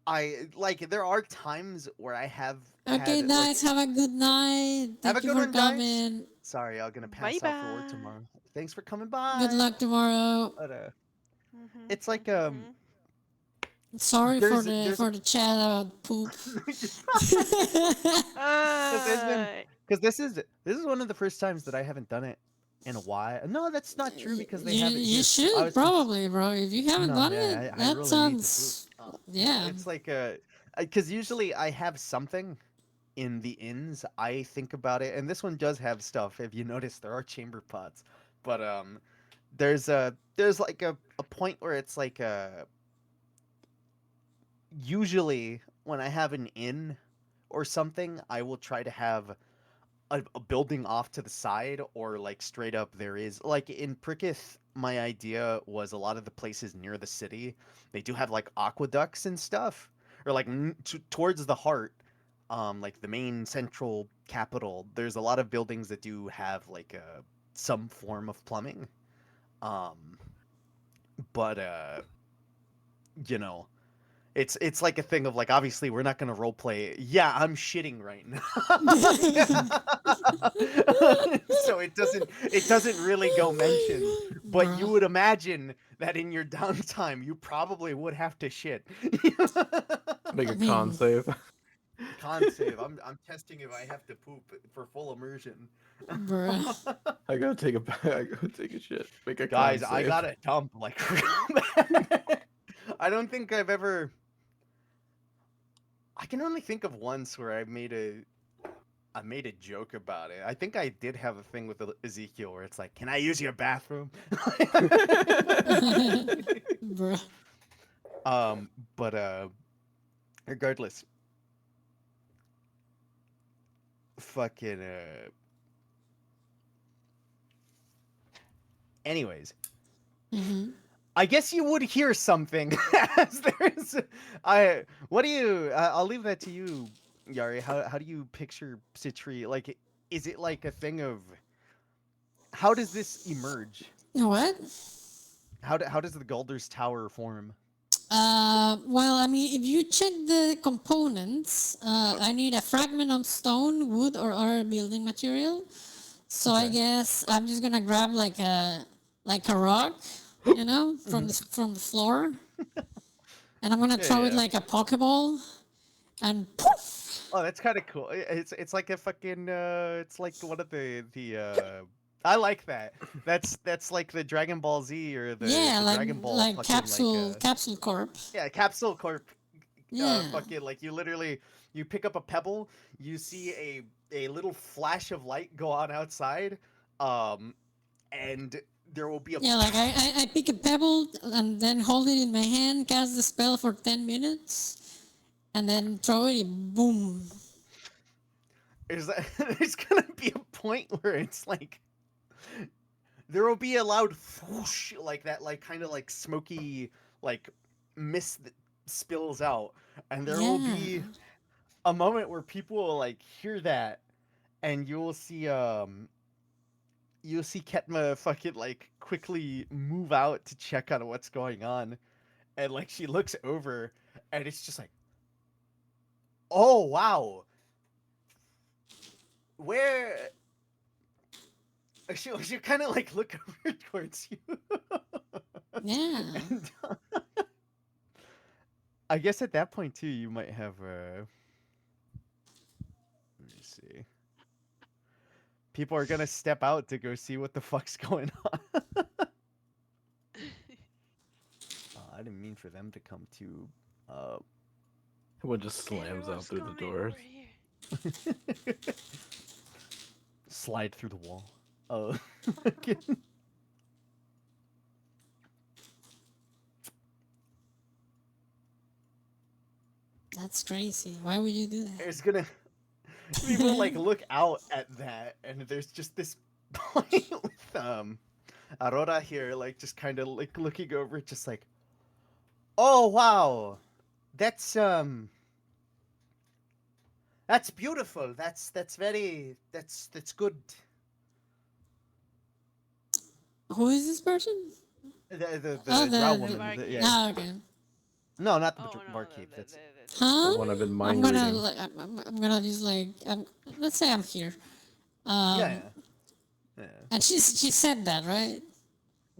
I like there are times where I have Okay, had like guys, have a good night. have a Thank you good for one, guys. coming. Sorry, I'm gonna Bye pass out for work bye. tomorrow. Thanks for coming Good by. luck tomorrow. But Mhm, it's like mhm. Sorry there's for the chat about poop. there's been Uh, because this is one of the first times that I haven't done it in a while. No, that's not true because they have it You here. I should was probably, bro. If you haven't no, done yeah, it, I that really need to poop. sounds yeah. It's like because usually I have something in the inns. I think about it, and this one does have stuff. If you notice, there are chamber pots, but there's like a point where it's like usually when I have an inn or something, I will try to have a building off to the side or like straight up there is like in Pricketh my idea was a lot of the places near the city they do have like aqueducts and stuff or like towards the heart like the main central capital there's a lot of buildings that do have like some form of plumbing um but you know it's like a thing of like obviously we're not gonna role play. Yeah, I'm shitting right now. So it doesn't really go mentioned. But you Bro. would imagine that in your downtime you probably would have to shit. Make I a con mean, save. Con save. I'm testing if I have to poop for full immersion. bro. I gotta take I gotta take a shit. Make a Guys, con I save. gotta dump like real bad. I don't think I've ever I can only think of once where I made a joke about it. I think I did have a thing with Ezekiel where it's like, "Can I use your bathroom?" Bro. But regardless, fucking anyways, hmm I guess you would hear something as there's I what do you I'll leave that to you, Yari. How do you picture Citri? Like is it like a thing of how does this emerge? What? How does the Galder's Tower form? Well, I mean, if you check the components, I need a fragment of stone, wood, or other building material. So I Okay. guess I'm just gonna grab like a rock, you know, from the floor, and I'm gonna Yeah, throw it yeah. like a pokeball, and poof. Oh, that's kind of cool. It's like a fucking it's like one of the I like that. That's like the Dragon Ball Z or Yeah, the Dragon Ball like fucking like capsule corp. yeah, Capsule Corp Yeah, fucking like you literally you pick up a pebble, you see a little flash of light go on outside um and there will be a yeah. Like I pick a pebble and then hold it in my hand, cast the spell for 10 minutes, and then throw it. Boom. there's gonna be a point where it's like there will be a loud whoosh like that, like kind of like smoky like mist that spills out, and there will Yeah. be a moment where people will like hear that, and you'll see Ketma fucking like quickly move out to check on what's going on, and like she looks over, and it's just like Oh wow. Where she kind of like look over towards you. Yeah. And, I guess at that point too, you might have let me see. People are gonna step out to go see what the fuck's going on. I didn't mean for them to come to. Everyone just Okay, slams out everyone's through the coming doors. over here. Slide through the wall. Oh. Okay. That's crazy. Why would you do that? It's gonna. People like look out at that, and there's just this point with Aurora here, like just kind of like looking over, just like, oh wow, that's that's beautiful. That's very that's good. Who is this person? Oh, The drow the woman. barkeep. Yeah. oh, okay. No, not the Oh no, barkeep. That's The Huh? one I've been I'm mind gonna reading. like, I'm gonna just like let's say I'm here. yeah. And she said that, right?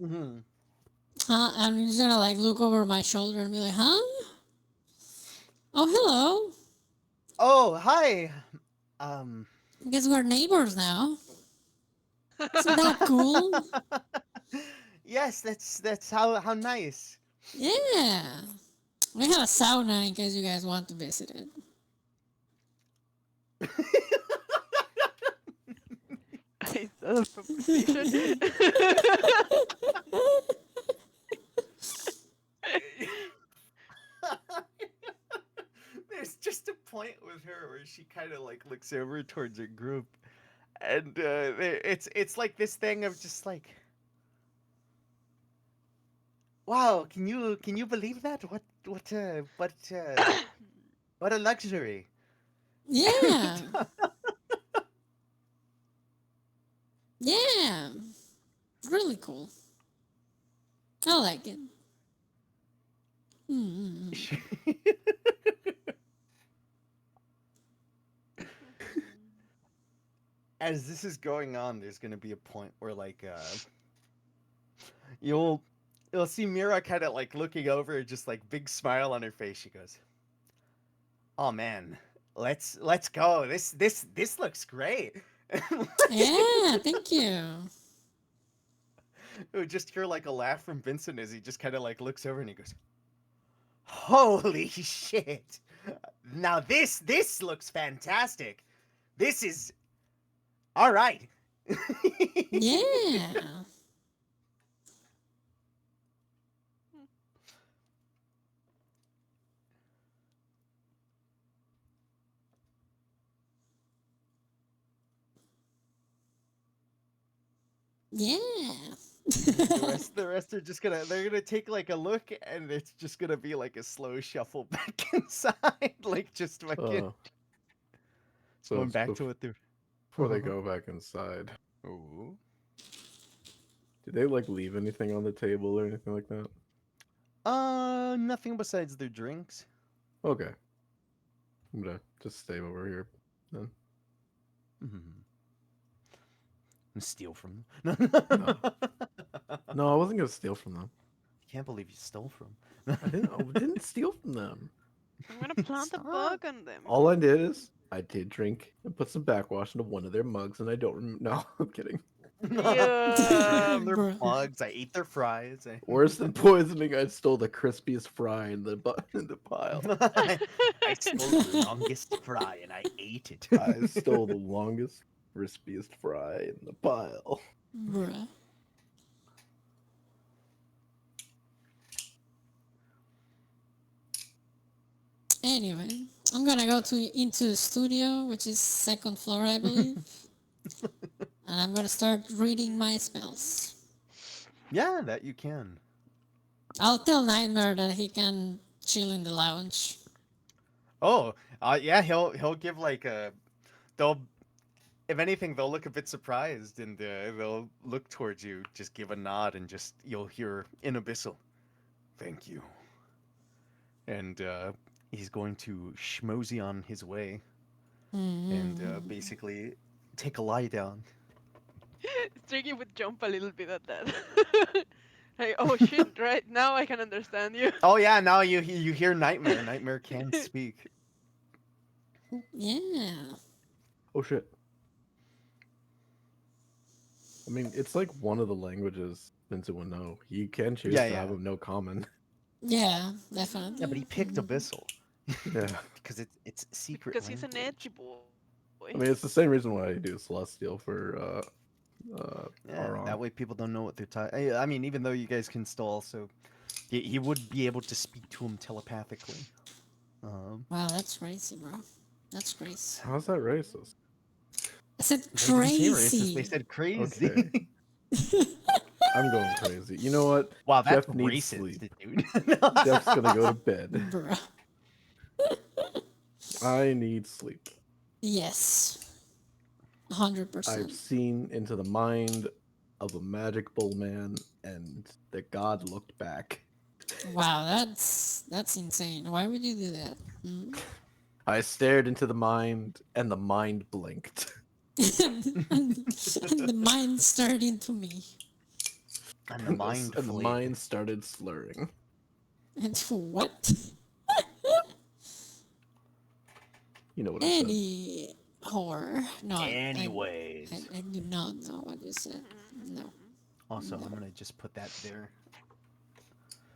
Mm-hmm. Huh? I'm just gonna like look over my shoulder and be like, huh? Oh, hello. Oh, hi. Um. Guess we're neighbors now. Isn't that cool? Yes, that's how nice. Yeah. We have a sauna in case you guys want to visit it. Is that a proposition? There's just a point with her where she kind of like looks over towards her group, and it's like this thing of just like, wow, can you believe that? What a luxury. Yeah. Yeah. Really cool. I like it. Mm-hmm. As this is going on, there's gonna be a point where like you'll you'll see Mira kind of like looking over, just like big smile on her face. She goes, "Oh man, let's go. This looks great." Yeah, thank you. We just hear like a laugh from Vincent as he just kind of like looks over and he goes, "Holy shit! Now this looks fantastic. This is all right." Yeah. Yeah. The rest are just they're gonna take like a look, and it's just gonna be like a slow shuffle back inside, like just fucking Oh, so going it's back to what they're. before they go back inside. Ooh. Did they like leave anything on the table or anything like that? Nothing besides their drinks. Okay. I'm gonna just stay over here then. Mm-hmm. And steal from them. No, I wasn't gonna steal from them. Can't believe you stole from. I didn't steal from them. I'm gonna plant a Stop. bug on them. All I did is I did drink and put some backwash into one of their mugs, and I don't remember. No, I'm kidding. Yeah. They're Bruh. bugs. I ate their fries. Worse than poisoning, I stole the crispiest fry in the in the pile. I stole the longest fry and I ate it. I stole the longest, crispiest fry in the pile. Bruh. Anyway, I'm gonna go into the studio, which is second floor, I believe. And I'm gonna start reading my spells. Yeah, that you can. I'll tell Nightmare that he can chill in the lounge. Oh, yeah, he'll give like a they'll if anything they'll look a bit surprised and they'll look towards you, just give a nod and just you'll hear in abyssal, "Thank you." And he's going to schmosey on his way and basically take a lie down. Tricky would jump a little bit at that. Like, oh shit! Right now I can understand you. Oh yeah, now you hear Nightmare. Nightmare can speak. Yeah. Oh shit. I mean, it's like one of the languages Vincent would know. You can choose Yeah, to have yeah. him know common. Yeah, definitely. Yeah, but he picked Abyssal Yeah. because it's secret Because he's an language. edgy boy. I mean, it's the same reason why I do Celestial for Yeah, Aron. that way people don't know what they're talking. I mean, even though you guys can still also, he would be able to speak to him telepathically. Wow, that's crazy, bro. That's crazy. How's that racist? I said They didn't say racist, crazy. they said crazy. Okay. I'm going crazy. You know what? Wow, that's Jeff needs racist, sleep. dude. Jeff's gonna go to bed. Bro. I need sleep. Yes. I've 100%. seen into the mind of a magic bull man, and the god looked back. Wow, that's insane. Why would you do that? Hmm? I stared into the mind, and the mind blinked. and the mind started into me. And the mind and the flayed. mind started slurring. And what? You know what I said. Any horror? No. Anyways. I do not know what you said. No. Also, I'm gonna just put that there.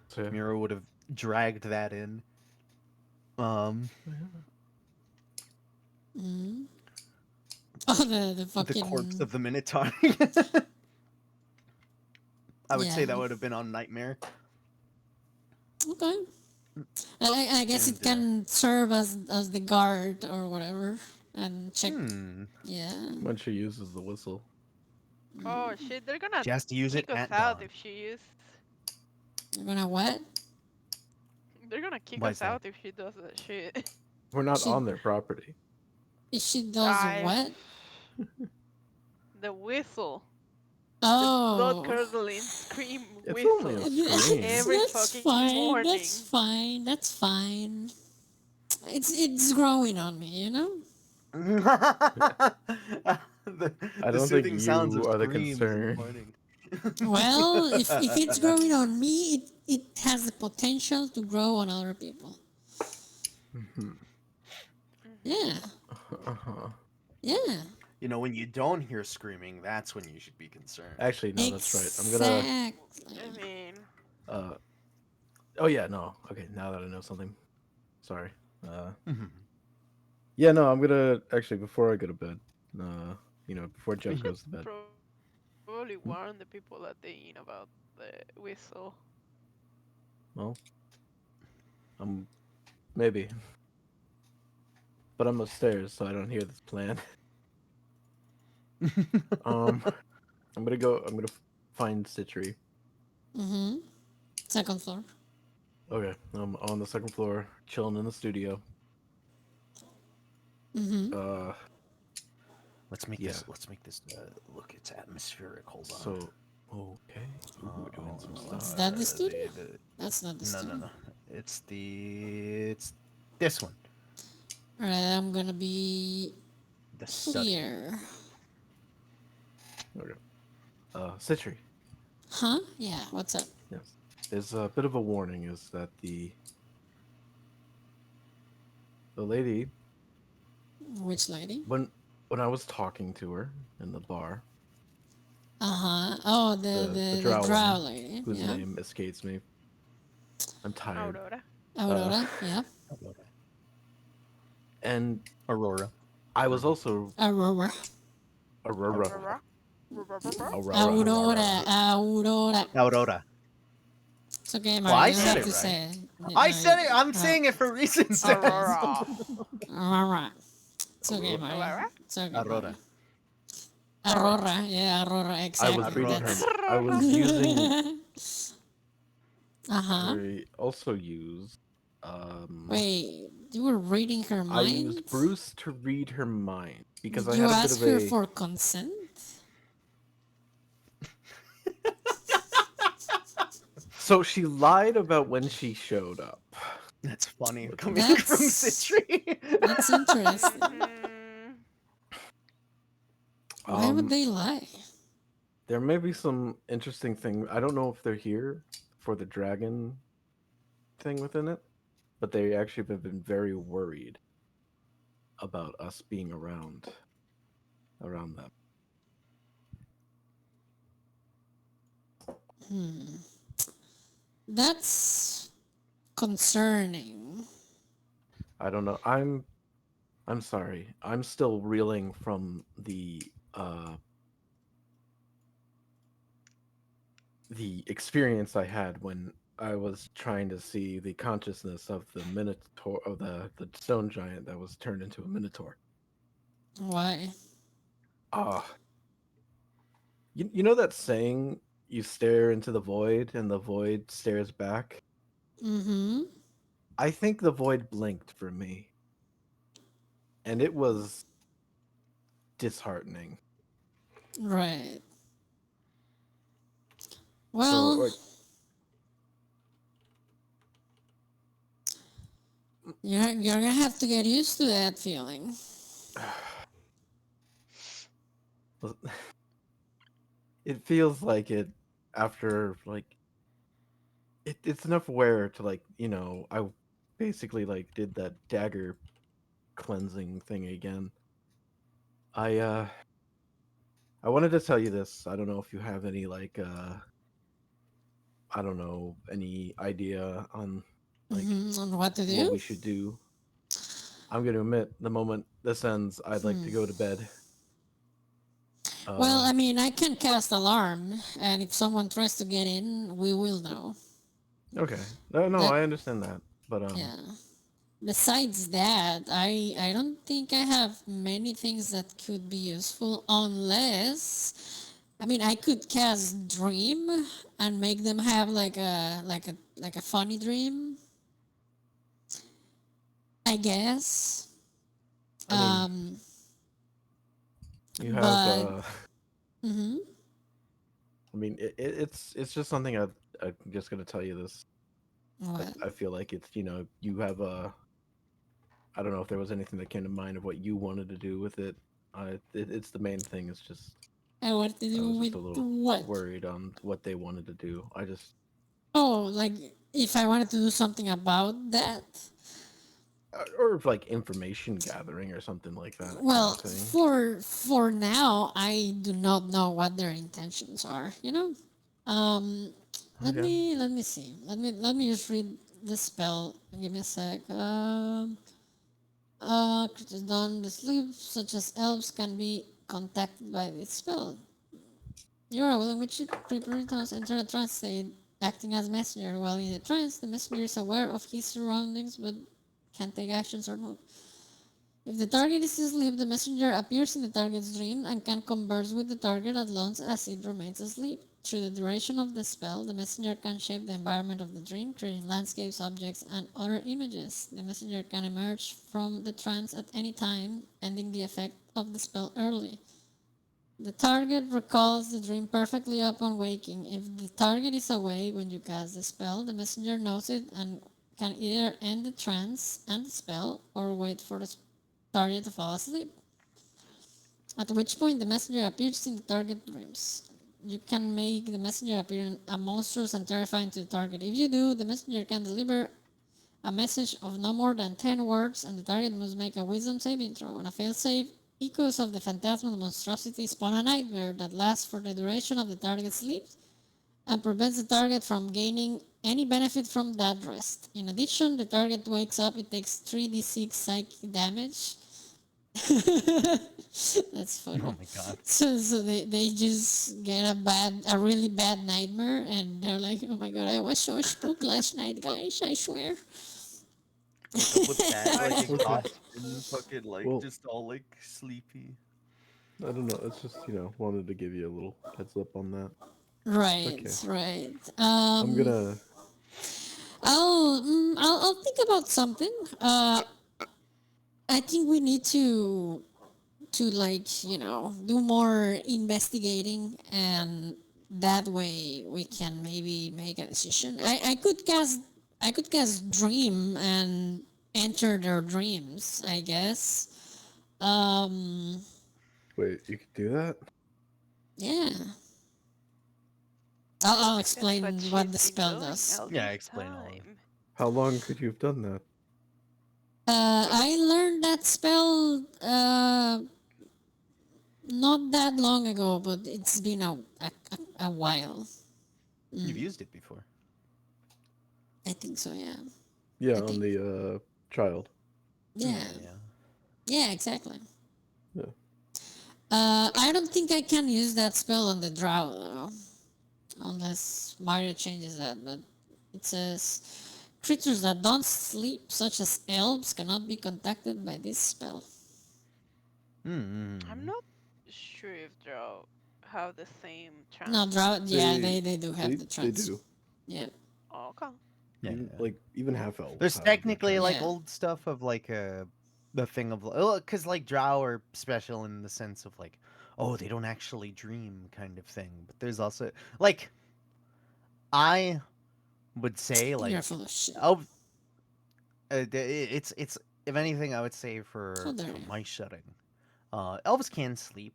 So, yeah. Miro would have dragged that in. Mm. Oh, the fucking. The corpse of the Minotaur. I would say Yeah. that would have been on Nightmare. Okay. I guess And, it can serve as the guard or whatever and check. Yeah. When she uses the whistle. Oh shit! They're gonna She has to use it kick us at out dawn. if she used. You're gonna what? They're gonna kick Why us is that? out if she does that shit. We're not She- on their property. If she does I- what? The whistle. Oh. Blood curdling scream It's whistle. only a scream. Every That's fucking fine. morning. That's fine. That's fine. It's growing on me, you know. The I don't think soothing sounds you of are the screams in concern. morning. Well, if it's growing on me, it has the potential to grow on other people. Yeah. Uh-huh. Yeah. You know, when you don't hear screaming, that's when you should be concerned. Actually, no, that's right. I'm gonna. Exactly. I mean, Oh yeah, no. Okay, now that I know something. Sorry. Mhm. Yeah, no, I'm gonna actually before I go to bed. Before Jeff goes to bed. probably warn the people that they in about the whistle. Well, maybe, but I'm upstairs, so I don't hear this plan. I'm gonna go. I'm gonna find Citry. Mm-hmm. Second floor. Okay, I'm on the second floor, chilling in the studio. Mm-hmm. Let's make Yeah. this. Let's make this look. It's atmospheric. Hold on. So, okay, Ooh, we're doing some Is stuff. that the studio? the- That's not the studio. no. It's this one. Alright, I'm gonna be The study. here. Okay. Citry. Huh? Yeah, what's up? Yes. There's a bit of a warning. Is that the lady Which lady? when I was talking to her in the bar, Uh-huh. Oh, the drow drow woman, lady. whose Yeah. name escapes me. I'm tired. Aurora. Aurora, yeah. And Aurora. I was also Aurora. Aurora. Aurora. Aurora. It's okay, Well, I Mario. You don't said have it to right. say it. I said it. I'm saying it for reasons. Aurora. Aurora. It's okay, Mario. Aurora? It's okay, Aurora. Mario. Aurora. Yeah, Aurora. I Exactly. was reading That's- her. I was using. Uh-huh. I also used. Wait, you were reading her I mind? used Bruce to read her mind because Did I you had a bit ask of her a. for consent? So she lied about when she showed up. That's funny What's- coming from That's- Citri. That's interesting. Mhm. Why would Um, they lie? there may be some interesting thing. I don't know if they're here for the dragon thing within it, but they actually have been very worried about us being around them. That's concerning. I don't know. I'm sorry. I'm still reeling from the experience I had when I was trying to see the consciousness of the minotaur of the stone giant that was turned into a minotaur. Why? Ah, you know that saying, you stare into the void and the void stares back? Mm-hmm. I think the void blinked for me, and it was disheartening. Right. So, Well, like, you're gonna have to get used to that feeling. it feels like it after like it's enough wear to like I basically like did that dagger cleansing thing again. I I wanted to tell you this. I don't know if you have any like I don't know any idea on like On what to what do? we should do. I'm going to admit the moment this ends, I'd like to go to bed. Well, I mean, I can cast alarm, and if someone tries to get in, we will know. Okay. No, That I understand that. But yeah. Besides that, I don't think I have many things that could be useful unless I mean I could cast dream and make them have like a funny dream. I guess. I mean, you have But mhm. I mean it's just something I'm just going to tell you this. What? I feel like it's, you have a I don't know if there was anything that came to mind of what you wanted to do with it. It's the main thing. It's just I want to I do was just with a little what? worried on what they wanted to do. I just Oh, like if I wanted to do something about that. or like information gathering or something like that kind Well, of thing. for now, I do not know what their intentions are. You know, um, Okay. let me see. Let me just read the spell. Give me a sec. Creatures done the sleep, such as elves, can be contacted by this spell. You are willing which creeper returns enter a trance state, acting as messenger. While in a trance, the messenger is aware of his surroundings but can take actions or move. If the target is asleep, the messenger appears in the target's dream and can converse with the target as long as it remains asleep. Through the duration of the spell, the messenger can shape the environment of the dream, creating landscapes, objects, and other images. The messenger can emerge from the trance at any time, ending the effect of the spell early. The target recalls the dream perfectly upon waking. If the target is away when you cast the spell, the messenger knows it and can either end the trance and the spell or wait for the target to fall asleep. At which point the messenger appears in the target dreams. You can make the messenger appear a monstrous and terrifying to the target. If you do, the messenger can deliver a message of no more than 10 words, and the target must make a wisdom saving throw. On a failed save, echoes of the phantasmal monstrosity spawn a nightmare that lasts for the duration of the target's sleep and prevents the target from gaining any benefit from that rest. In addition, the target wakes up, it takes 3d6 psychic damage. That's funny. Oh my god. So they just get a really bad nightmare and they're like, oh my god, I was so spooked last night, guys, I swear. Wake up with bad I like see. exhaustion, fucking like Well, just all like sleepy. I don't know. It's just, wanted to give you a little heads up on that. Right, Okay. right. I'm gonna. I'll think about something. I think we need to like do more investigating, and that way we can maybe make a decision. I could cast I could cast dream and enter their dreams, I guess. Um, Wait, you could do that? yeah. I'll That's what explain what she's the been spell doing does. all Yeah, this explain all of it. time. How long could you have done that? I learned that spell not that long ago, but it's been a while. You've used it before. I think so, yeah. Yeah, I on think- the child. Yeah. Yeah. Yeah, exactly. Yeah. I don't think I can use that spell on the drow, though. Unless Mario changes that, but it says creatures that don't sleep, such as elves, cannot be contacted by this spell. Mm-hmm. I'm not sure if they'll have the same No, trance. drow, yeah, They- they do have the They trance. do. Yeah. Oh, okay. Yeah. Even half elves. There's have technically that like Yeah. old stuff of like the thing of because like drow are special in the sense of like, oh, they don't actually dream kind of thing. But there's also like I would say like You're full of shit. oh, it's if anything I would say Oh, for there. my shutting, elves can sleep,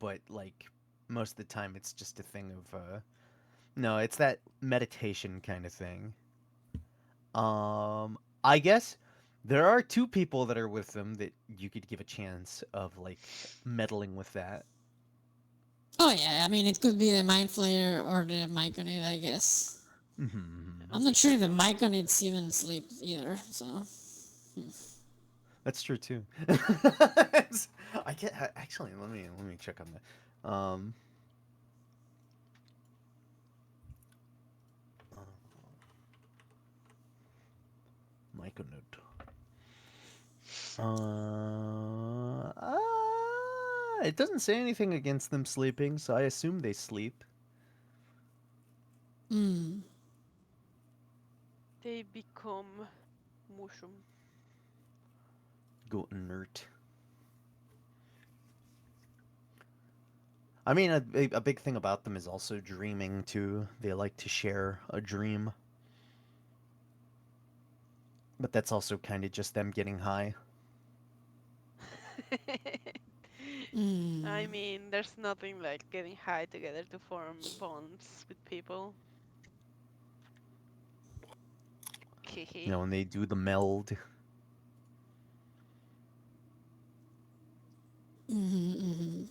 but like most of the time it's just a thing of no, it's that meditation kind of thing. I guess there are two people that are with them that you could give a chance of like meddling with that. Oh, yeah, I mean, it could be the Mind Flayer or the Myconid, I guess. Mm-hmm. I'm not sure if the Myconids even sleep either, so. That's true too. I get actually. Let me check on that. Myconid. It doesn't say anything against them sleeping, so I assume they sleep. Hmm. They become mushroom. Go inert. I mean, a big thing about them is also dreaming too. They like to share a dream, but that's also kind of just them getting high. I Hmm. mean, there's nothing like getting high together to form bonds with people. You know, when they do the meld. Mm-hmm.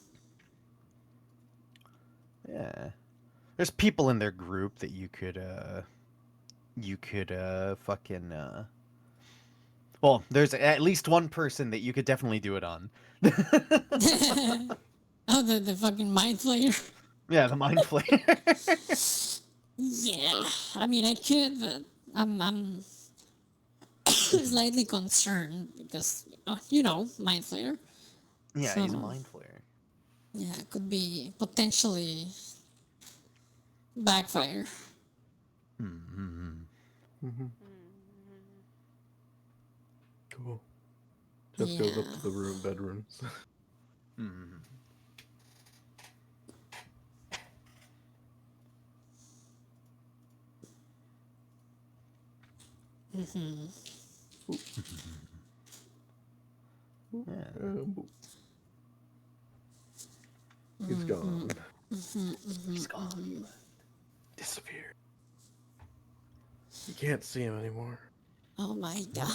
Yeah, there's people in their group that you could fucking well, there's at least one person that you could definitely do it on. Oh, the fucking Mind Flayer? Yeah, the mind flayer. Yeah, I mean, I could, but I'm slightly concerned because, Mind Flayer. Yeah, So, he's a mind flayer. yeah, it could be potentially backfire. Mm-hmm. Mm-hmm. Mm. Cool. Just goes up to the bedrooms. Mm-hmm. Mm-hmm. Yeah. He's gone. He's gone. Disappeared. You can't see him anymore. Oh my god.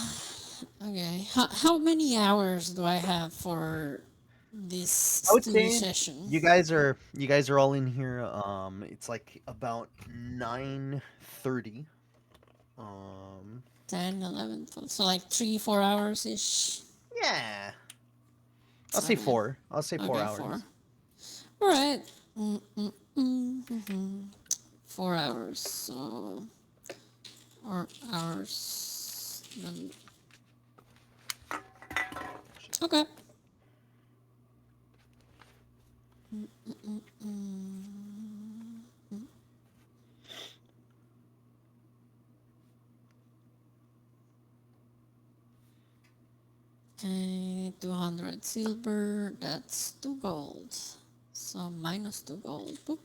Okay. How many hours do I have for this I would studio say session? you guys are all in here. It's like about 9:30. 10, 11, 12. So like 3, 4 hours ish. Yeah. I'll say Okay. 4. I'll say 4 Okay, hours. 4. All right. 4 hours. So 4 hours. Then... Okay. Okay, 200 silver. That's 2 gold. So minus 2 gold. Boop. .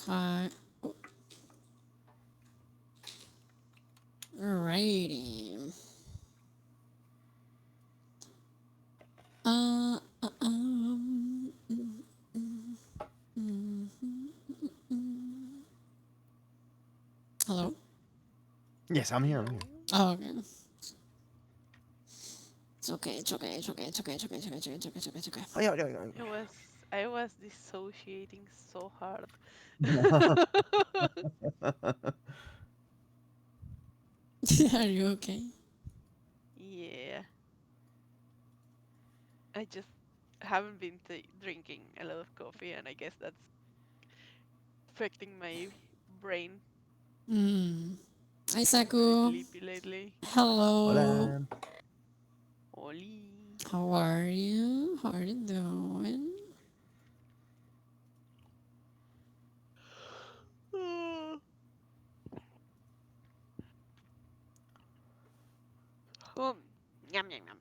Okay. Alrighty. Uh, uh, um, hello? Yes, I'm here. I'm Hello. here. Oh, okay. It's okay, it's okay, it's okay, it's okay, it's okay, it's okay, it's okay, it's okay, it's okay, it's okay. Oh yeah, yeah, It was I was dissociating so hard. Are you okay? Yeah, I just haven't been drinking a lot of coffee, and I guess that's affecting my brain. Hmm. Hi, I'm very Saku. sleepy lately. Hello. Hola. Oli. How are you? How are you doing? Um, yum yum yum.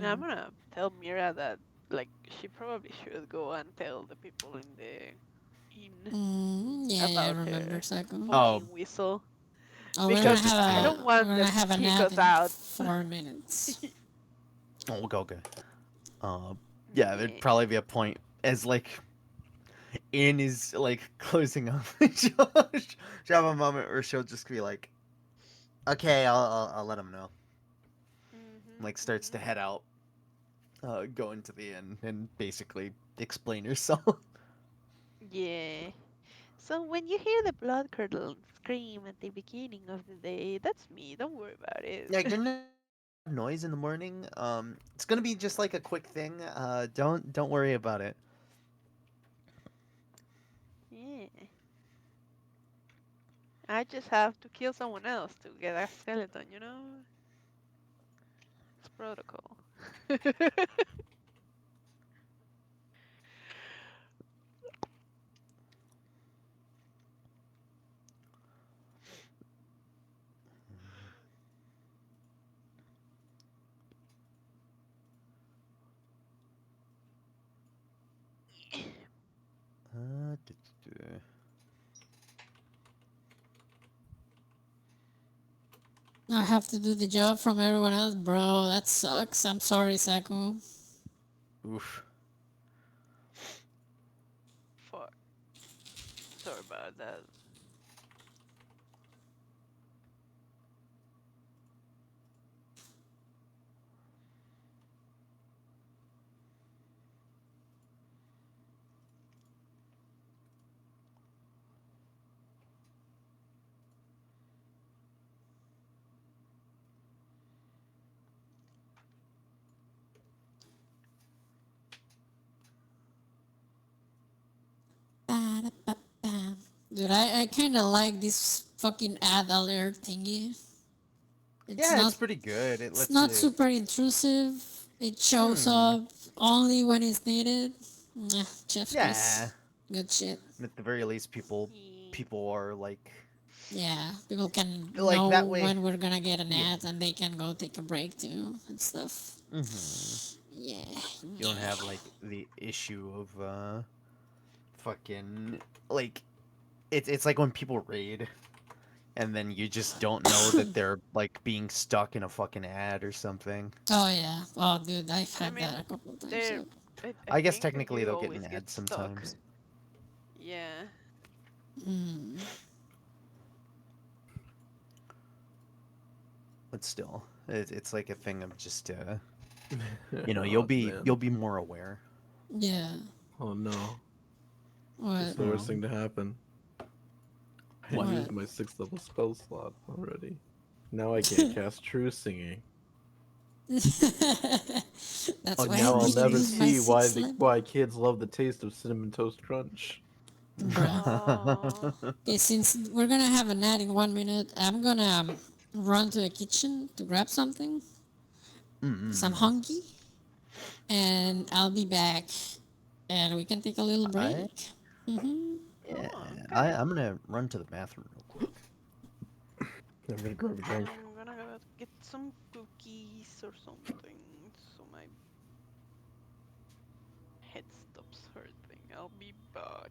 I'm gonna tell Mira that like she probably should go and tell the people in the inn Yeah, yeah, I about remember, her Saku. Oh, fucking whistle Oh, she'll because just I go. don't want we're gonna them to have a kick nap us in out. 4 minutes. Oh, we'll go. Okay. Yeah, there'd Yeah. probably be a point as like Anne is like closing up. she'll have a moment where she'll just be like, "Okay, I'll let him know." Mhm. Like starts to Mhm. head out, go into the inn, and basically explain herself. Yeah. So when you hear the blood curdle scream at the beginning of the day, that's me. Don't worry about it. Yeah, you're gonna have noise in the morning. It's gonna be just like a quick thing. Don't worry about it. Yeah. I just have to kill someone else to get a skeleton, you know? It's protocol. Duh. I have to do the job from everyone else, bro. That sucks. I'm sorry, Saku. Oof. Fuck. Sorry about that. Ba-da-ba-ba. Dude, I kind of like this fucking ad alert thingy. It's Yeah, it's not pretty good. It it's lets not you. super intrusive. It shows Hmm. up only when it's needed. Chef Yeah. kiss. Good shit. And at the very least, people Yeah. people are Yeah, people can like know that way. when we're gonna get an Yeah. ad and they can go take a break too and stuff. Hmm. Yeah. You don't have like the issue of fucking like it's like when people raid and then you just don't know that they're like being stuck in a fucking ad or something. Oh yeah. Oh dude, I've I had mean, that a couple times. there. Yep. I I guess think that technically you they'll get always an get ad stuck. sometimes, Yeah. Mm. but still, it's like a thing of just Oh man. you'll be more aware. Yeah. Oh no. It's What? the worst thing to happen. I What? used What? my 6th level spell slot already. Now I can't cast True Singing. That's Oh, why I now I'll didn't never use my see sixth level. why kids love the taste of cinnamon toast crunch. Bruh. Oh. Okay, since we're gonna have an ad in 1 minute, I'm gonna run to the kitchen to grab something. Cause I'm Mm-mm. hungry, and I'll be back, and we can take a little I break. Mm-hmm. Yeah, Oh, okay. I'm gonna run to the bathroom real quick. I'm gonna grab a drink. I'm gonna go get some cookies or something so my head stops hurting. I'll be back.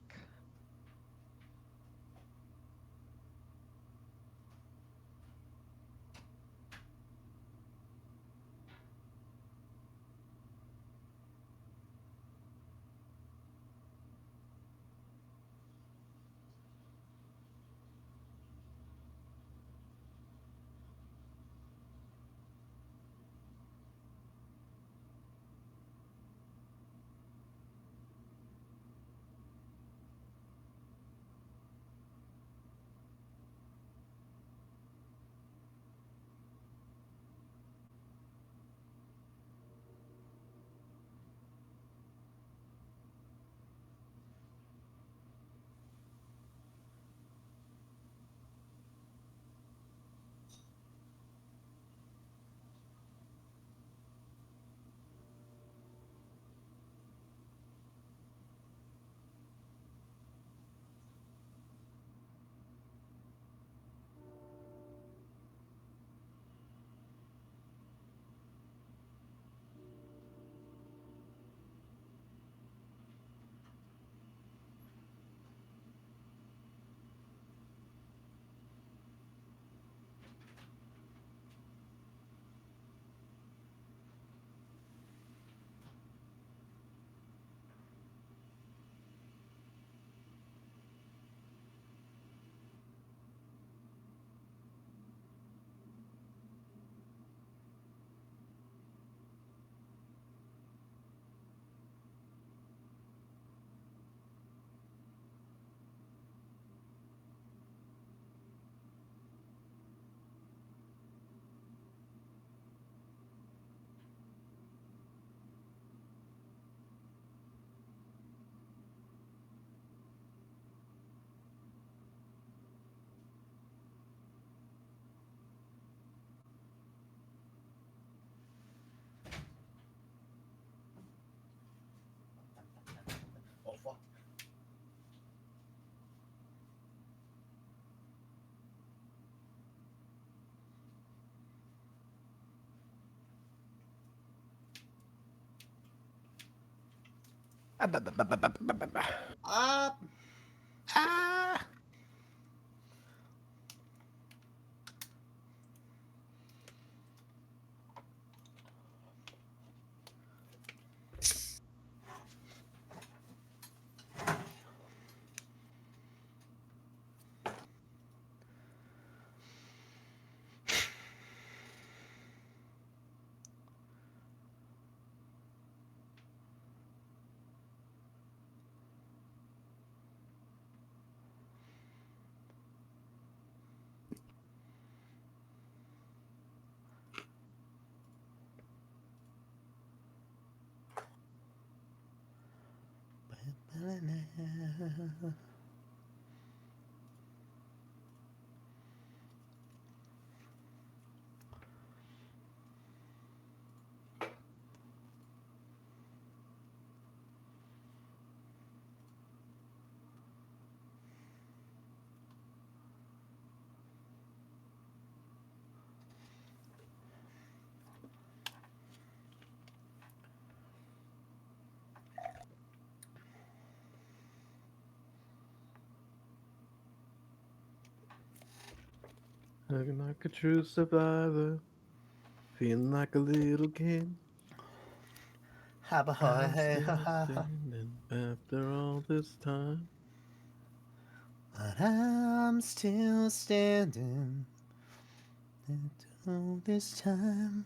Oh fuck. Ah. Ah! Looking like a true survivor, feeling like a little kid. I'm still standing after all this time. But I'm still standing after all this time.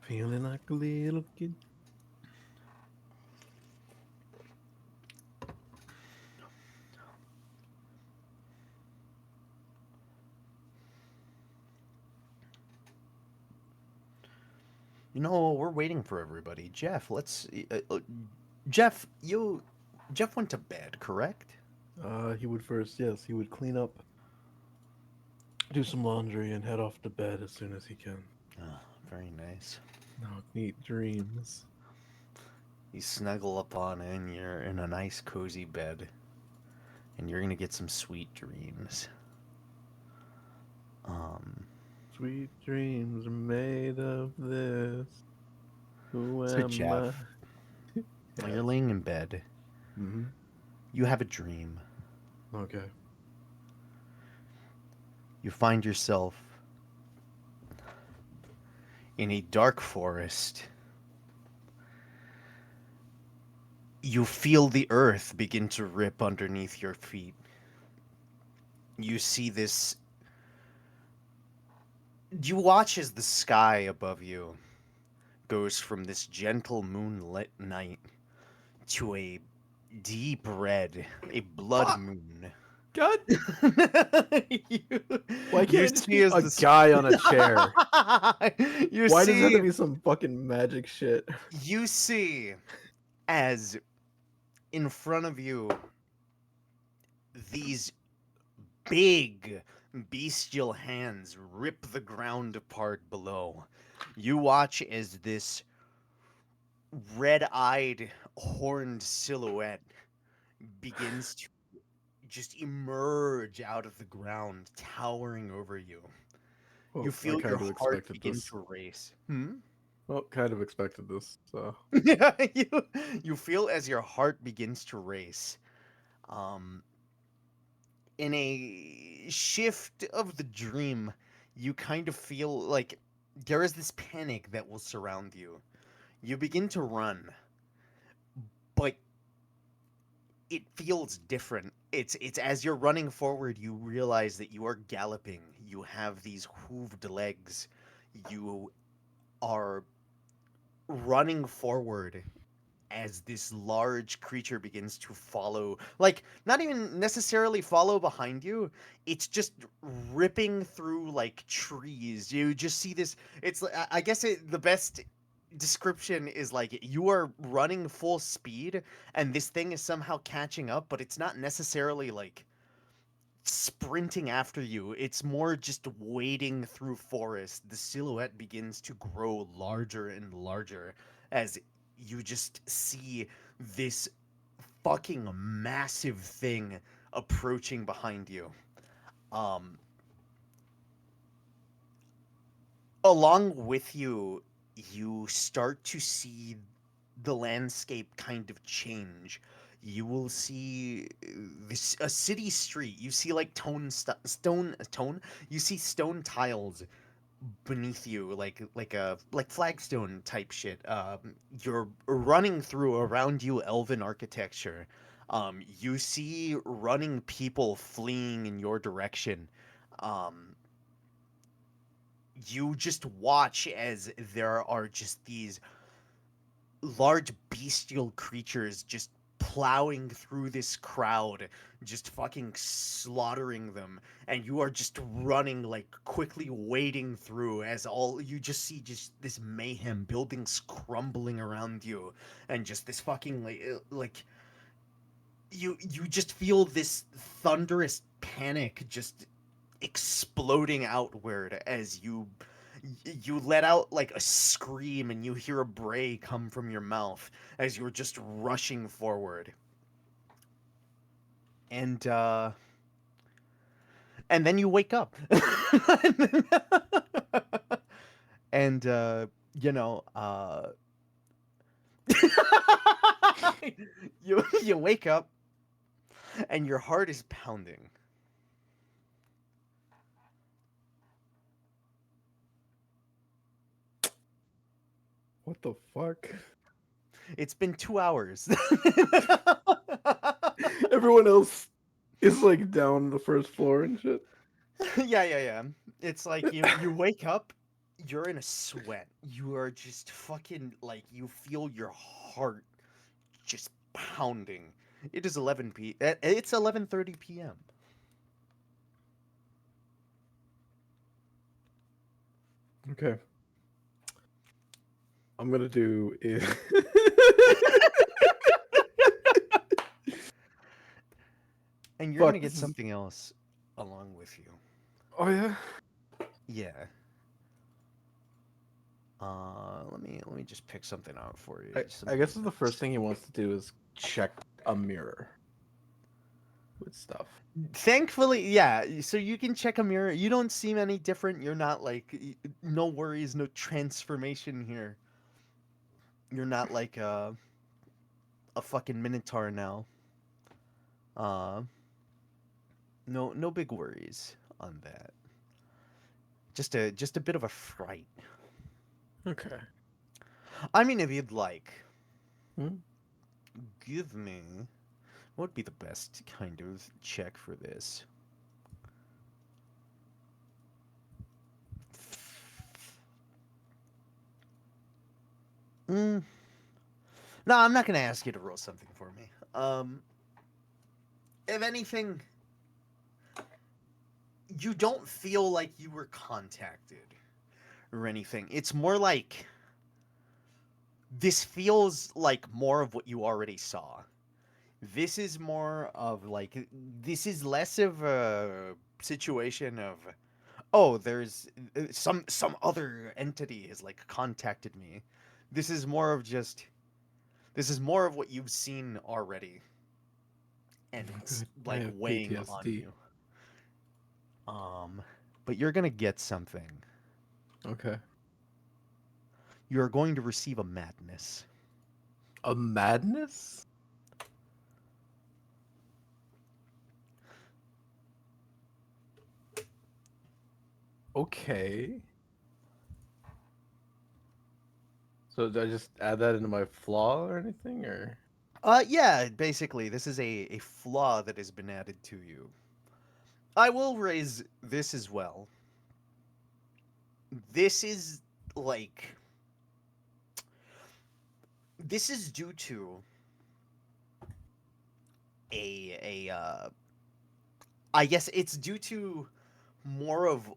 Feeling like a little kid. You know, we're waiting for everybody. Jeff, let's. Jeff, Jeff went to bed, correct? He would first, yes, he would clean up, do some laundry, and head off to bed as soon as he can. Oh, very nice. Now, neat dreams. You snuggle up on it and you're in a nice cozy bed. And you're gonna get some sweet dreams. Sweet dreams are made of this. Who So am Jeff, I? while you're laying in bed, Mm-hmm. you have a dream. Okay. You find yourself in a dark forest. You feel the earth begin to rip underneath your feet. You see this. You watch as the sky above you goes from this gentle moonlit night to a deep red, a blood Fuck! moon. God, you, why can't you it just see be as a the guy on a chair? you Why does it have to see be some fucking magic shit? you see as in front of you these big bestial hands rip the ground apart below. You watch as this red-eyed horned silhouette begins to just emerge out of the ground, towering over you. You Well, I feel your kind of heart expected begin this. to race. Hmm? Well, kind of expected this. So Yeah, you feel as your heart begins to race. Um, in a shift of the dream, you kind of feel like there is this panic that will surround you. You begin to run, but it feels different. It's as you're running forward, you realize that you are galloping. You have these hooved legs. You are running forward as this large creature begins to follow, like not even necessarily follow behind you, it's just ripping through like trees. You just see this. I guess the best description is like you are running full speed and this thing is somehow catching up, but it's not necessarily like sprinting after you. It's more just wading through forest. The silhouette begins to grow larger and larger as you just see this fucking massive thing approaching behind you. Um, Along with you, you start to see the landscape kind of change. You will see this a city street. You see like stone. You see stone tiles beneath you, like flagstone type shit. You're running through around you elven architecture. You see running people fleeing in your direction. Um, you just watch as there are just these large bestial creatures just plowing through this crowd, just fucking slaughtering them, and you are just running, like quickly wading through as all you just see just this mayhem, buildings crumbling around you, and just this fucking like you just feel this thunderous panic just exploding outward as you let out like a scream and you hear a bray come from your mouth as you're just rushing forward. And and then you wake up. and you know, you wake up and your heart is pounding. what the fuck? It's been 2 hours. Everyone else is like down on the first floor and shit. Yeah. It's like you wake up, you're in a sweat. You are just fucking like you feel your heart just pounding. It is it's 11:30 p.m. Okay, I'm gonna do is. And you're going to Fuck. get This is. something else along with you. Oh yeah. Yeah. Let me just pick something out for you. I Something guess the nice. first thing he wants to do is check a mirror. with stuff. Thankfully, yeah. So you can check a mirror. You don't seem any different. You're not like no worries, no transformation here. You're not like a fucking minotaur now. Uh, no big worries on that. Just a bit of a fright. Okay. I mean, if you'd like, Hmm? give me what would be the best kind of check for this. Mm. No, I'm not gonna ask you to roll something for me. If anything, you don't feel like you were contacted or anything. It's more like this feels like more of what you already saw. This is more of like this is less of a situation of oh, there's some other entity has like contacted me. This is more of just this is more of what you've seen already and it's Good. I like have weighing on PTSD. you. But you're going to get something. Okay. You're going to receive a madness. A madness? Okay. So do I just add that into my flaw or anything, or? Yeah, basically, this is a flaw that has been added to you. I will raise this as well. This is like this is due to a I guess it's due to more of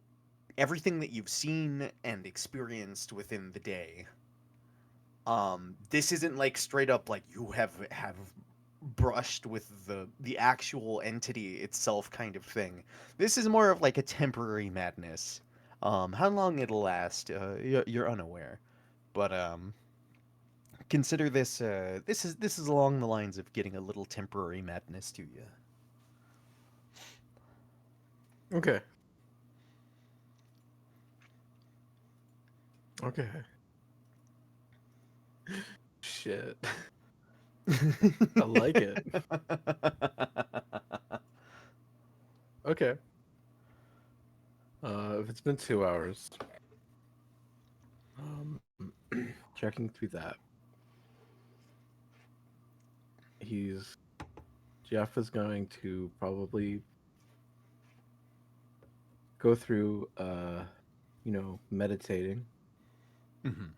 everything that you've seen and experienced within the day. This isn't like straight up like you have brushed with the actual entity itself kind of thing. This is more of like a temporary madness. How long it'll last, you're unaware, but consider this this is along the lines of getting a little temporary madness to you. Okay. Okay. Shit. I like it. Okay. If it's been 2 hours, um, checking through that, he's Jeff is going to probably go through, meditating. Mhm.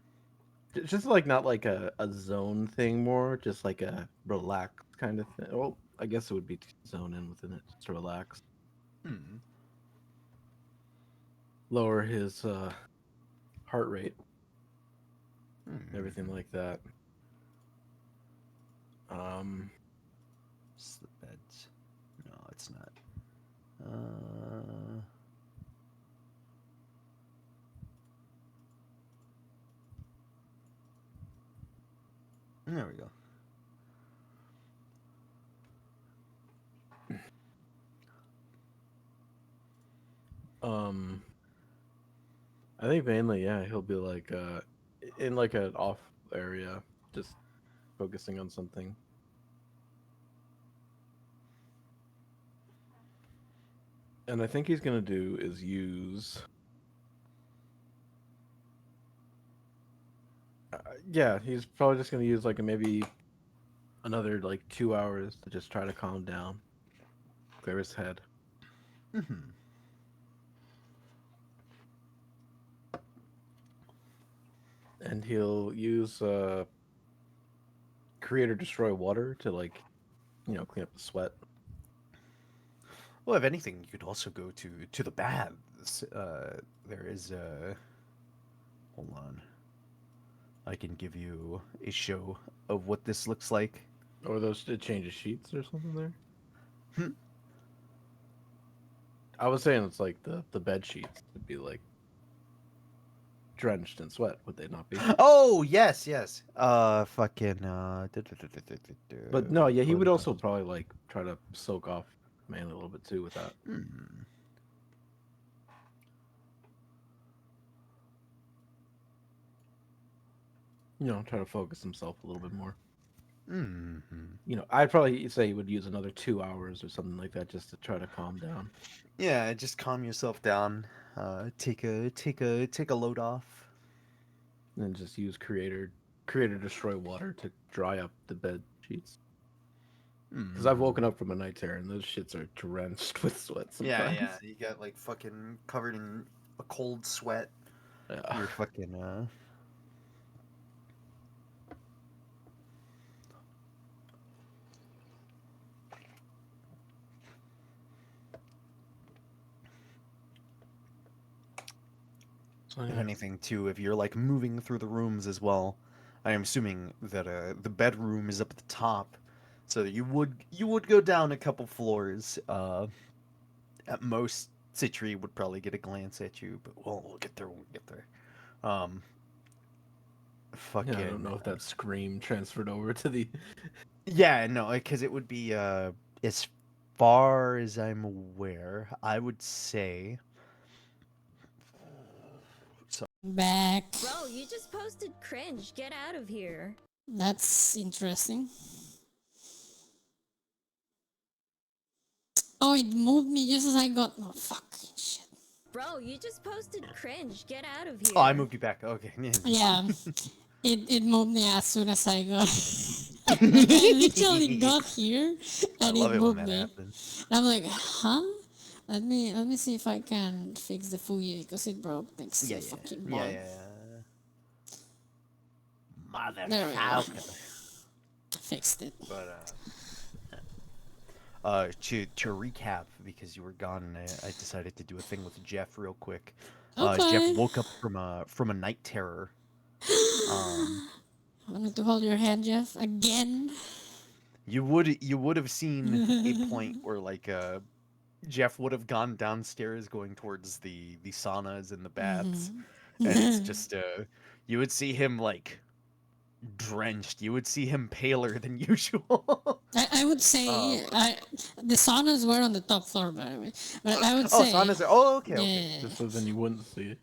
Just like not like a zone thing, more just like a relax kind of thing. Well, I guess it would be to zone in within it, just to relax, Mhm. lower his heart rate, everything Mhm. like that. Um, Slip beds. No, it's not. Uh, there we go. um, I think mainly, yeah, he'll be like in like an off area, just focusing on something. And I think he's gonna do is use. Yeah, he's probably just gonna use like maybe another like 2 hours to just try to calm down, clear his head, Mhm. and he'll use create or destroy water to like clean up the sweat. Well, if anything, you could also go to the baths. There is hold on. I can give you a show of what this looks like. Or those it changes sheets or something there. Hmm. I was saying it's like the bed sheets would be like drenched in sweat, would they not be? Oh yes, yes. Fucking. But no, yeah, he Go to would the also baths. probably like try to soak off mainly a little bit too with that. Hmm. Try to focus himself a little bit more. Hmm. I'd probably say he would use another 2 hours or something like that just to try to calm down. Yeah, just calm yourself down. Take a load off. And then just use creator destroy water to dry up the bed sheets. Because I've woken up from a night terror and those shits are drenched with sweat Yeah, sometimes. yeah. You got like fucking covered in a cold sweat. Yeah. You're fucking So If yeah. anything, too, if you're like moving through the rooms as well, I am assuming that the bedroom is up at the top, so you would go down a couple floors. At most, Citri would probably get a glance at you, but we'll get there. We'll get there. Um, Yeah, I don't fucking know if that scream transferred over to the. yeah, no, because it would be as far as I'm aware, I would say. So Back. Bro, you just posted cringe. Get out of here. That's interesting. Oh, it moved me just as I got. Oh, fuck. Shit. Bro, you just posted cringe. Get out of here. oh, I moved you back. Okay. Yeah. It moved me as soon as I got. Like, I literally got here I and love it it when moved that me. happens. And I'm like, huh? Let me see if I can fix the Fuyi because it broke next to Yeah, the yeah, fucking yeah, bar. yeah, yeah. There we go. Motherfucker. Fixed it. But to recap, because you were gone, and I decided to do a thing with Jeff real quick. Jeff Okay. woke up from a night terror. I need to hold your hand, Jeff. Again. You would have seen a point where like Jeff would have gone downstairs going towards the saunas and the baths, and it's just you would see him like drenched. You would see him paler than usual. I would say the saunas were on the top floor, by the way. But I would Oh, say, saunas are. Oh, okay, okay. yeah, Just so then you wouldn't see it.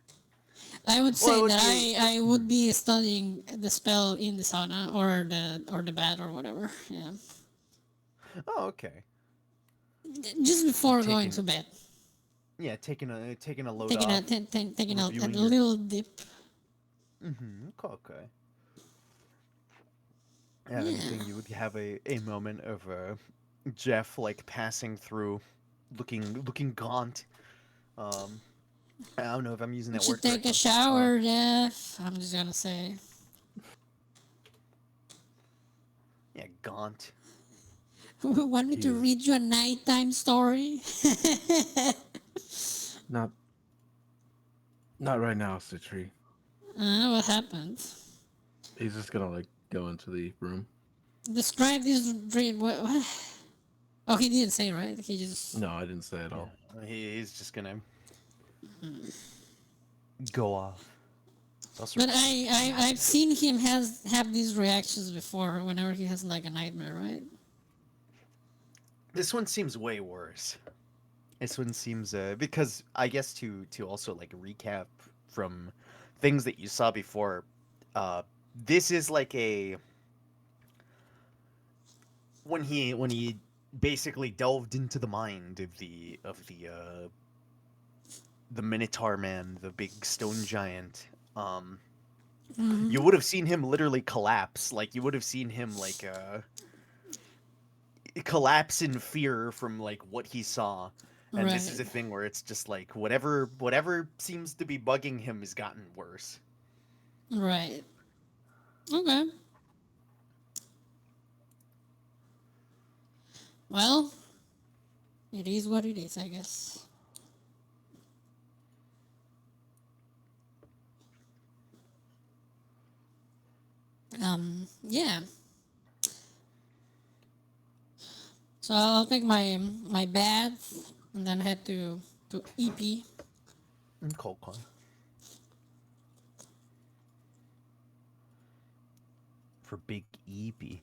I would Well, it say would that be. I would be studying the spell in the sauna or the bath or whatever. Yeah, Oh, okay. just before going Taking to bed, yeah, taking a load taking off, taking a reviewing your. little dip. Okay, okay. Yeah, if Yeah. anything, you would have a moment of Jeff like passing through, looking gaunt. Um, I don't know if I'm using You that should word take a correctly. shower, Jeff. I'm just gonna say. Yeah, gaunt. Want me to Jeez. read you a nighttime story? Not right now, Citri. What happened? He's just gonna like go into the room. Describe this dream. What? Oh, he didn't say, right? He just. No, I didn't say at all. He's just gonna go off. It's also But I've seen him have these reactions before whenever he has like a nightmare, right? This one seems way worse. This one seems because I guess to also like recap from things that you saw before, this is like a when he basically delved into the mind of the Minotaur man, the big stone giant. You would have seen him literally collapse. Like you would have seen him like collapse in fear from like what he saw. And this is a Right. thing where it's just like whatever seems to be bugging him has gotten worse. Right. Okay. Well, it is what it is, I guess. Yeah. So I'll take my bath and then head to EP. Cold con. For Big EP.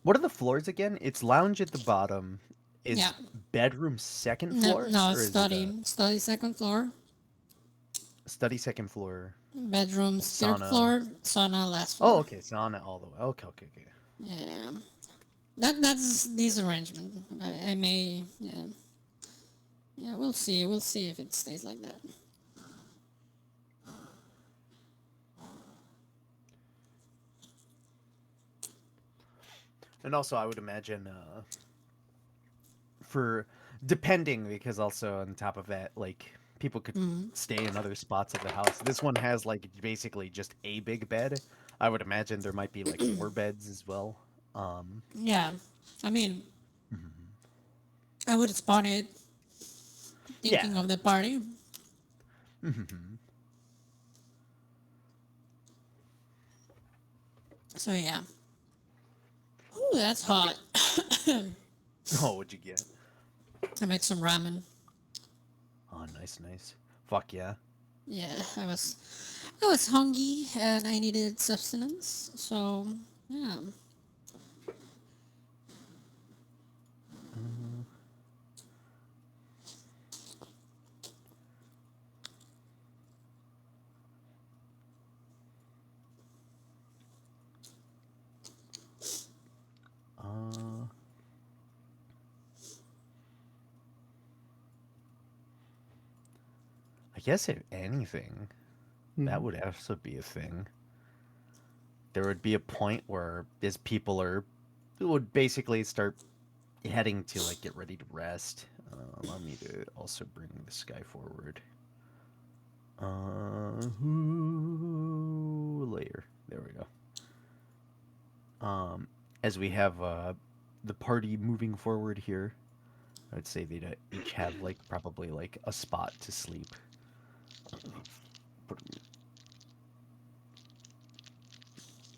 What are the floors again? It's lounge at the bottom. Is Yeah. bedroom second No, floor? no, Or is study. it Study second floor. study second floor? Bedrooms third Sauna. floor. Sauna last Oh, floor. okay. Sauna all the way. Okay, okay, okay. Yeah. That's this arrangement. I may. Yeah. Yeah, we'll see. We'll see if it stays like that. And also, I would imagine for depending, because also on top of that, like people could stay in other spots of the house. This one has like basically just a big bed. I would imagine there might be like 4 beds as well. Yeah. I mean, I would spawn it thinking Yeah. of the party. So yeah. Ooh, that's hot. Oh, what'd you get? I made some ramen. Oh, nice, nice. Fuck yeah. Yeah, I was hungry and I needed sustenance. So yeah. Uh, I guess if anything, that would also be a thing. There would be a point where as people would basically start heading to like get ready to rest. Allow me to also bring this guy forward. Later. There we go. As we have the party moving forward here, I would say they'd each have like probably like a spot to sleep.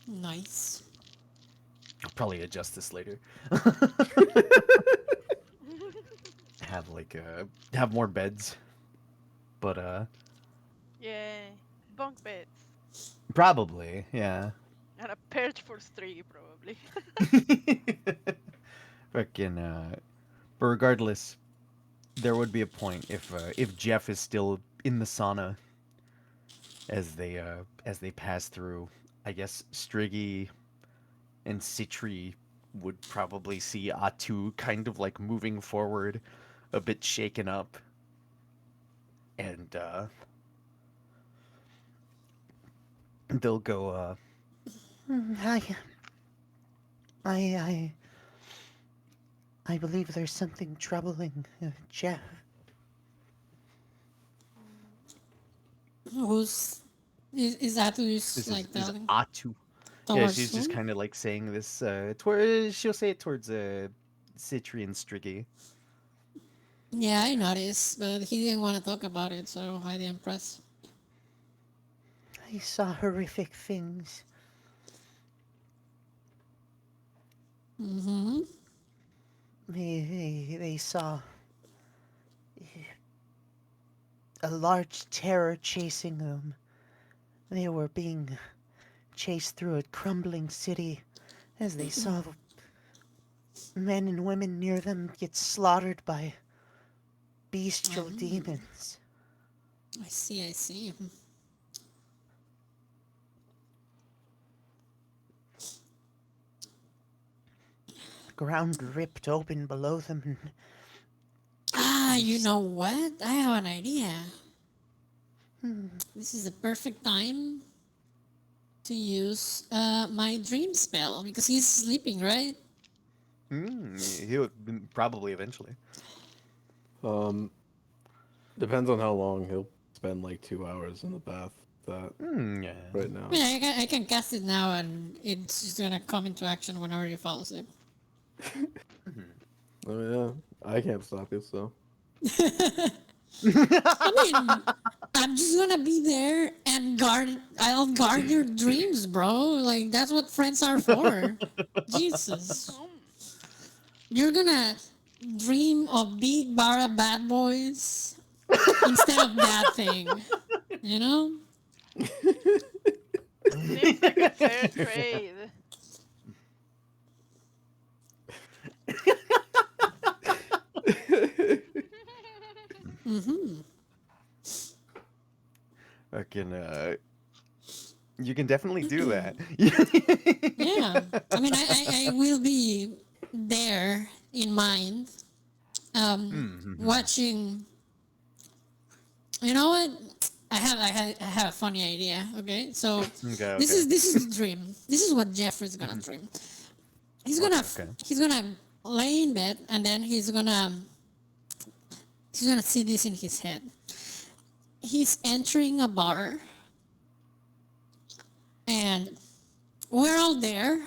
Nice. I'll probably adjust this later. Have like have more beds, but Yeah, bunk beds probably yeah. and a perch for three probably. Fucking but regardless, there would be a point if Jeff is still in the sauna as they pass through. I guess Striggy and Citri would probably see Atu kind of like moving forward, a bit shaken up, and they'll go. I I believe there's something troubling Jeff. Is that who's This like is telling Atu. Yeah, towards she's just who? kind of like saying this. Toward she'll say it towards Citri and Striggy. Yeah, I noticed, but he didn't want to talk about it, so I didn't press. I saw horrific things. Mm-hmm. They saw a large terror chasing them. They were being chased through a crumbling city as they saw men and women near them get slaughtered by bestial demons. I see, I see. Ground ripped open below them, and Ah, you know what? I have an idea. This is the perfect time to use my dream spell because he's sleeping, right? He would probably eventually. Depends on how long he'll spend like 2 hours in the bath. That Yeah. right now. Yeah, I can cast it now and it's just gonna come into action whenever he falls asleep. Oh yeah, I can't stop you. So I mean, I'm just gonna be there and I'll guard your dreams, bro. Like, that's what friends are for. Jesus. You're gonna dream of big Bara bad boys instead of that thing. You know? Seems like a fair trade. you can definitely do that. Yeah, I mean, I will be there in mind, watching. You know what? I have a funny idea. Okay, so Okay, this is the dream. This is what Jeffrey's gonna dream. Okay. He's gonna lay in bed, and then he's gonna see this in his head. He's entering a bar, and we're all there,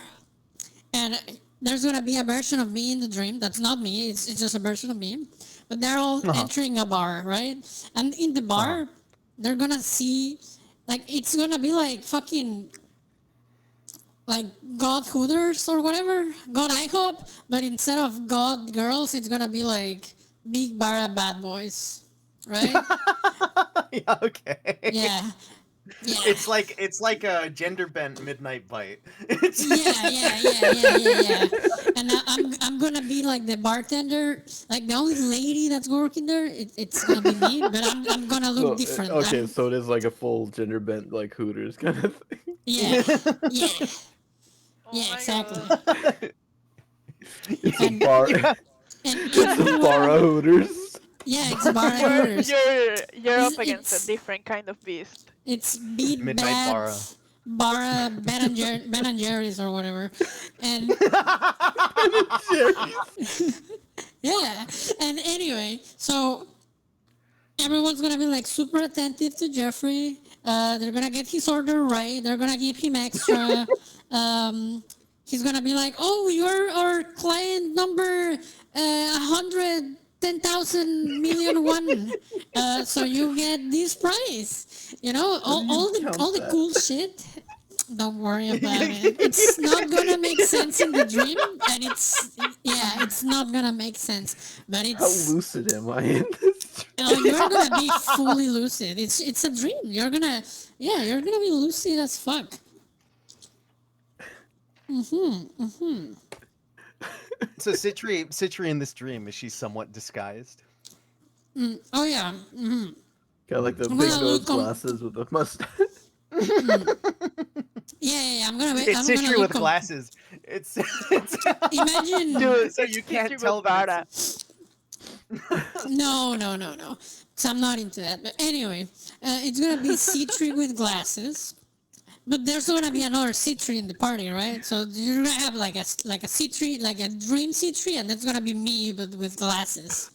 and there's gonna be a version of me in the dream. That's not me. It's just a version of me. But they're all entering a bar, right? And in the bar, they're gonna see, like, it's gonna be like fucking, like God Hooters or whatever, God IHOP. But instead of God Girls, it's gonna be like Big Bara Bad Boys, right? Yeah, okay. Yeah. Yeah. It's like a gender bent midnight bite. Yeah. And I'm gonna be like the bartender, like the only lady that's working there. It's gonna be me, but I'm gonna look different. Okay, so it is like a full gender bent like Hooters kind of thing. Yeah. Oh Yeah, my exactly. God. It's a bar. And It's a bar of Hooters. yeah, it's bar You're, Hooters. you're up It's- against it's- a different kind of beast. It's Beat Midnight Bad, Bara. Bara, Ben and Jerry's or whatever, and yeah. And anyway, so everyone's gonna be like super attentive to Jeffrey. They're gonna get his order right. They're gonna give him extra. He's gonna be like, "Oh, you're our client number 110,000,000,001. So you get this price. You know, all the cool shit." Don't worry about it. It's not gonna make sense in the dream, and it's not gonna make sense. But How it's lucid am I in this? you're gonna be fully lucid. It's a dream. You're gonna be lucid as fuck. So Citri in this dream, is she somewhat disguised? Oh yeah. Got like the I'm big gonna nose look on- glasses with the mustache. Yeah. I'm gonna. It's I'm gonna Citri look with on- glasses. It's Imagine. Dude, so you It's can't Citri tell with that Bara. it's- No. So I'm not into that. But anyway, it's gonna be C3 with glasses. But there's gonna be another C3 in the party, right? So you're gonna have like a C3, like a dream C3, and that's gonna be me, but with glasses.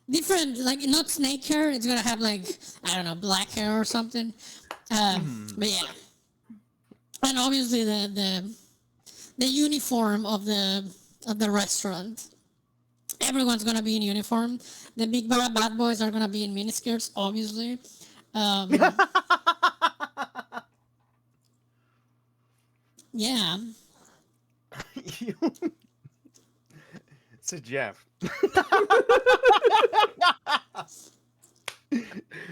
Different, like not snake hair. It's gonna have like, I don't know, black hair or something. But yeah, and obviously the uniform of the restaurant. Everyone's gonna be in uniform. The Big Bara Bad Boys are gonna be in miniskirts, obviously. Yeah. You- So Jeff,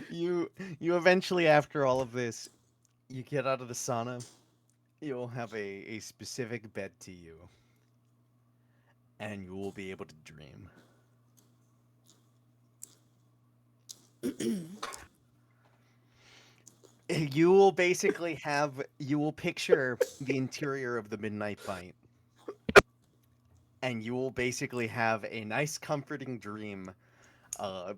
you eventually, after all of this, you get out of the sauna. You'll have a specific bed to you, and you will be able to dream. You will basically you will picture the interior of the Midnight Bite. And you will basically have a nice comforting dream,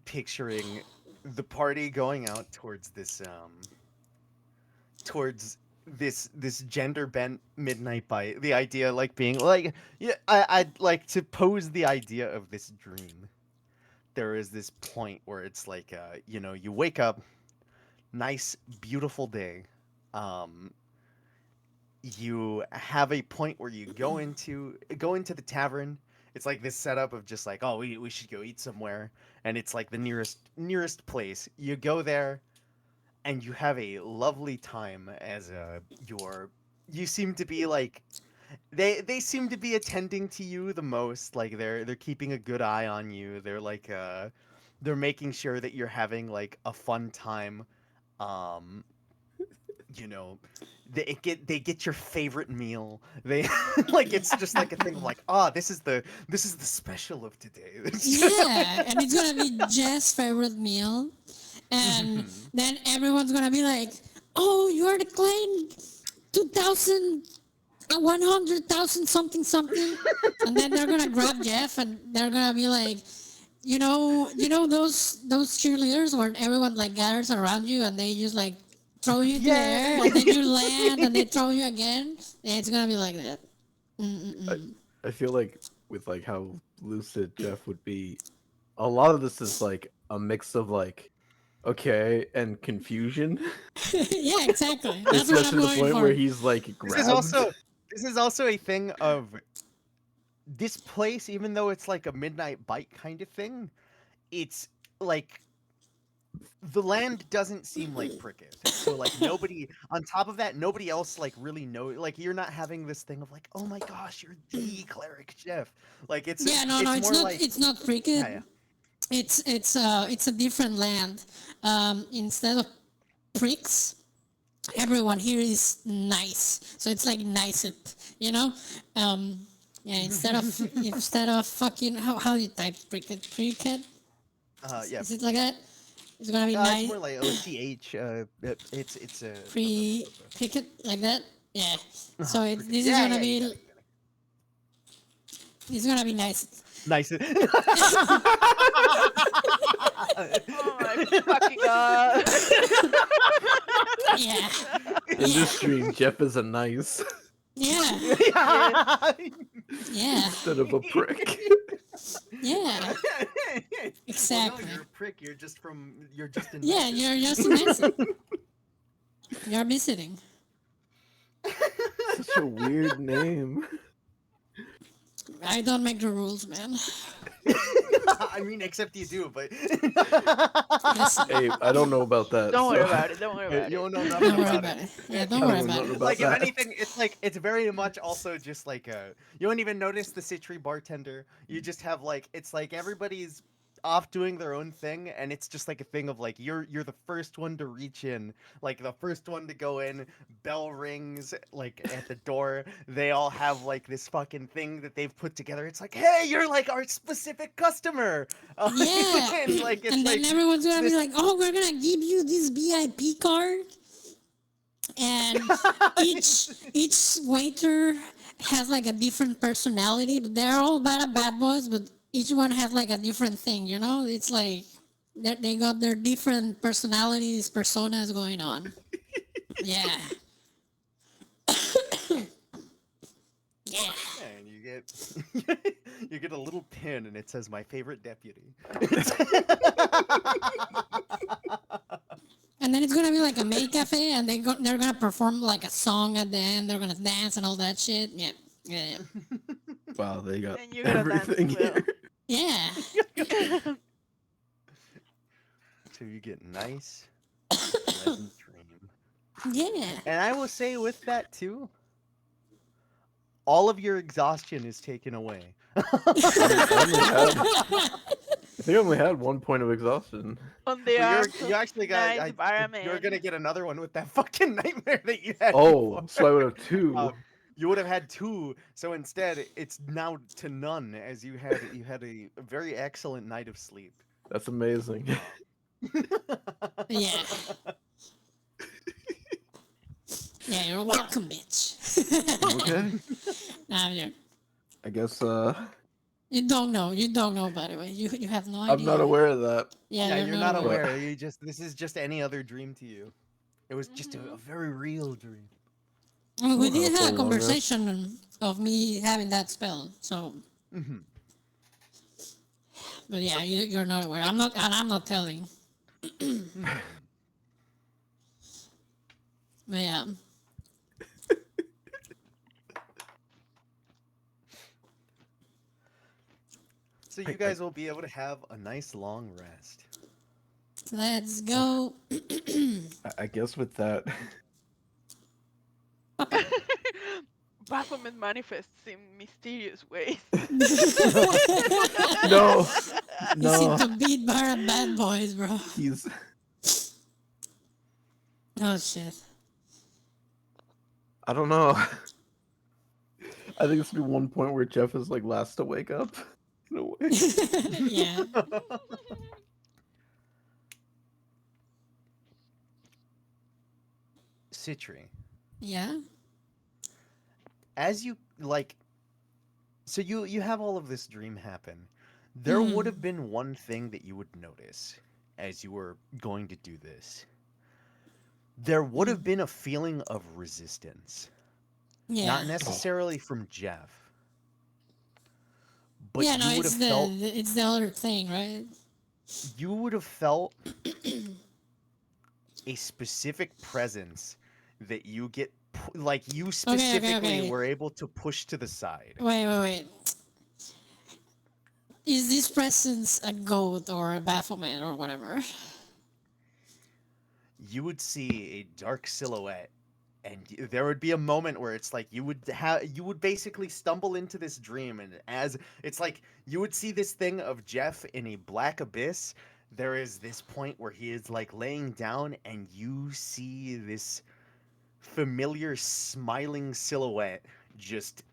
picturing the party going out towards this gender bent midnight bite. The idea, like, being like, yeah, I'd like to pose the idea of this dream. There is this point where it's like, you wake up, nice, beautiful day. You have a point where you go into the tavern. It's like this setup of just like, oh, we should go eat somewhere, and it's like the nearest place. You go there, and you have a lovely time as you seem to be like, they seem to be attending to you the most. Like they're keeping a good eye on you. They're like they're making sure that you're having like a fun time. You know, they get your favorite meal. They like, it's just like a thing of like, this is the special of today. Yeah, and it's gonna be Jeff's favorite meal. and then everyone's gonna be like, "Oh, you're the claim 2,000, 100,000 something something," and then they're gonna grab Jeff and they're gonna be like, those cheerleaders where everyone like gathers around you and they just like throw you into the air and then you land and they throw you again. Yeah, it's gonna be like that. I feel like with like how lucid Jeff would be, a lot of this is like a mix of like okay and confusion. Yeah, exactly. That's what I'm Especially the going point for. where he's like This grabbed. is also a thing of this place, even though it's like a midnight bite kind of thing, it's like the land doesn't seem like Prickett. So like nobody on top of that, nobody else like really know, like you're not having this thing of like, oh my gosh, you're the cleric Jeff. Like it's Yeah, no, it's it's more not. like It's not cricket. yeah, yeah. It's a different land. Instead of pricks, everyone here is nice. So it's like nice it, you know. Yeah. Instead of fucking how do you type cricket? Cricket? Yeah. Is it like that? It's gonna be It's nice. more like OCH. It's a Cricket like that. Yeah. So this is yeah, gonna yeah, be you got it, this is gonna be nice. nice. Oh my fucking god. Yeah. In this stream, Jeff is a nice Yeah. Yeah. instead of a prick. Yeah. Well, Exactly. no, you're a prick. You're just in Yeah, you're just missing. You're visiting. Such a weird name. I don't make the rules, man. I mean, except you do, but Listen, Hey, I don't know about that. Don't worry so- about it. Don't worry about you it. don't know nothing don't worry about about it. it. Yeah, don't I worry don't about know it. about Like if that. anything, it's very much also just like you don't even notice the Citri bartender. You just have like it's like everybody's off doing their own thing, and it's just like a thing of like you're the first one to reach in, like the first one to go in. Bell rings like at the door. They all have like this fucking thing that they've put together. It's like, hey, you're like our specific customer. Yeah. and like it's And then like everyone's gonna be this- like, "Oh, we're gonna give you this VIP card," and each waiter has like a different personality. But they're all bad boys, but each one has like a different thing. You know, it's like they got their different personalities, personas going on. Yeah. Yeah. and you get a little pin and it says my favorite deputy. And then it's gonna be like a maid cafe, and they're gonna perform like a song at the end. They're gonna dance and all that shit. Yeah, yeah, Wow, they got And you're gonna dance everything as well. here. yeah. So you get nice, pleasant dream. Yeah. And I will say with that too, all of your exhaustion is taken away. I think I only had 1 point of exhaustion. On the You actually got. nice environment. You're gonna get another one with that fucking nightmare that you had. Oh, before. so I would have 2. You would have had 2, so instead it's now to none, as you had a very excellent night of sleep. That's amazing. Yeah. Yeah, you're welcome, bitch. Okay. Nah, yeah. I guess You don't know, by the way. You have no idea. I'm not aware of that. Yeah, You're not aware. aware. This is just any other dream to you. It was just a very real dream. I mean, we did That's have a a long rest. conversation of me having that spell, so. Mhm. But yeah, you're not aware. I'm not telling. But yeah. So you guys will be able to have a nice long rest. Let's go. I guess with that, Baphomet manifests in mysterious ways. no, You seem no, to beat bad boys, bro. he's Oh shit. I don't know. I think this will be 1 point where Jeff is like last to wake up. In a way. Yeah. Citri, Yeah. as you like, so you have all of this dream happen. There would have been one thing that you would notice as you were going to do this. There would have been a feeling of resistance, Yeah. not necessarily from Jeff, but Yeah, no, you would have it's felt the other thing, right? you would have felt a specific presence that you get like you specifically okay. were able to push to the side. Wait. Is this presence a goat or a Baphomet or whatever? You would see a dark silhouette, and there would be a moment where it's like you would basically stumble into this dream, and as it's like you would see this thing of Jeff in a black abyss. There is this point where he is like laying down, and you see this familiar smiling silhouette just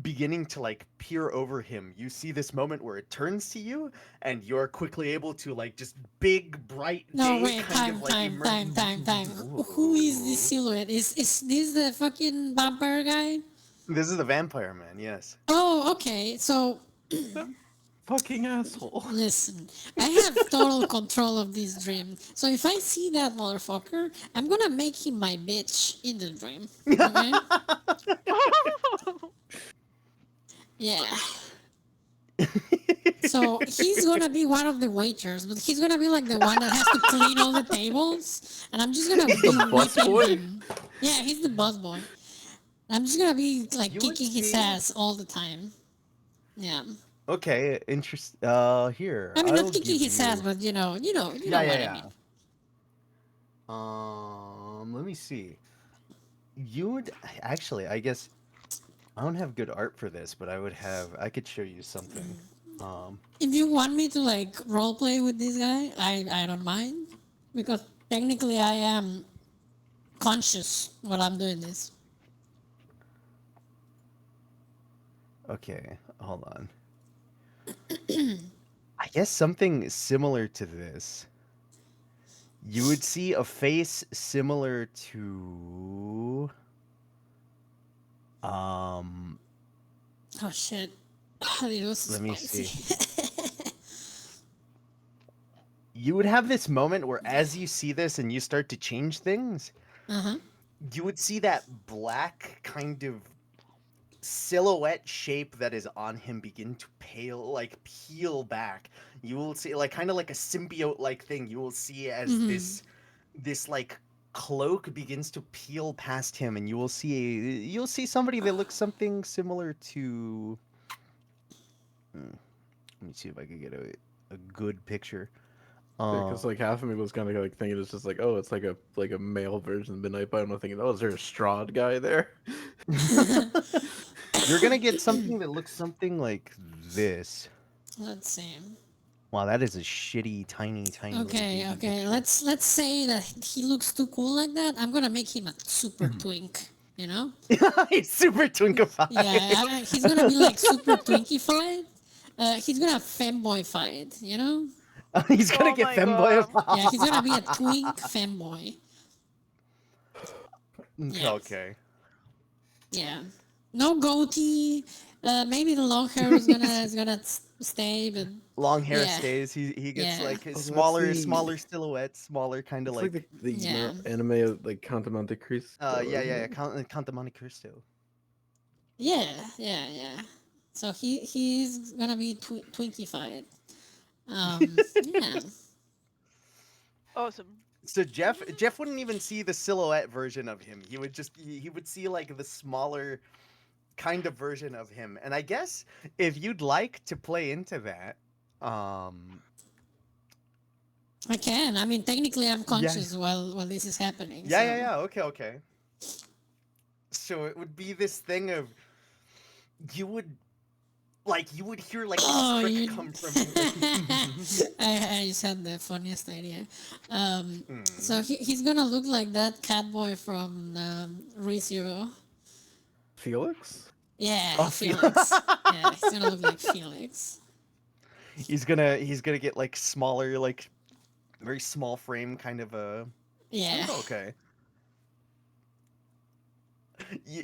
beginning to like peer over him. You see this moment where it turns to you, and you're quickly able to like just big bright No, day wait, kind of like time. Who is this silhouette? Is this the fucking vampire guy? This is the vampire man, yes. Oh, okay. So Fucking asshole. listen, I have total control of this dream. So if I see that motherfucker, I'm gonna make him my bitch in the dream. Okay? Yeah. So he's gonna be one of the waiters, but he's gonna be like the one that has to clean all the tables, and I'm just gonna be whipping busboy? him. Yeah, he's the busboy. I'm just gonna be like You would kicking his see- ass all the time. Yeah. Okay, interest. Here. I mean, I'll not kicking give his ass, you- but you know Yeah, what yeah, I mean. Let me see. You would actually, I guess, I don't have good art for this, but I could show you something. If you want me to like role play with this guy, I don't mind, because technically I am conscious while I'm doing this. Okay, hold on. I guess something similar to this. You would see a face similar to Oh shit! It was Let me spicy. you would have this moment where as you see this and you start to change things, Uh-huh. you would see that black kind of silhouette shape that is on him begin to peel back. You will see like kind of like a symbiote like thing. You will see as this like cloak begins to peel past him, and you'll see somebody that looks something similar to let me see if I could get a good picture. Because like half of me was kind of like thinking it's just like, oh, it's like a male version of Midnight Bite. I'm thinking, oh, is there a Strahd guy there? You're gonna get something that looks something like this. Let's see. Wow, that is a shitty, tiny little Okay, baby okay. picture. Let's say that he looks too cool like that. I'm gonna make him a super twink. You know? He's super twinkified. Yeah, he's gonna be like super twinkified. He's gonna femboyified. You know? He's gonna Oh get my femboyified. Yeah, he's gonna be a twink femboy. Yes. Okay. Yeah. No goatee. Maybe the long hair is gonna stay, but Long hair Yeah. stays. He gets Yeah. like Oh, that's smaller the- silhouettes, smaller kind of It's like, like the Yeah. anime of like Count of Monte Cristo. yeah. isn't it? Count the Monte Cristo. yeah. So he's gonna be twinkified. Yeah. Awesome. So Jeff wouldn't even see the silhouette version of him. He would just he would see like the smaller kind of version of him. And I guess if you'd like to play into that, I can. I mean, technically, I'm conscious while this is happening. so- yeah. Okay. So it would be this thing of you would hear like Oh, a crick you... come from I just had the funniest idea. So he's gonna look like that cat boy from ReZero. Felix? Yeah, Oh, Felix. Yeah, he's gonna look like Felix. he's gonna get like smaller, like very small frame kind of a Yeah. okay.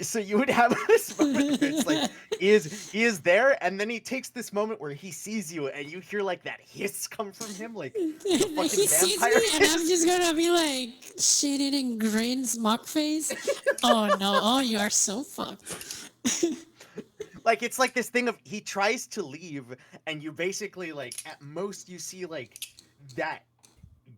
So you would have this moment where it's like he is there, and then he takes this moment where he sees you, and you hear like that hiss come from him, like the fucking He sees vampire me and I'm hiss. just gonna be like shit eating grins mock face. Oh no, oh you are so fucked. Like it's like this thing of he tries to leave, and you basically like at most you see like that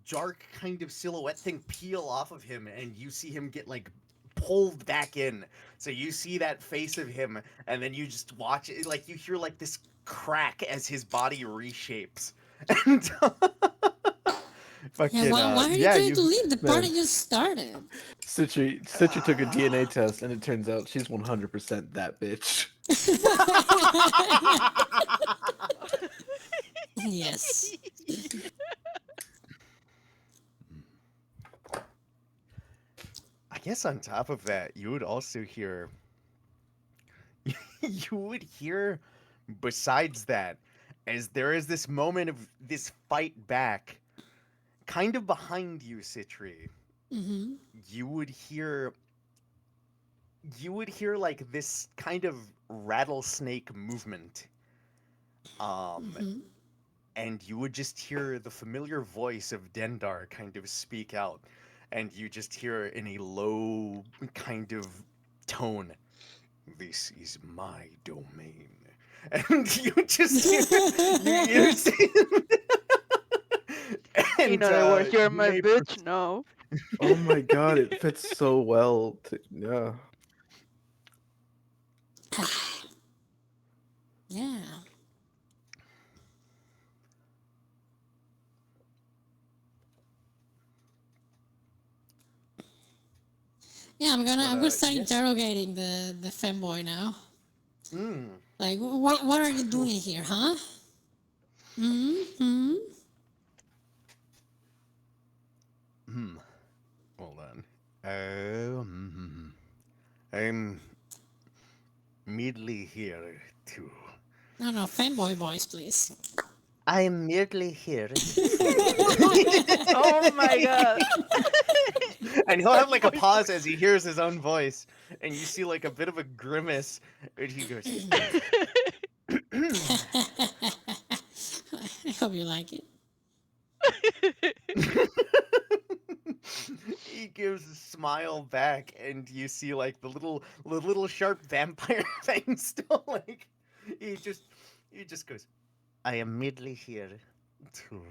dark kind of silhouette thing peel off of him, and you see him get like pulled back in. So you see that face of him, and then you just watch it, like you hear like this crack as his body reshapes. And Yeah, fucking why are you yeah, trying to you leave? The man. party just started. Citri took a DNA test, and it turns out she's 100% that bitch. Yes. I guess on top of that, you would also hear you would hear besides that, as there is this moment of this fight back kind of behind you, Citri, Mm-hmm. you would hear like this kind of rattlesnake movement. Mm-hmm. And you would just hear the familiar voice of Dendar kind of speak out, and you just hear in a low kind of tone, "This is my domain." And you just you see In and other words, you're you my may bitch now. Oh my god, it fits so well. Yeah. Yeah. Yeah, I'm gonna start yes. interrogating the femboy now. Mm. Like, what are you doing here, huh? Hmm. Hmm. Hold on. I'm merely here to. No, femboy boys, please. I'm merely here. Oh my god. And he'll have like a pause as he hears his own voice, and you see like a bit of a grimace, and he goes, I hope you like it. he gives a smile back, and you see like the little sharp vampire thing still like he just goes, I am merely here to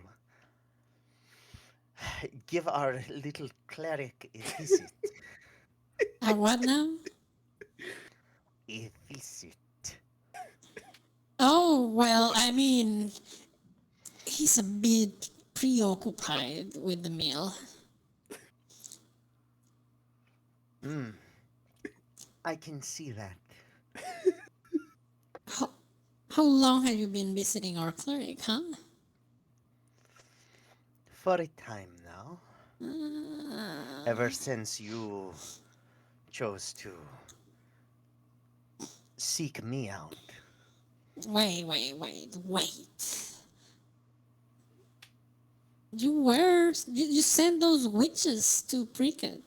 give our little cleric a visit. What now? A visit. Oh, well, I mean, he's a bit preoccupied with the meal. Hmm. I can see that. How, how long have you been visiting our cleric, huh? For a time now. Uh, Ever since you chose to seek me out. wait. You sent those witches to Pricket.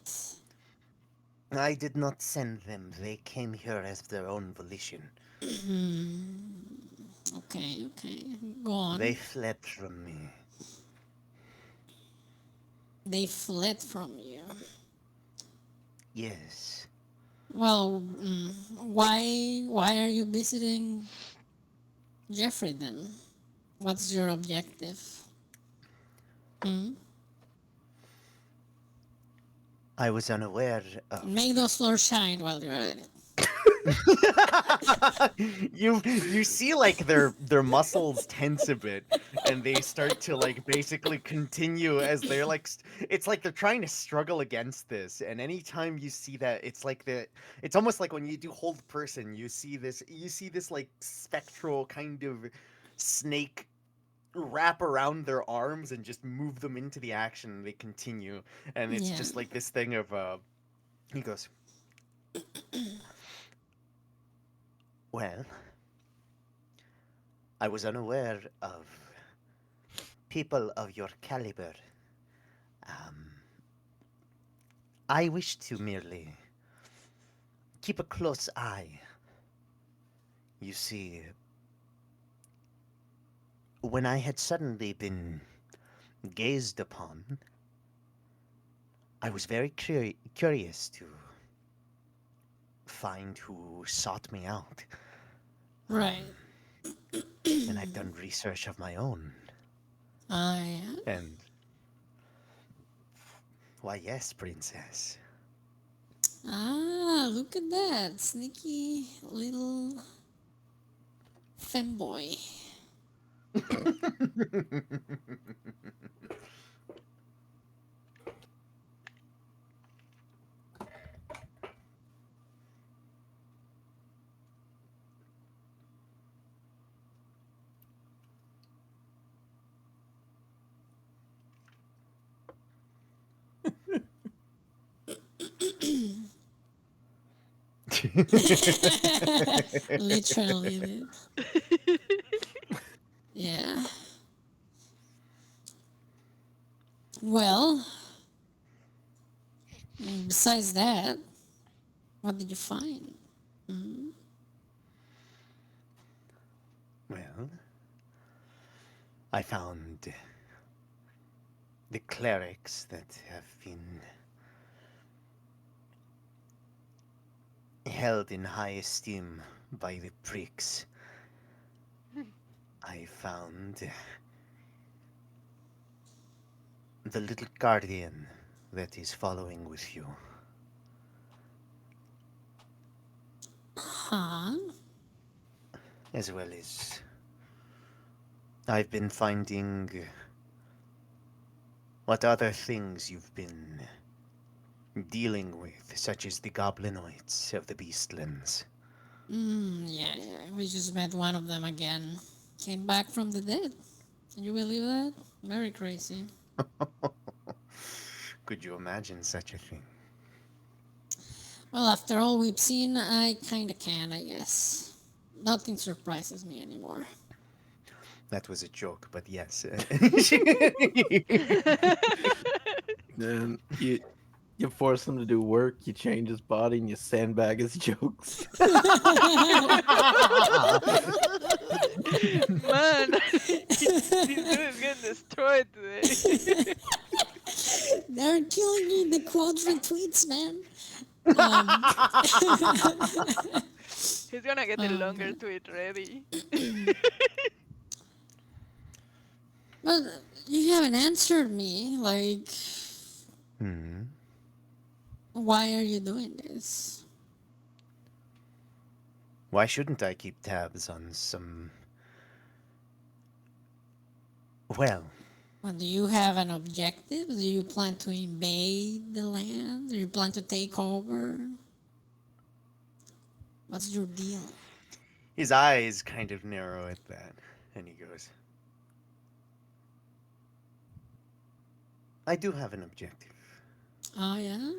I did not send them. They came here as their own volition. Okay, go on. They fled from me. They fled from you. Yes. Well, why are you visiting Jeffrey then? What's your objective? Hmm? I was unaware of. Make those floors shine while you're at it. you see like their muscles tense a bit, and they start to like basically continue as they're like it's like they're trying to struggle against this. And anytime you see that, it's almost like when you do hold person, you see this like spectral kind of snake wrap around their arms and just move them into the action, and they continue. And it's Yeah. just like this thing of he goes, Well, I was unaware of people of your caliber. I wish to merely keep a close eye. You see, when I had suddenly been gazed upon, I was very curious to find who sought me out, Right. and I've done research of my own. I And why, yes, princess. look at that sneaky little femboy. Literally, dude. Yeah. Well, besides that, what did you find? Well, I found the clerics that have been held in high esteem by the pricks. I found the little guardian that is following with you. Huh? As well as I've been finding what other things you've been dealing with, such as the goblinoids of the beastlands. Yeah, yeah. We just met one of them again. Came back from the dead. Can you believe that? Very crazy. Could you imagine such a thing? Well, after all we've seen, I kinda can, I guess. Nothing surprises me anymore. That was a joke, but yes. Then you force him to do work, you change his body, and you sandbag his jokes. Man, this dude is getting destroyed today. They're killing me in the quotes and tweets, man. He's gonna get the Oh, longer man. tweet ready. But you haven't answered me. Like, Hmm. why are you doing this? Why shouldn't I keep tabs on some... Well, Well, do you have an objective? Do you plan to invade the land? Do you plan to take over? What's your deal? his eyes kind of narrow at that, and he goes, I do have an objective. Oh, yeah?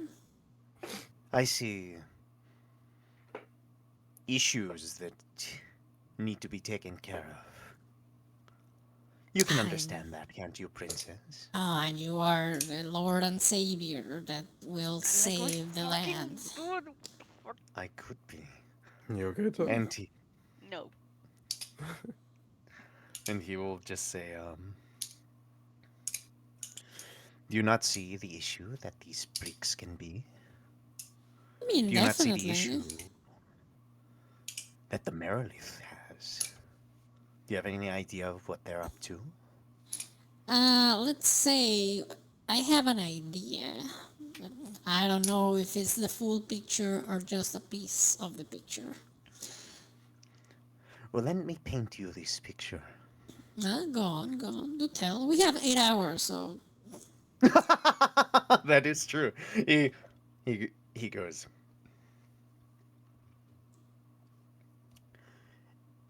I see issues that need to be taken care of. You can understand that, can't you, princess? Ah, and you are the Lord and Savior that will Like, save the fucking land. dude, what the fuck? I could be. You okay, Tom? No. And he will just say, do you not see the issue that these pricks can be? I mean, Do you not see the definitely. issue that the Merilith has? Do you have any idea of what they're up to? Let's say I have an idea. But I don't know if it's the full picture or just a piece of the picture. Well, let me paint you this picture. Go on, do tell. We have 8 hours, so That is true. He goes,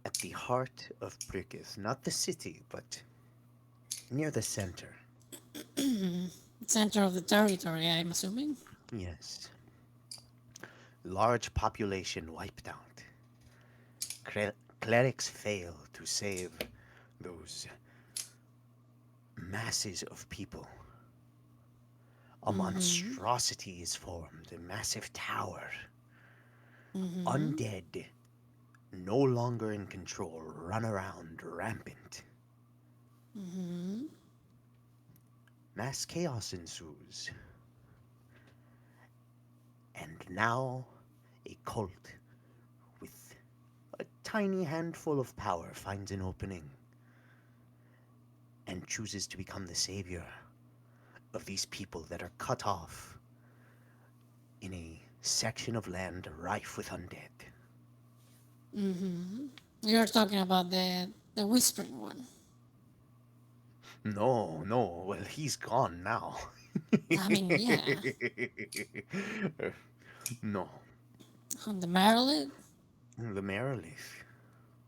at the heart of Brigith, not the city, but near the center. center of the territory, I'm assuming. Yes. Large population wiped out. Clerics fail to save those masses of people. A monstrosity is formed, a massive tower Mm-hmm. Undead, no longer in control, run around rampant. Mm-hmm. Mass chaos ensues. And now, a cult with a tiny handful of power finds an opening and chooses to become the savior of these people that are cut off in a section of land rife with undead. Mm-hmm. You're talking about the whispering one. No, no, well, he's gone now. I mean, yeah, No, on the Maryland. the Merilith.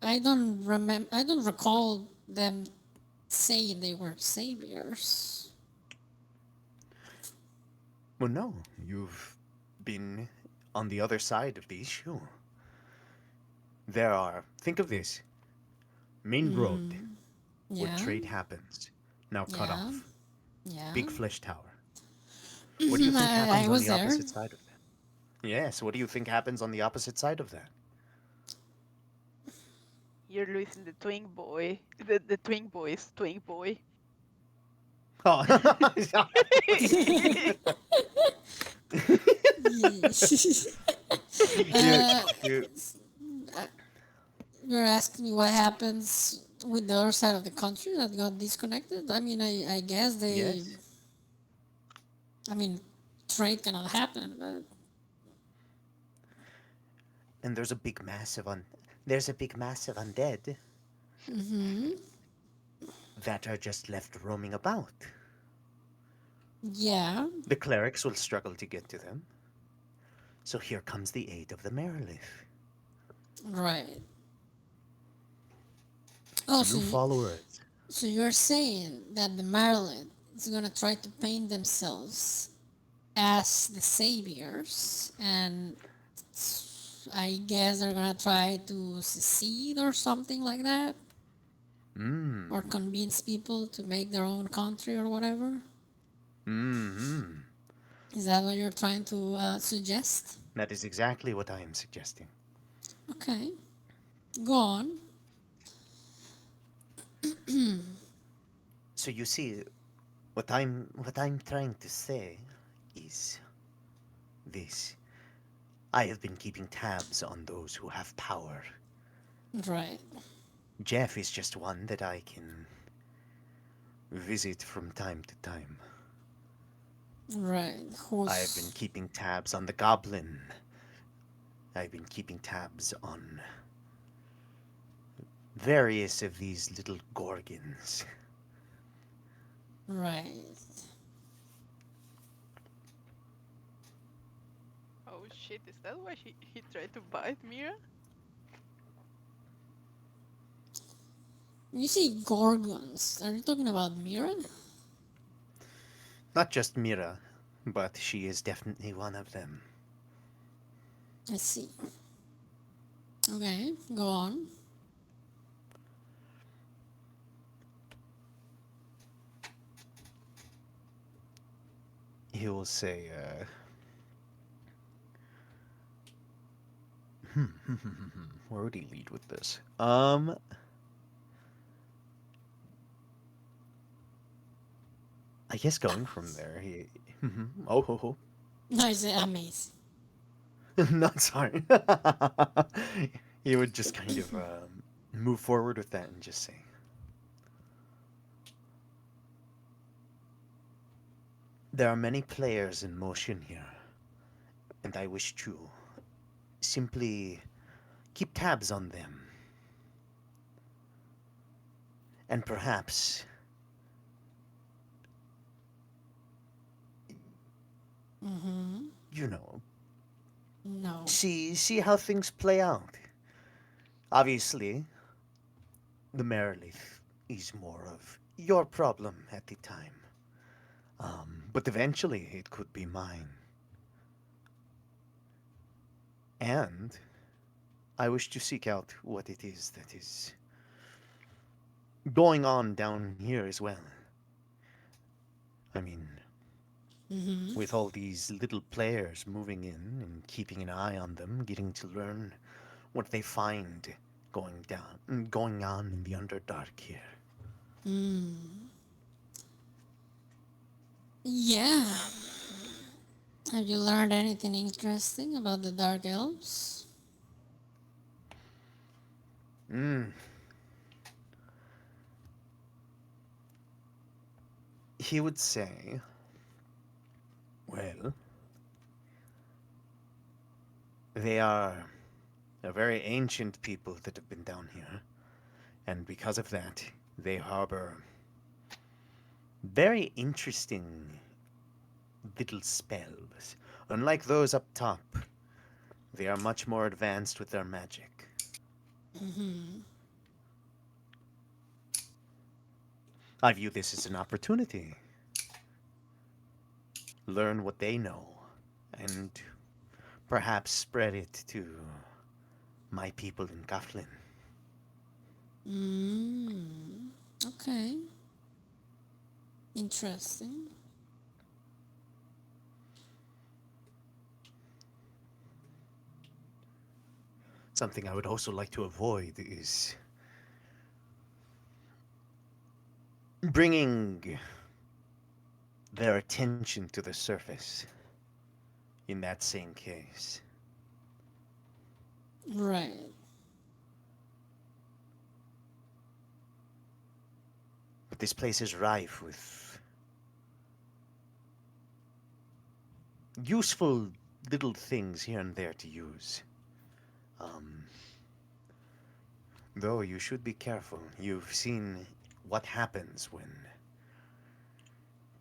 I don't remember. I don't recall them saying they were saviors. Well, no, you've been on the other side of the issue. There are, think of this, main road where Yeah, trade happens, now cut yeah, off. yeah. Big flesh tower. What do you think I happens on was the there. opposite side of that? Yes, what do you think happens on the opposite side of that? You're losing the twin boy. The twin boys, twin boy. Oh, you, uh, you, you're asking me what happens with the other side of the country that got disconnected. I mean, I guess they. yes. I mean, trade cannot happen, but And there's a big mass of undead that are just left roaming about. yeah, The clerics will struggle to get to them. So here comes the aid of the Merilith. right. Oh, New followers. so you're saying that the Maryland is gonna try to paint themselves as the saviors, and I guess they're gonna try to secede or something like that, or Mmm. convince people to make their own country or whatever. Mm-hmm. Is that what you're trying to suggest? That is exactly what I am suggesting. Okay, go on. So you see, what I'm trying to say is this. I have been keeping tabs on those who have power. Right, Jeff is just one that I can visit from time to time. right. I have been Who's keeping tabs on the goblin. I've been keeping tabs on various of these little gorgons. right? Oh shit, is that why he tried to bite Mira? You say gorgons. Are you talking about Mirren? Not just Mira, but she is definitely one of them. I see. Okay, go on. He will say, where would he lead with this? I guess going from there, he. Oh, ho, ho. No, it's amazing. Not sorry. He would just kind of move forward with that and just say, there are many players in motion here, and I wish to simply keep tabs on them. And perhaps, you know, No. see how things play out. Obviously, the Merilith is more of your problem at the time. But eventually it could be mine. And I wish to seek out what it is that is going on down here as well. I mean, with all these little players moving in and keeping an eye on them, getting to learn what they find going on in the Underdark here. Yeah. Have you learned anything interesting about the Dark Elves? He would say, well, they are a very ancient people that have been down here, and because of that, they harbor very interesting little spells. Unlike those up top, they are much more advanced with their magic. I view this as an opportunity. Learn what they know, and perhaps spread it to my people in Kaflin. Okay. Interesting. Something I would also like to avoid is bringing their attention to the surface in that same case. Right. But this place is rife with useful little things here and there to use. Though you should be careful. You've seen what happens when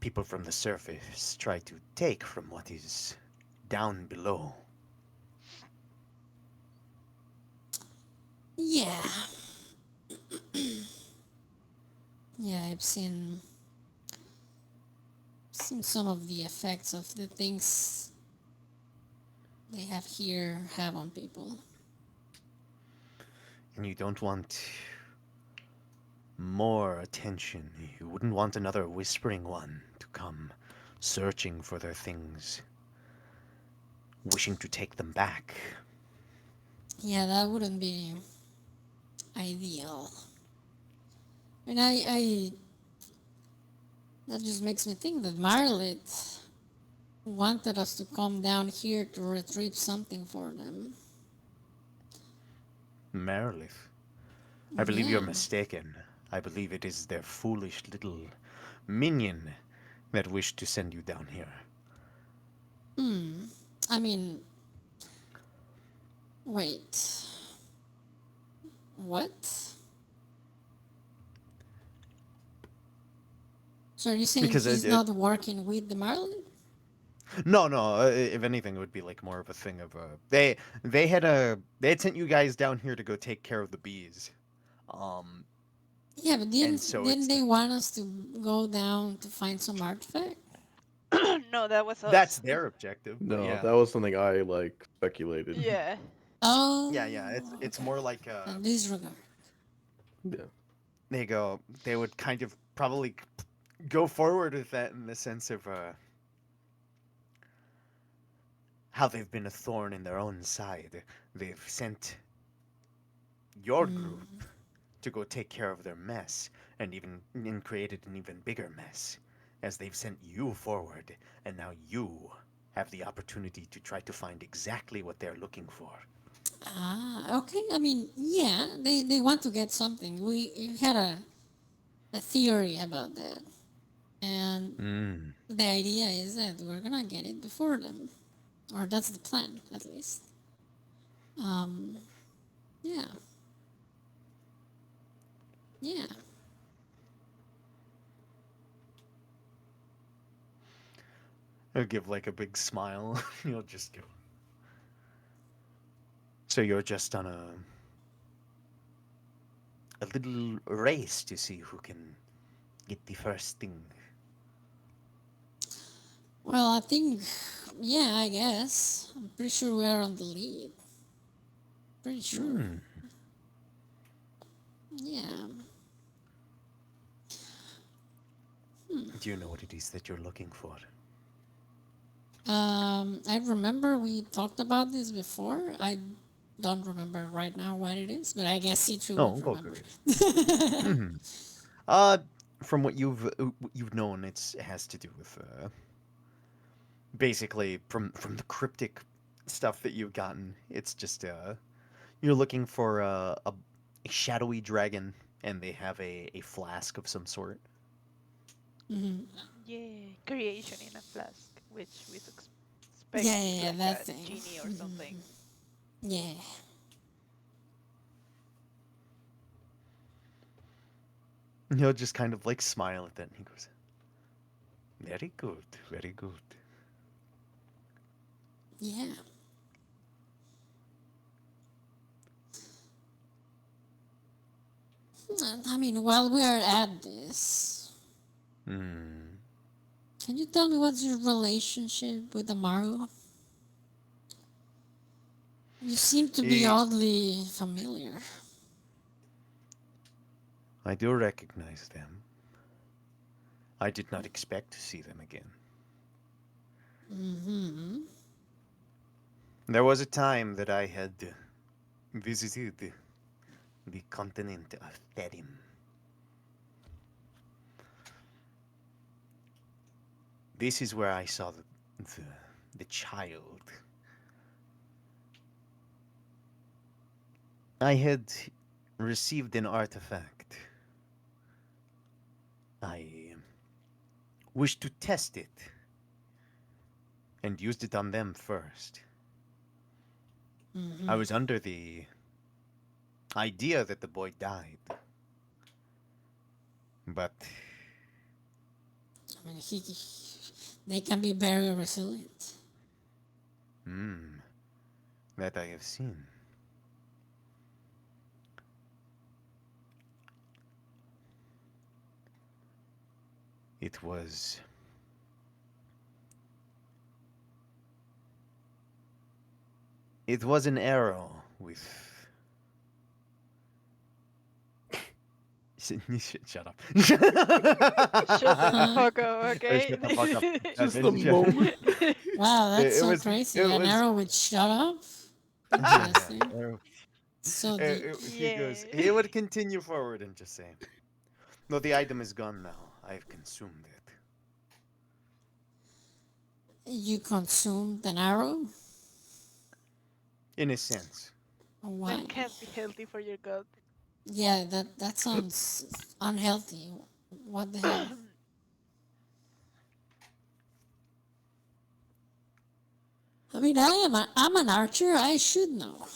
people from the surface try to take from what is down below. Yeah. Yeah, I've seen some of the effects of the things they have here have on people. And you don't want more attention. You wouldn't want another whispering one to come searching for their things, wishing to take them back. Yeah, that wouldn't be ideal. And I that just makes me think that Marlit wanted us to come down here to retrieve something for them. Merilith, I believe Yeah. you're mistaken. I believe it is their foolish little minion that wished to send you down here. I mean, wait. What? So are you saying Because he's not working with the Marlin? no, no. If anything, it would be like more of a thing of they had sent you guys down here to go take care of the bees. Yeah, but And so didn't it's they want us to go down to find some artifact? No, that was that's us. their objective. But No, yeah, that was something I like speculated. Yeah. Oh. yeah. It's Okay. more like In this regard. Yeah. they would kind of probably go forward with that in the sense of how they've been a thorn in their own side. They've sent your group to go take care of their mess and created an even bigger mess as they've sent you forward, and now you have the opportunity to try to find exactly what they're looking for. Ah, okay. I mean, yeah, they want to get something. We had a theory about that. And the idea is that we're gonna get it before them. Or that's the plan, at least. Yeah. Yeah. He'll give like a big smile. You'll just go. So you're just on a little race to see who can get the first thing. Well, I think, yeah, I guess. I'm pretty sure we're on the lead. Pretty sure. Yeah. Do you know what it is that you're looking for? I remember we talked about this before. I don't remember right now what it is, but I guess C2 Oh, would okay. remember. Mhm. From what you've known, it has to do with basically from the cryptic stuff that you've gotten. It's just you're looking for a shadowy dragon, and they have a flask of some sort. Hmm. Yeah, creation in a flask, which we suspect Yeah, is yeah, yeah, like that a thing. genie or something. Yeah. And he'll just kind of like smile at that, and he goes, "Very good, very good." Yeah. I mean, while we are at this, Hmm. can you tell me what's your relationship with Amaru? You seem to be Eh, oddly familiar. I do recognize them. I did not expect to see them again. Mm-hmm. There was a time that I had visited the continent of Therim. This is where I saw the, the child. I had received an artifact. I wished to test it and used it on them first. I Mm-hmm. was under the idea that the boy died, but I mean, they can be very resilient. hmm, that I have seen. It was an arrow with shut up. Shut the Huh? fuck up, okay? Shut the fuck up. Just the moment. Wow, that's It so was crazy. it An was arrow with shut up? yeah, Interesting. arrow. So deep. He goes. Yeah. He would continue forward and just say, "No, the item is gone now. I've consumed it." You consumed an arrow? In a sense, Why? That can't be healthy for your gut. Yeah, that sounds unhealthy. What the hell? I mean, I'm an archer. I should know.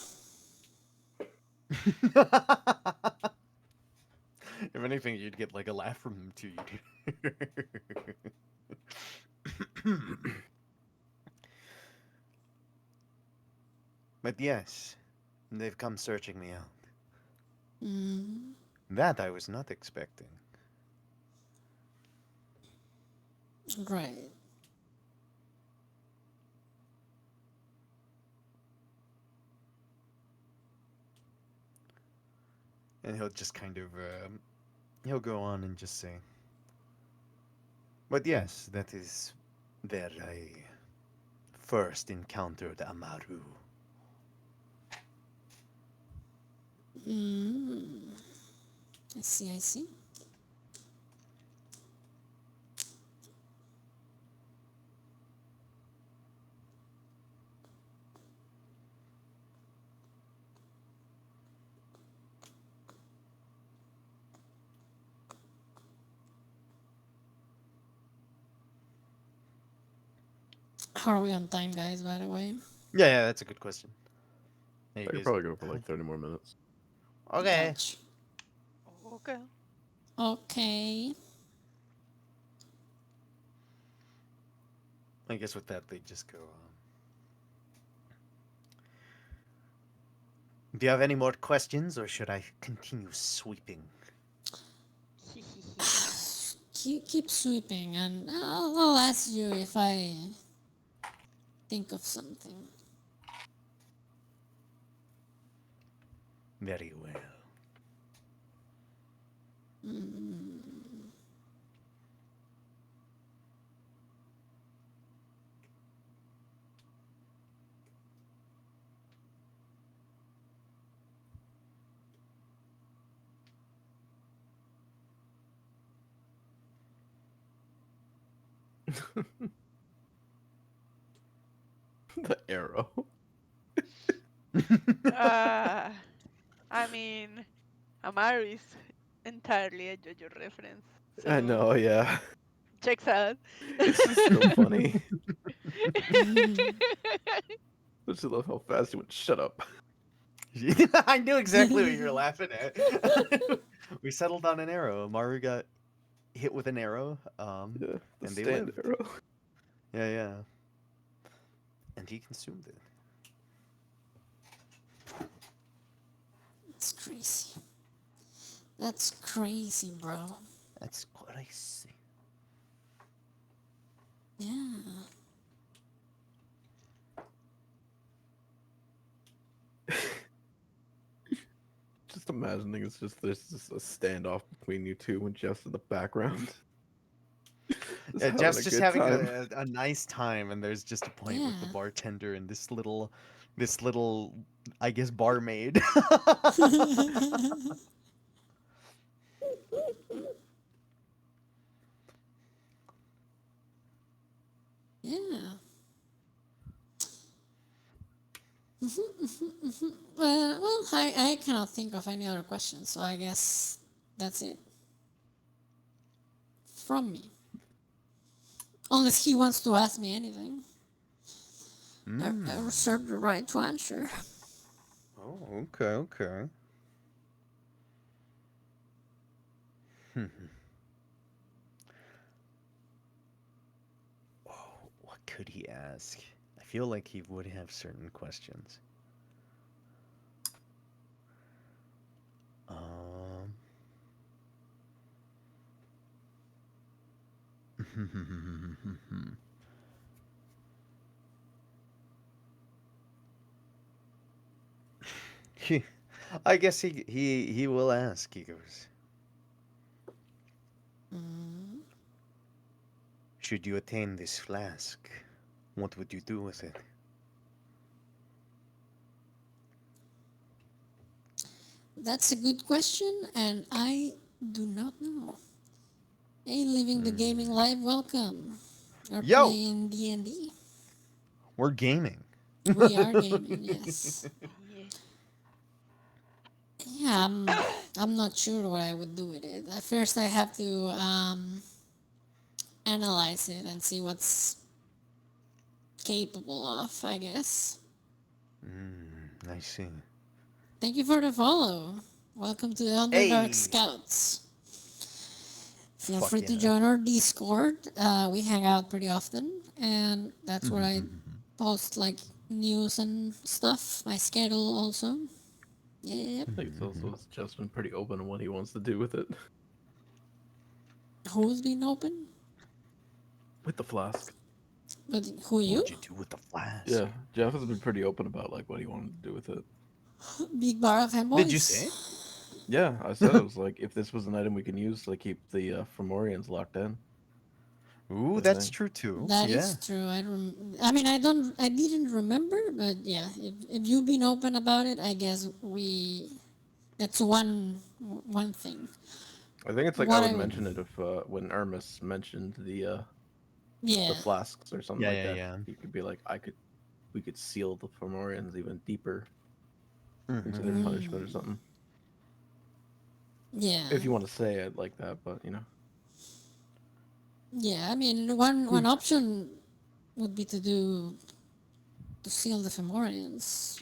if anything, you'd get like a laugh from him too. But yes, they've come searching me out. Mm, That I was not expecting. right. And he'll just kind of he'll go on and just say, "But yes, that is where I first encountered Amaru." Mm, I see. I see. How are we on time, guys? By the way. Yeah, that's a good question. Hey, I could guys. probably go for like 30 more minutes. Okay. Gotcha. Okay. Okay. I guess with that, they just go. Do you have any more questions, or should I continue sweeping? Keep sweeping, and I'll ask you if I think of something. Very well. The arrow. Uh, I mean, Amaru is entirely a JoJo reference, I so know, yeah. checks out. It's just so funny. Mm. I just love how fast he went, shut up. I knew exactly what you were laughing at. We settled on an arrow. Maru got hit with an arrow, Yeah, the and they stand lived. arrow. Yeah, yeah. And he consumed it. That's crazy. That's crazy, bro. That's crazy. Yeah. Just imagining it's just there's just a standoff between you two when Jeff's in the background. Yeah, Jeff's just good having time. a nice time, and there's just a point with the Yeah. bartender and this little, I guess, barmaid. Yeah. Well, I cannot think of any other questions, so I guess that's it from me. Unless he wants to ask me anything. I reserve the right to answer. Oh, okay, okay. Oh, what could he ask? I feel like he would have certain questions. Um. I guess he will ask. He goes, should you attain this flask, what would you do with it? That's a good question, and I do not know. Hey, living the gaming life, welcome. We're Yo, playing D&D. we're gaming. We are gaming, yes. Yeah. Yeah, I'm not sure what I would do with it. At first, I have to analyze it and see what's capable of, I guess. I see. Thank you for the follow. Welcome to the Underdark Hey, Scouts. Feel fuck free to yeah. join our Discord. We hang out pretty often, and that's where I post like news and stuff. My schedule also. Yep. I think it's also just been pretty open on what he wants to do with it. Who's been open? With the flask. But who What you? would you do with the flask? Yeah, Jeff has been pretty open about like what he wanted to do with it. Big bar of fanboys. Did you say? Yeah, I said it was like if this was an item we can use to keep the Fomorians locked in. Ooh, The that's thing. true too. That yeah. is true. I mean, I didn't remember, but yeah, if you've been open about it, I guess that's one thing. I think it's like What I would I would- mention it if when Ermis mentioned Yeah. the flasks or something Yeah, like yeah, that. yeah. He could be like, we could seal the Fomorians even deeper into Mm-hmm. their punishment or something. Yeah. If you want to say it like that, but you know. Yeah, I mean, one option would be to seal the Fomorians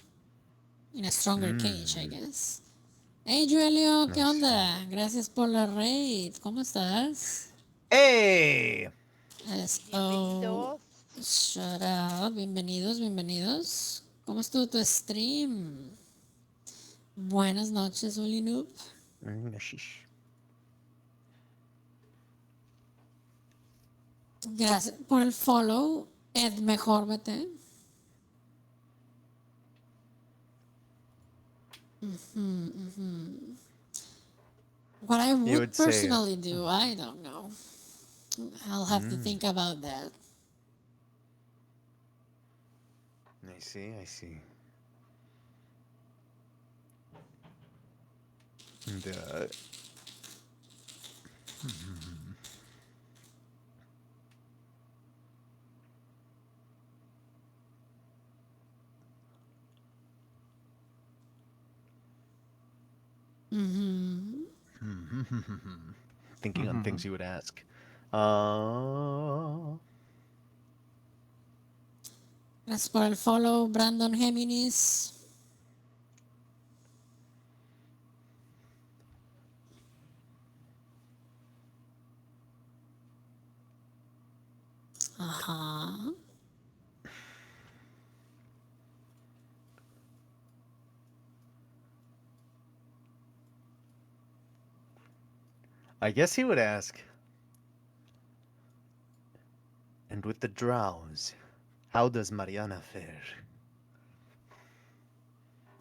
in a stronger cage, I guess. Hey, Joelio, ¿qué Nice. onda? Gracias por la raid. ¿Cómo estás? Hey! Esto. Bienvenidos. Shout out. Bienvenidos, bienvenidos. ¿Cómo estuvo tu stream? Buenas noches, Oli Noob. Sheesh. Gracias por el follow. Ed Mejor BT. What I would would say, personally do, I don't know. I'll have to think about that. I see, I see. And, Thinking on things you would ask. Gracias por el follow, Brandon Géminis. Ajá. I guess he would ask. And with the drows, how does Mariana fare?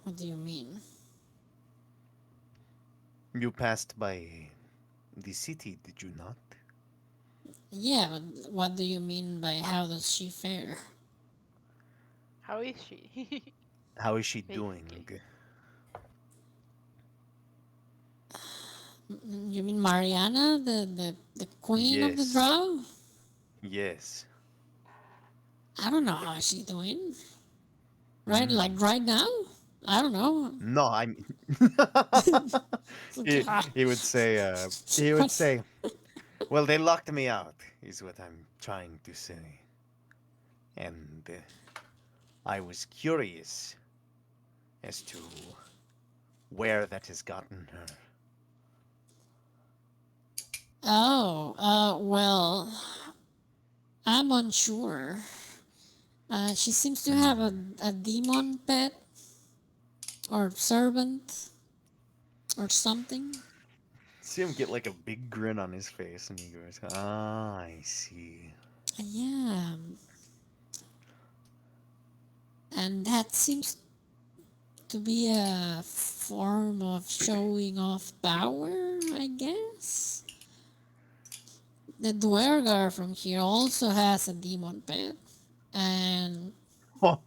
What do you mean? You passed by the city, did you not? Yeah, but what do you mean by how does she fare? How is she? How is she doing? Basically. You mean Mariana, the queen of the Yes. drow? Yes. I don't know how she's doing. Right, like right now? I don't know. No, I'm. he, Ah, he would say. He would say. Well, they locked me out. Is what I'm trying to say. And I was curious as to where that has gotten her. Oh, well, I'm unsure. She seems to have a demon pet or servant or something. See him get like a big grin on his face, and he goes, "Ah, I see." Yeah. And that seems to be a form of showing off power, I guess. The Dwergar from here also has a demon pet. And Oh,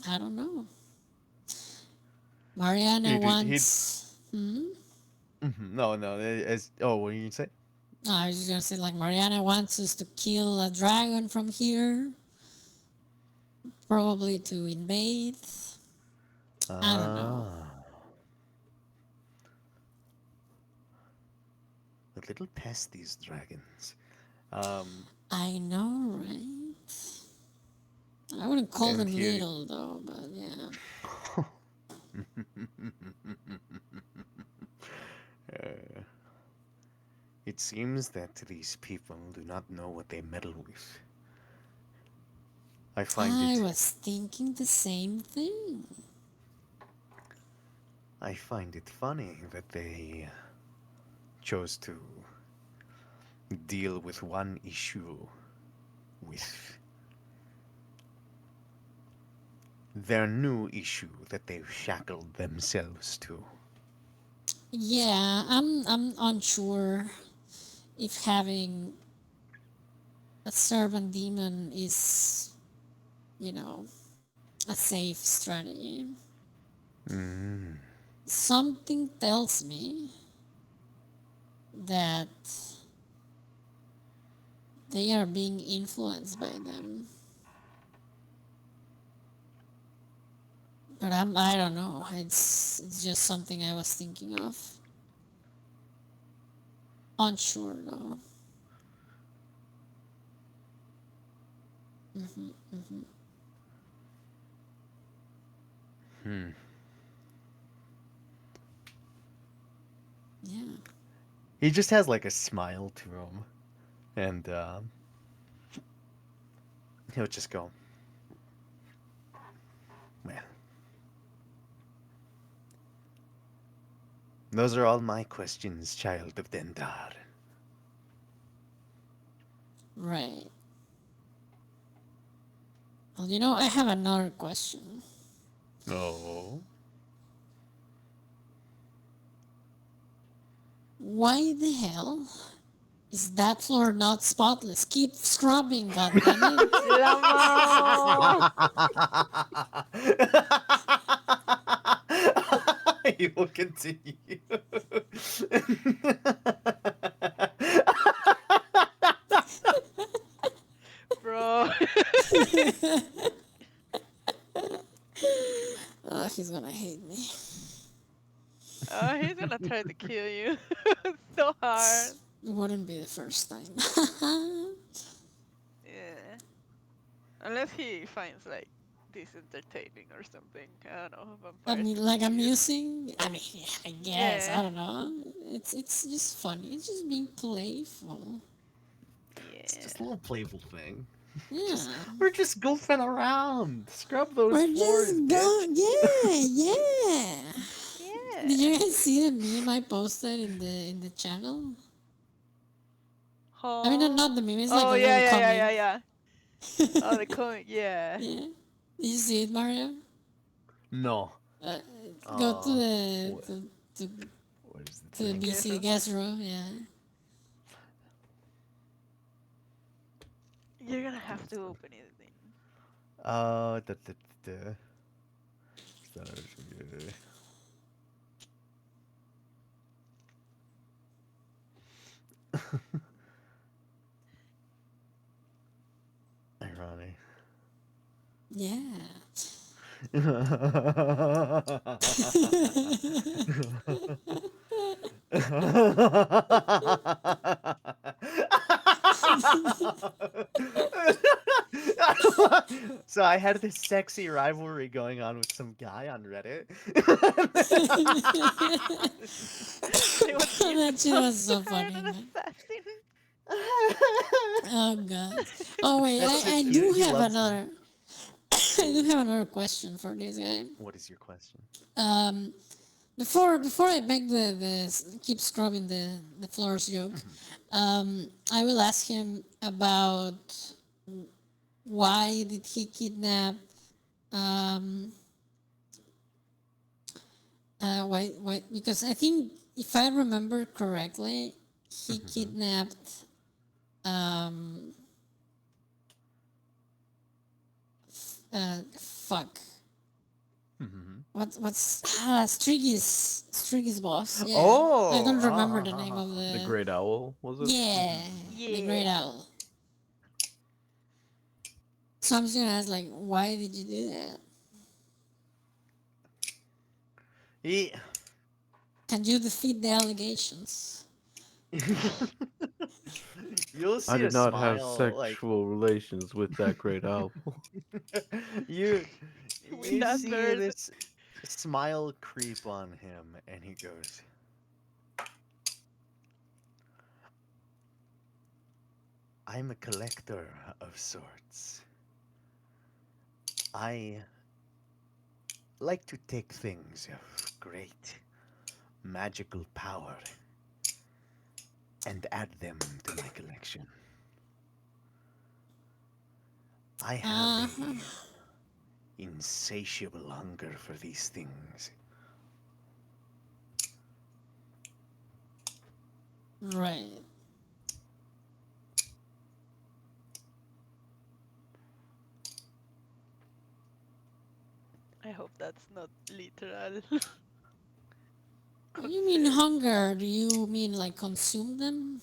I don't know. Mariana he'd wants. Hmm? no, no. As what are you gonna say? No, I was just gonna say, like, Mariana wants us to kill a dragon from here. Probably to invade. I don't know. A little past these dragons. I know, right? I wouldn't call And them he little, though, but yeah. It seems that these people do not know what they meddle with. I find I it. was thinking the same thing. I find it funny that they chose to deal with one issue with their new issue that they've shackled themselves to. Yeah, I'm unsure if having a servant demon is, you know, a safe strategy. Something tells me that they are being influenced by them. But I don't know. It's just something I was thinking of. Unsure though. Yeah. He just has like a smile to him, and he'll just go, "Well, those are all my questions, child of Dendar." Right. Well, you know, I have another question. Oh. Why the hell is that floor not spotless? Keep scrubbing, goddammit. Llama! He will continue. Bro. Oh, he's gonna hate me. He's gonna try to kill you so hard. It wouldn't be the first time. Yeah. Unless he finds like this entertaining or something. I don't know. I Vampires mean, can like be weird. amusing. I mean, yeah, I guess I Yeah. don't know. It's just funny. It's just being playful. It's Yeah. just a little playful thing. Yeah. We're just goofing around. Scrub those We're floors, just bitch. going. Yeah, yeah. Yeah. Did you guys see the meme I posted in the channel? I mean, not the meme. It's like Oh a yeah, little yeah, yeah, comic. yeah, yeah. Oh, the comic. Yeah. Yeah. Did you see it, Mario? No. Uh, Go to the what- to, What is the to the thing? BC Gezro. Yeah. You're gonna have to open it then. Da, da, da. Ironic. Yeah. So I had this sexy rivalry going on with some guy on Reddit. They want to That use shit was so an funny, man. assassin. Oh god. Oh wait, That's so I cute. do He have loves me. another. I do have another question for this guy. What is your question? Before I make the keep scrubbing the floors joke, I will ask him about why did he kidnap um why because I think if I remember correctly, he kidnapped um fuck. What's Striggy's boss? Yeah. I don't remember the name of The Great Owl, was it? Yeah, the Great Yeah. Owl. So I'm just gonna ask, like, why did you do that? He Can you defeat the allegations? You'll see I did a not have smile like sexual relations with that Great Owl. you With you that see bird. this smile creep on him and he goes, I'm a collector of sorts. I like to take things of great magical power and add them to my collection. I have Uh-huh. a insatiable hunger for these things. Right. I hope that's not literal. When you mean hunger, do you mean like consume them?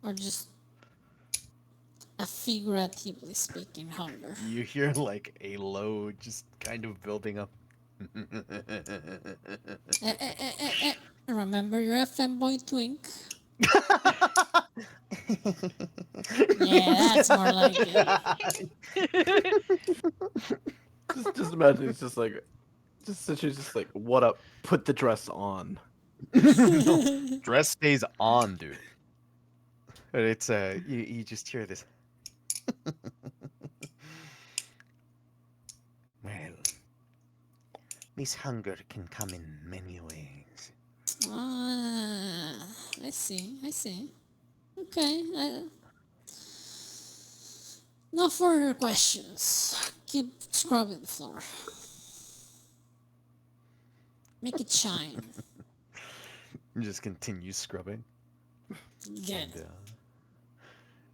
Or just a figuratively speaking hunger? You hear like a low just kind of building up. Remember you're a femboy twink? Yeah, that's more like it. Just imagine it's just like, just like, what up? Put the dress on. Dress stays on, dude. And it's you just hear this. Well, this hunger can come in many ways. Ah, I see. Okay. No further questions. Keep scrubbing the floor. Make it shine. You just continue scrubbing. Good. And,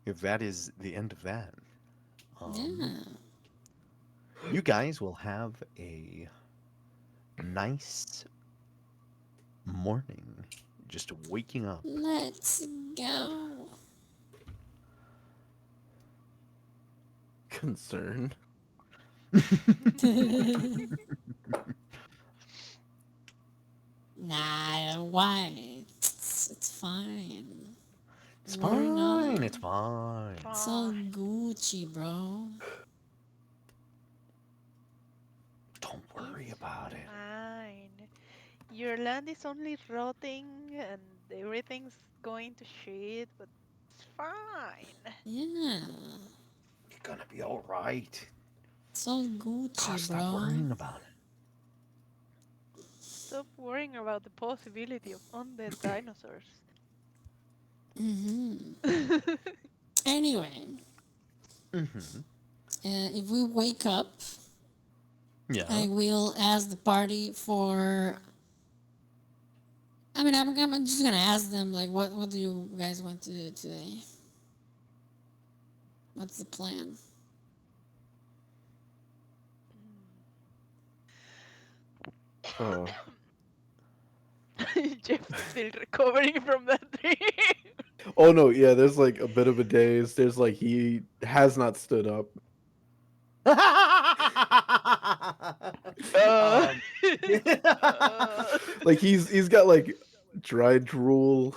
if that is the end of that, Yeah. you guys will have a nice morning. Just waking up. Let's go. Concern. Nah, why? It's fine. It's Worry not. fine. It's fine. It's all Fine. Gucci, bro. Don't worry It's about it. fine. Your land is only rotting and everything's going to shit, but it's fine. Yeah. You're gonna be all right. It's all Gucci, Gosh, stop bro. worrying about it. Stop worrying about the possibility of undead dinosaurs. Anyway, Mm-hmm. if we wake up, Yeah. I will ask the party for. I mean, I'm just gonna ask them like, what do you guys want to do today? What's the plan? Oh, Jeff's still recovering from that dream. oh no, yeah. There's like a bit of a daze. There's like he has not stood up. Uh, Um, Like he's got like dry drool.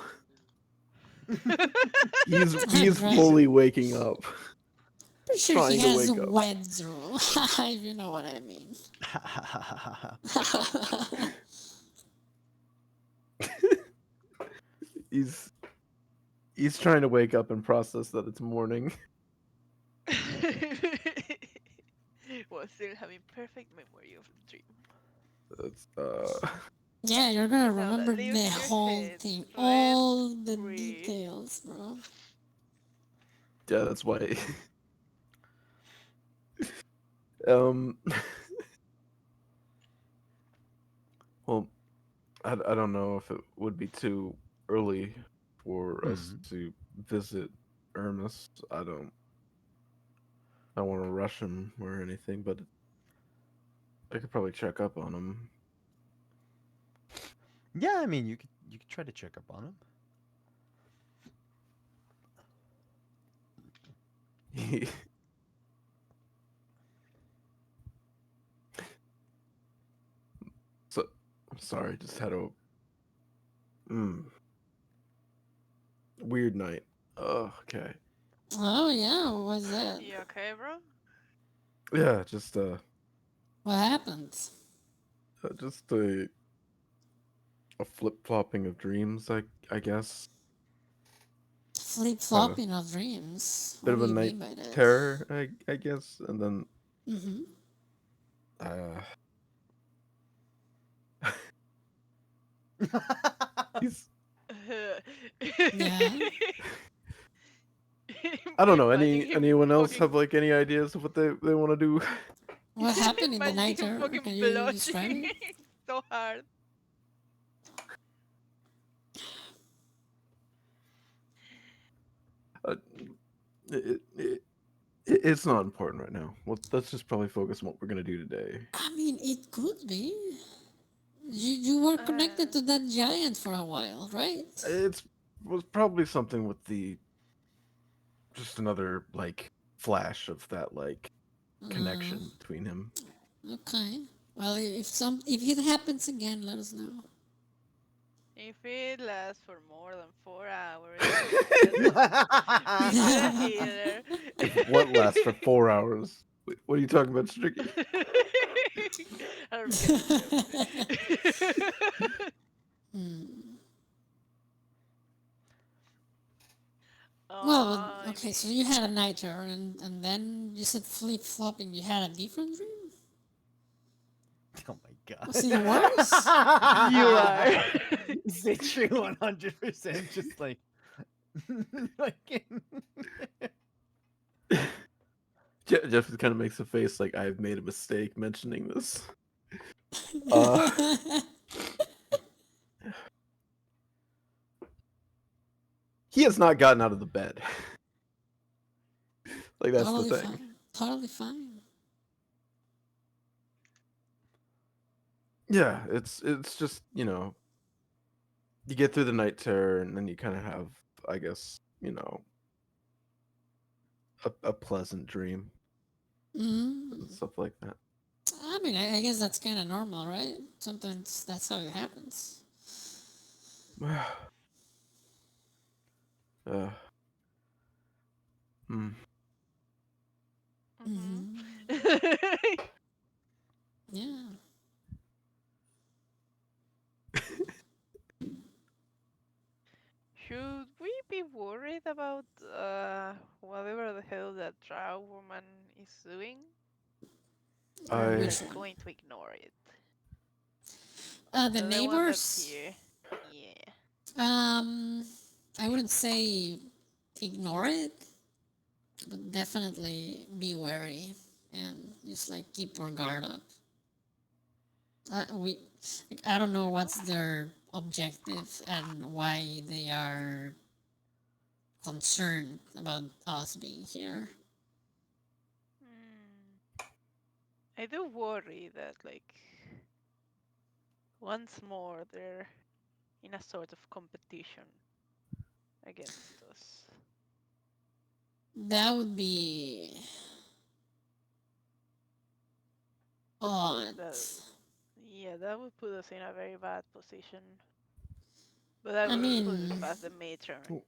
He's Dry fully waking up, Pretty sure trying he to has wake up. Gezro, if you know what I mean. He's he's trying to wake up and process that it's morning. Was still having perfect memory of the dream. It's Yeah, you're gonna Now that remember lives the in your whole head, thing, rent all the free. details, bro. yeah, that's why. um, well, I don't know if it would be too early for us to visit Ernest. I don't want to rush him or anything, but I could probably check up on him. yeah, I mean, you could try to check up on him. So, I'm sorry, just had a weird night. Oh, okay. Oh yeah, what was that? You okay, bro? Yeah, What happened? just a flip flopping of dreams. I guess Flip had a flopping of dreams. bit What of do a you night mean by that? terror. I guess, and then Mm-hmm. uh, he's Yeah. I don't know. Imagine him Anyone else fucking have like any ideas of what they want to do? What happened in the imagine night him terror? fucking Can you describe blushing it? so hard. Uh, it's not important right now. Let's just probably focus on what we're gonna do today. I mean, it could be. You were connected to that giant for a while, right? It was probably something with just another like flash of that like connection between him. Okay. Well, if it happens again, let us know. If it lasts for more than 4 hours, be the healer. What lasts for 4 hours? What are you talking about, Stricky? I'm kidding, Jeff. Well, I okay, so mean, you had a night terror, and then you said flip flopping. You had a different dream. Oh my god. Was it worse? you are. Is it true 100%? Just like fucking Jeff kind of makes a face like I've made a mistake mentioning this. Uh, he has not gotten out of the bed. Like that's Totally the thing. fine. Totally fine. Yeah, it's just you get through the night terror and then you kind of have, I guess, a pleasant dream and stuff like that. I mean, I guess that's kind of normal, right? Sometimes that's how it happens. uh, hmm. Mm-hmm. Yeah. Should we be worried about whatever the hell that drow woman is doing? Or are we I Which like one? going to ignore it? The The one that's neighbors. here. Yeah. Um, I wouldn't say ignore it, but definitely be wary and just like keep your guard up. We, like, I don't know what's their objective and why they are concerned about us being here. Hmm. I do worry that like once more they're in a sort of competition against us. That would be odd. That yeah, that would put us in a very bad position. But that I would put it mean, past the matron.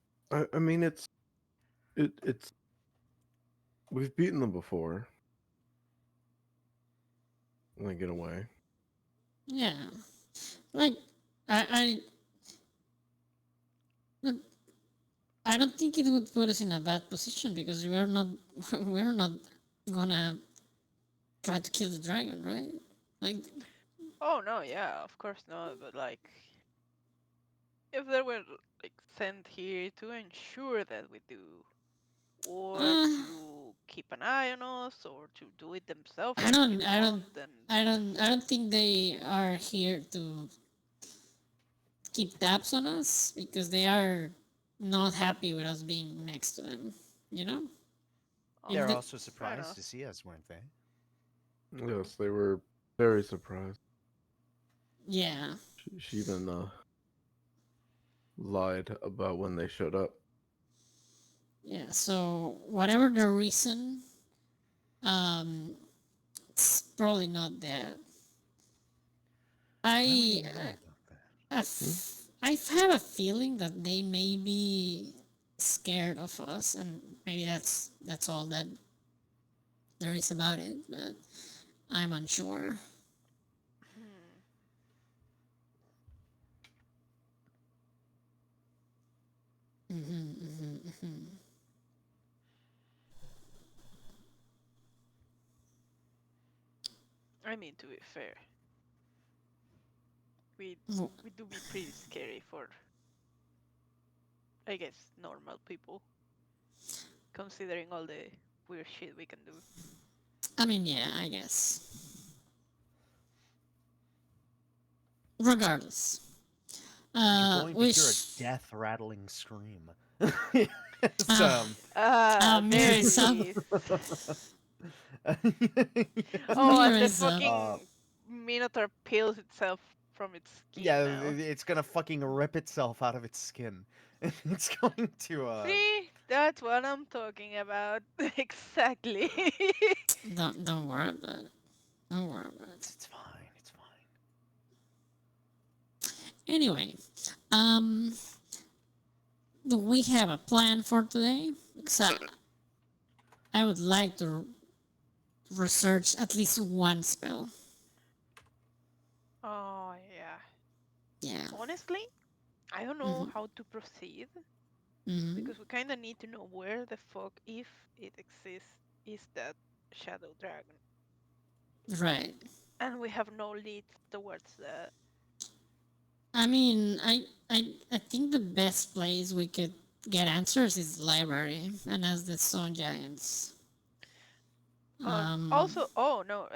I mean, it's we've beaten them before. And they get away. yeah, like I, I, I don't think it would put us in a bad position because we're not gonna try to kill the dragon, right? Like, Oh no, yeah, of course not. But like, if they were like sent here to ensure that we do, or uh, to keep an eye on us, or to do it themselves I if don't, you I don't, want, then I don't think they are here to keep tabs on us because they are not happy with us being next to them. You know, if They're oh, the, also fair surprised enough. to see us, weren't they? Yes, they were very surprised. yeah, She even lied about when they showed up. yeah. So whatever the reason, um, it's probably not that. I don't I, even know I about that. I've had a feeling that they may be scared of us, and maybe that's all that there is about it. But I'm unsure. Hmm. I mean, to be fair, we Well, we do be pretty scary for, I guess, normal people, considering all the weird shit we can do. I mean, yeah, I guess. Regardless, You're going to hear a wish. death rattling scream. It's, Uh, There Mirror's up. he is. Oh, as the Mirror's up. uh, fucking Minotaur peels itself from its skin yeah, now. it's gonna fucking rip itself out of its skin. It's going to See, that's what I'm talking about. Exactly. Don't worry about it. Don't worry about it. it's fine. It's fine. Anyway, um, do we have a plan for today? Because I would like to research at least one spell. Oh, yeah. Yeah. Honestly, I don't know Mm-hmm. how to proceed Mm-hmm. because we kind of need to know where the fuck, if it exists, is that shadow dragon. Right. And we have no leads towards that. I mean, I think the best place we could get answers is the library and as the Stone Giants. Um, Also, oh no,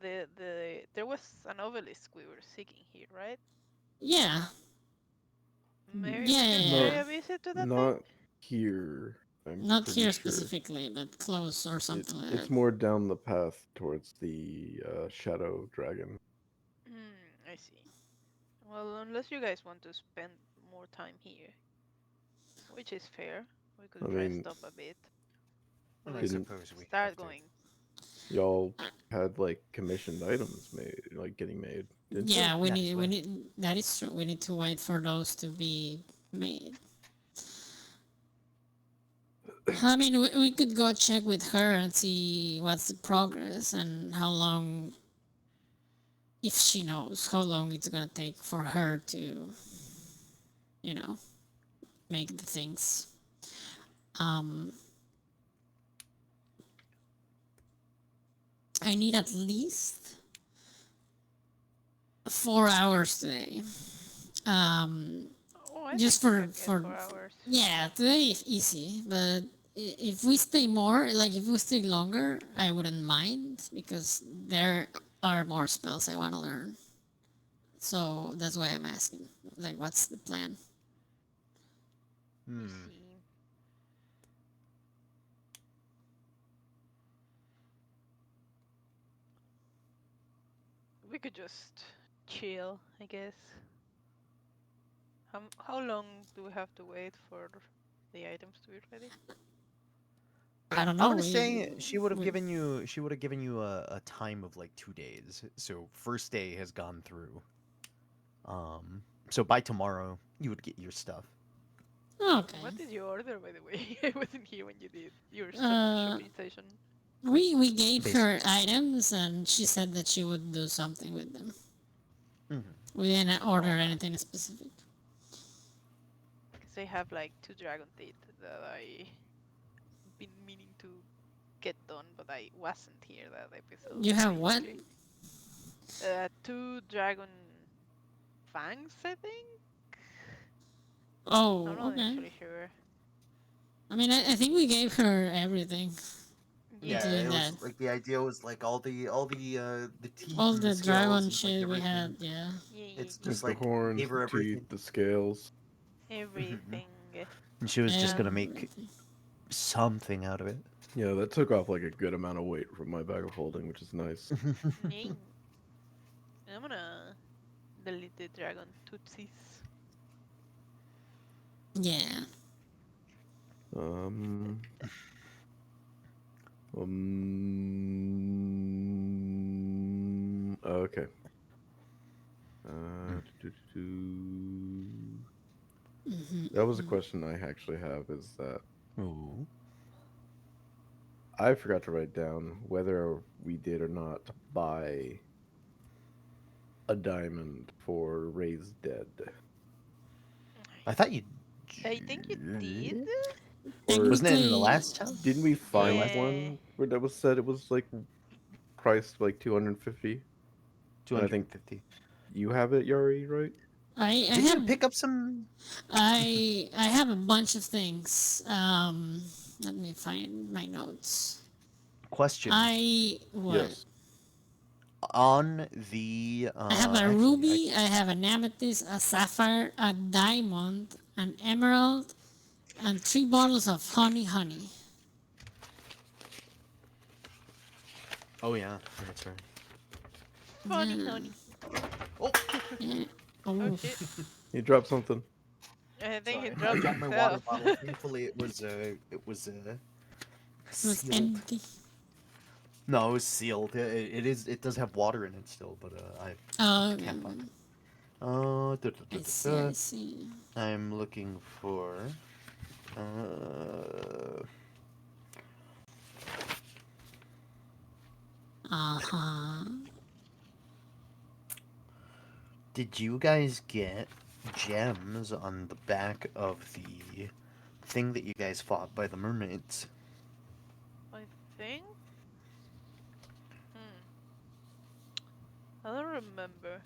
there was an obelisk we were seeking here, right? yeah, Maybe yeah, we yeah, could yeah. No, pay a visit to that thing? not here. I'm Not pretty here sure. specifically, but close or something like It's that. more down the path towards the shadow dragon. I see. Well, unless you guys want to spend more time here, which is fair, we I could rest mean, up a bit. And We I could didn't suppose we have start to. going. Y'all had like commissioned items made, like getting made, didn't you? Yeah, we That is need we right. need that is true. We need to wait for those to be made. I mean, we could go check with her and see what's the progress and how long, if she knows, how long it's gonna take for her to, you know, make the things. Um, I need at least 4 hours today. Um, Oh, I just think we for can get for 4 hours. yeah, today is easy, but if we stay more, like if we stay longer, I wouldn't mind because there are more spells I want to learn. So that's why I'm asking. Like, what's the plan? You Hmm. see. We could just chill, I guess. How long do we have to wait for the items to be ready? I don't I know. want to say she would have We given you a time of like 2 days. So first day has gone through. So by tomorrow you would get your stuff. okay. What did you order, by the way? I wasn't here when you did your Uh, shopping station. we gave Basically. her items and she said that she would do something with them. Hmm. We didn't order Okay. anything specific. Because I have like 2 dragon teeth that I been meaning to get done, but I wasn't here that episode, You have what? basically. 2 dragon fangs, I think? I'm Oh, not okay. actually sure. I mean, I think we gave her everything, Yeah, Yeah. including it was that. like the idea was like all the teeth All and the the scales dragon and like shit we everything. had, yeah. Yeah, yeah, It's yeah. Like just the like horns, gave the her teeth, everything. the scales. Hmm. Everything. And she was just gonna make Everything. something out of it. Yeah, that took off like a good amount of weight from my bag of holding, which is nice. Nee. I'm gonna delete the dragon tootsies. Yeah. Um, okay. Mm. That was a question I actually have. Is that Ooh. I forgot to write down whether we did or not buy a diamond for Raised Dead, I thought you. I think you did. or Wasn't it in the Technically, last town? didn't we Or the find last Yeah. one where that was said it was like priced like 250? And I think 250. you have it, Yari, right? I Did you have pick up some I have a bunch of things. Let me find my notes. question I what? Yes. on the? I have a Actually, ruby, I have an amethyst, a sapphire, a diamond, an emerald, and 3 bottles of honey. Oh yeah, that's right. Funny, Yeah. honey. Oh, Yeah. Oh Oh, shit. You dropped something. I think he sorry. I dropped dropped my water himself. bottle. Thankfully, it was it was sealed. empty. No, it was sealed. It is. It does have water in it still, but I Oh, okay. can't find it. I see, I see. I'm looking for. Uh, Uh-huh. did you guys get gems on the back of the thing that you guys fought by the mermaids? I think. Hmm. I don't remember.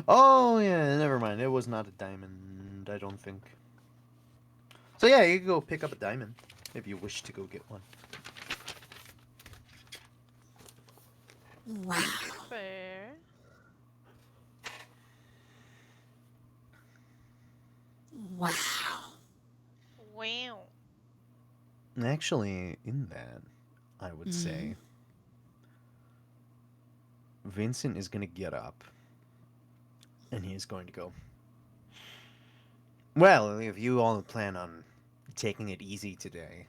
Oh yeah, never mind. It was not a diamond, I don't think. So yeah, you can go pick up a diamond if you wish to go get one. Wow. Fair. Wow. Wow. And actually, in that, I would say Vincent is going to get up and he is going to go. Well, if you all plan on taking it easy today,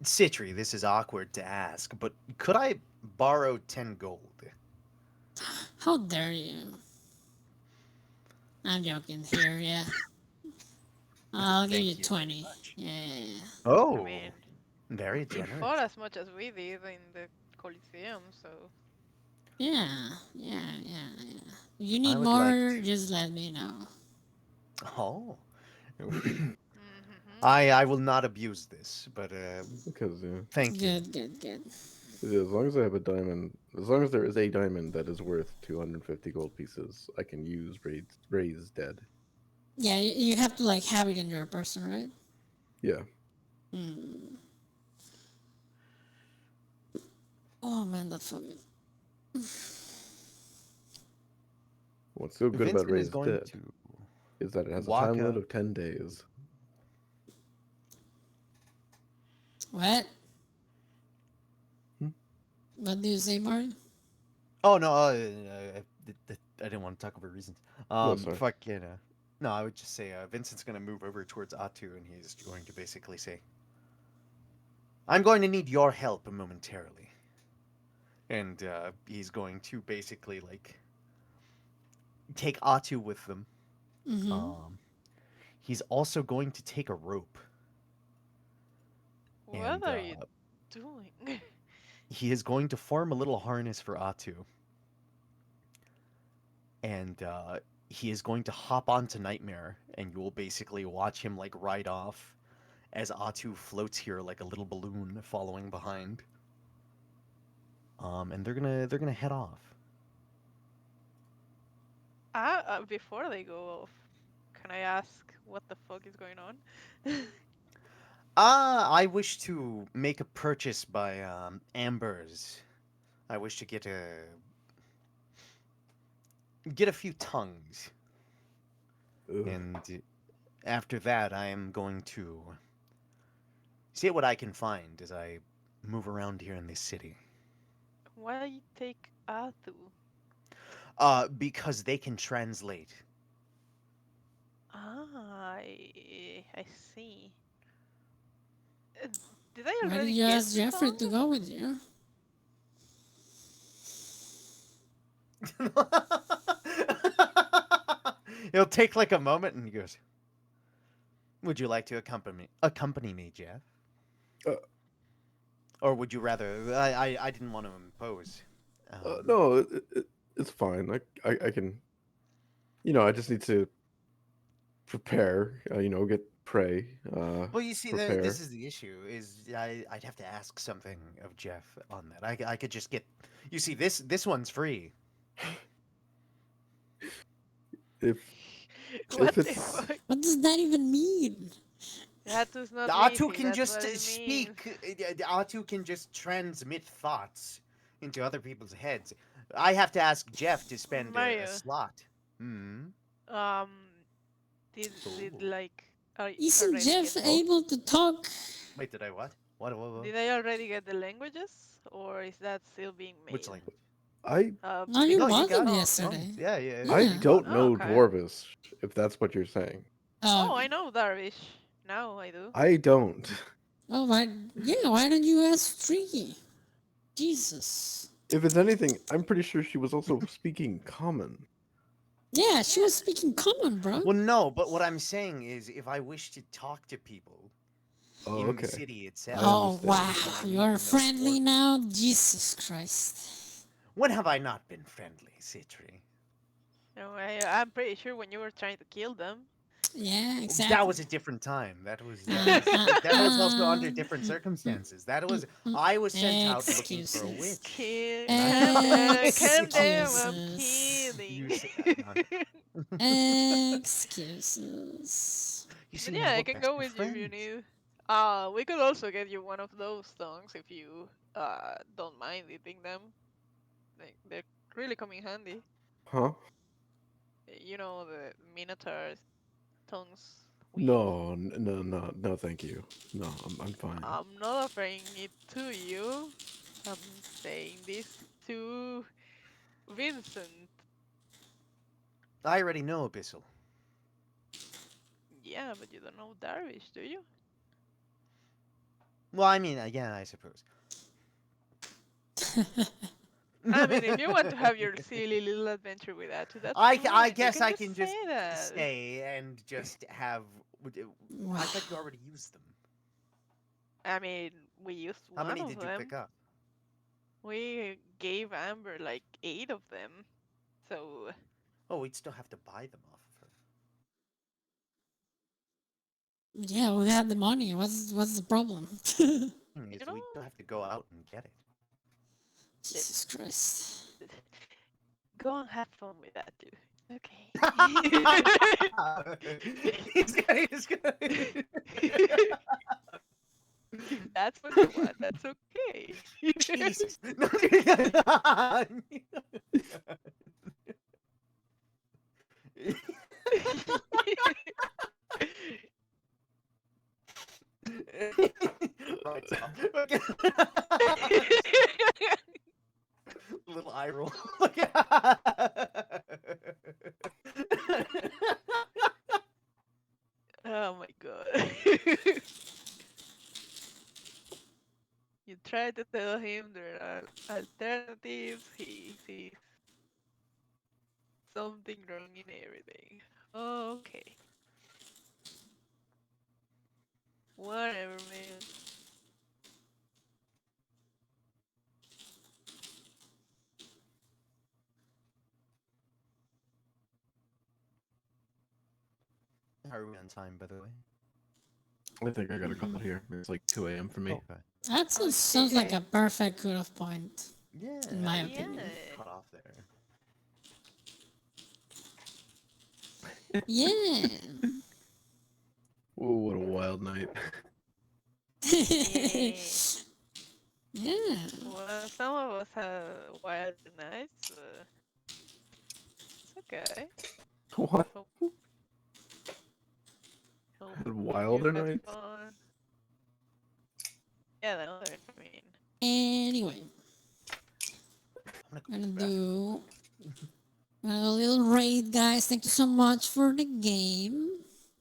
Citri, this is awkward to ask, but could I borrow 10 gold? How dare you? I'm joking here, yeah. I'll give you Thank you very 20. much. Yeah, yeah, yeah. I Oh, mean, very he generous. fought as much as we did in the Coliseum, so. Yeah, yeah, yeah, yeah. If you need I would like more, to. just let me know. Oh. Mm-hmm. I will not abuse this, but Because thank you. Good, good, good. as long as I have a diamond, as long as there is a diamond that is worth 250 gold pieces, I can use raise dead. Yeah, you have to like have it in your person, right? Yeah. Hmm. Oh man, that's so good. What's so good about Vincent is raised going dead to is that it has a walk time limit up. of 10 days. What? Hmm? What do you say, Martin? Oh no, I didn't want to talk over reasons. No, sorry. Fuck you know. No, I would just say Vincent's gonna move over towards Atu, and he's going to basically say, "I'm going to need your help momentarily," and he's going to basically like take Atu with them. Mm-hmm. Um, he's also going to take a rope, What and are you doing? he is going to form a little harness for Atu, and he is going to hop onto Nightmare, and you will basically watch him like ride off as Atu floats here like a little balloon following behind. And they're gonna head off. Before they go off, can I ask what the fuck is going on? I wish to make a purchase by Ambers. I wish to get a few tongues, Ugh. and after that, I am going to see what I can find as I move around here in this city. Why take Atu? Because they can translate. Ah, I see. Uh, Did I Why did already you get ask the Jeffrey tongue? to go with you? He'll take like a moment and he goes, "Would you like to accompany me, Jeff? Uh, Or would you rather? I didn't want to impose." no, it's fine. I can, I just need to prepare, get pray, Well, you see, this prepare. is the issue. Is I'd have to ask something of Jeff on that. I could just get. You see, this one's free. If What if the it's fuck? What does that even mean? Atu's not Atu lazy, can that's what just it means. speak. Atu can just transmit thoughts into other people's heads. I have to ask Jeff to spend a Mario, slot. Hmm. um, did Oh. like I Isn't already Jeff get able to talk? Wait, did I what? What? did I already get the languages, or is that still being Which made? language? I No, you No, Because you bought them got oh okay, tongues. yesterday. Yeah, yeah, I Yeah. you got don't them. oh know okay. Dwarvish, if that's what you're saying. Oh, Oh, I okay. know Darvish. Now I do. I don't. Oh, why? Yeah, why don't you ask Freaky? Jesus. If it's anything, I'm pretty sure she was also speaking common. Yeah, she was speaking common, bro. Well, no, but what I'm saying is, if I wish to talk to people Oh, in the okay. city I itself, Oh, understand. wow. and I need You're to know friendly Dwarvish. now? Jesus Christ. When have I not been friendly, Citri? No, I'm pretty sure when you were trying to kill them. Yeah, That exactly. was a different time. That was Uh, uh, that was also under uh, different mm, mm, circumstances. That mm, was mm. I was sent out looking for a Excuses. witch, Kill, and I calm down, calm down. I'm Excuses. you kidding. say no, no. Excuses. You see But now yeah, I we're can best go of with you if you friends. need. We could also get you one of those songs if you don't mind eating them. Like they're really come in handy. Huh? You know the Minotaur tongues we use. No, no, no, no, thank you. No, I'm fine. I'm not offering it to you. I'm saying this to Vincent. I already know Abyssal. Yeah, but you don't know Darvish, do you? Well, I mean, again, I suppose. I mean, if you want to have your silly little adventure with Atu, that's I fine. guess I just can just say that. stay and just have. I thought you already used them. I mean, we used How one many of did you them. pick up? We gave Amber like 8 of them. So, Oh, we'd still have to buy them off of her. Yeah, we had the money. What's the problem? Thing you is, know, we'd still have to go out and get it. Jesus Christ. go and have fun with that, dude. Okay. He's gonna... That's what you want. That's okay. Jesus. Right off. Little eye roll. Oh my god. You try to tell him there are alternatives, he sees something wrong in everything. Okay. Whatever, man. How are we on time, by the way? I think I gotta call it here. It's like 2 a.m. for me. Okay. That sounds like a perfect cutoff point. Yeah. In my we can opinion. Cut off there. Yeah. Ooh, what a wild night. Yeah. Yeah. Well, some of us have wild nights. It's okay. What? Hope, hope Had you wilder had nights? fun. Yeah, the other, I mean. Anyway, I'm I'm gonna gonna go do a little raid, guys. Thank you so much for the game.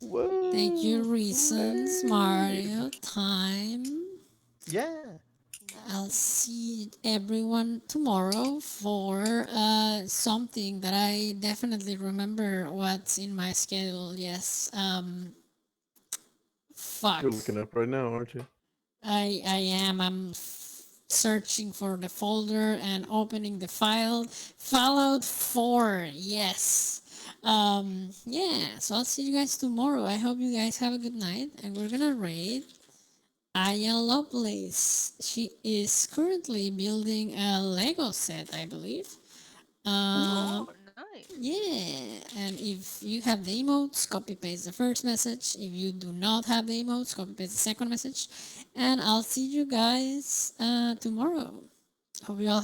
Whoa. Thank you, Reasons, Mario, Time. Yeah. I'll see everyone tomorrow for something that I definitely remember what's in my schedule. Yes. Fuck. You're looking up right now, aren't you? I am. I'm searching for the folder and opening the file. Fallout 4. Yes. Yeah. So I'll see you guys tomorrow. I hope you guys have a good night, and we're gonna raid Aya Lovelace. She is currently building a Lego set, I believe. Oh, nice. Yeah, and if you have the emotes, copy paste the first message. If you do not have the emotes, copy paste the second message. And I'll see you guys tomorrow. Hope you all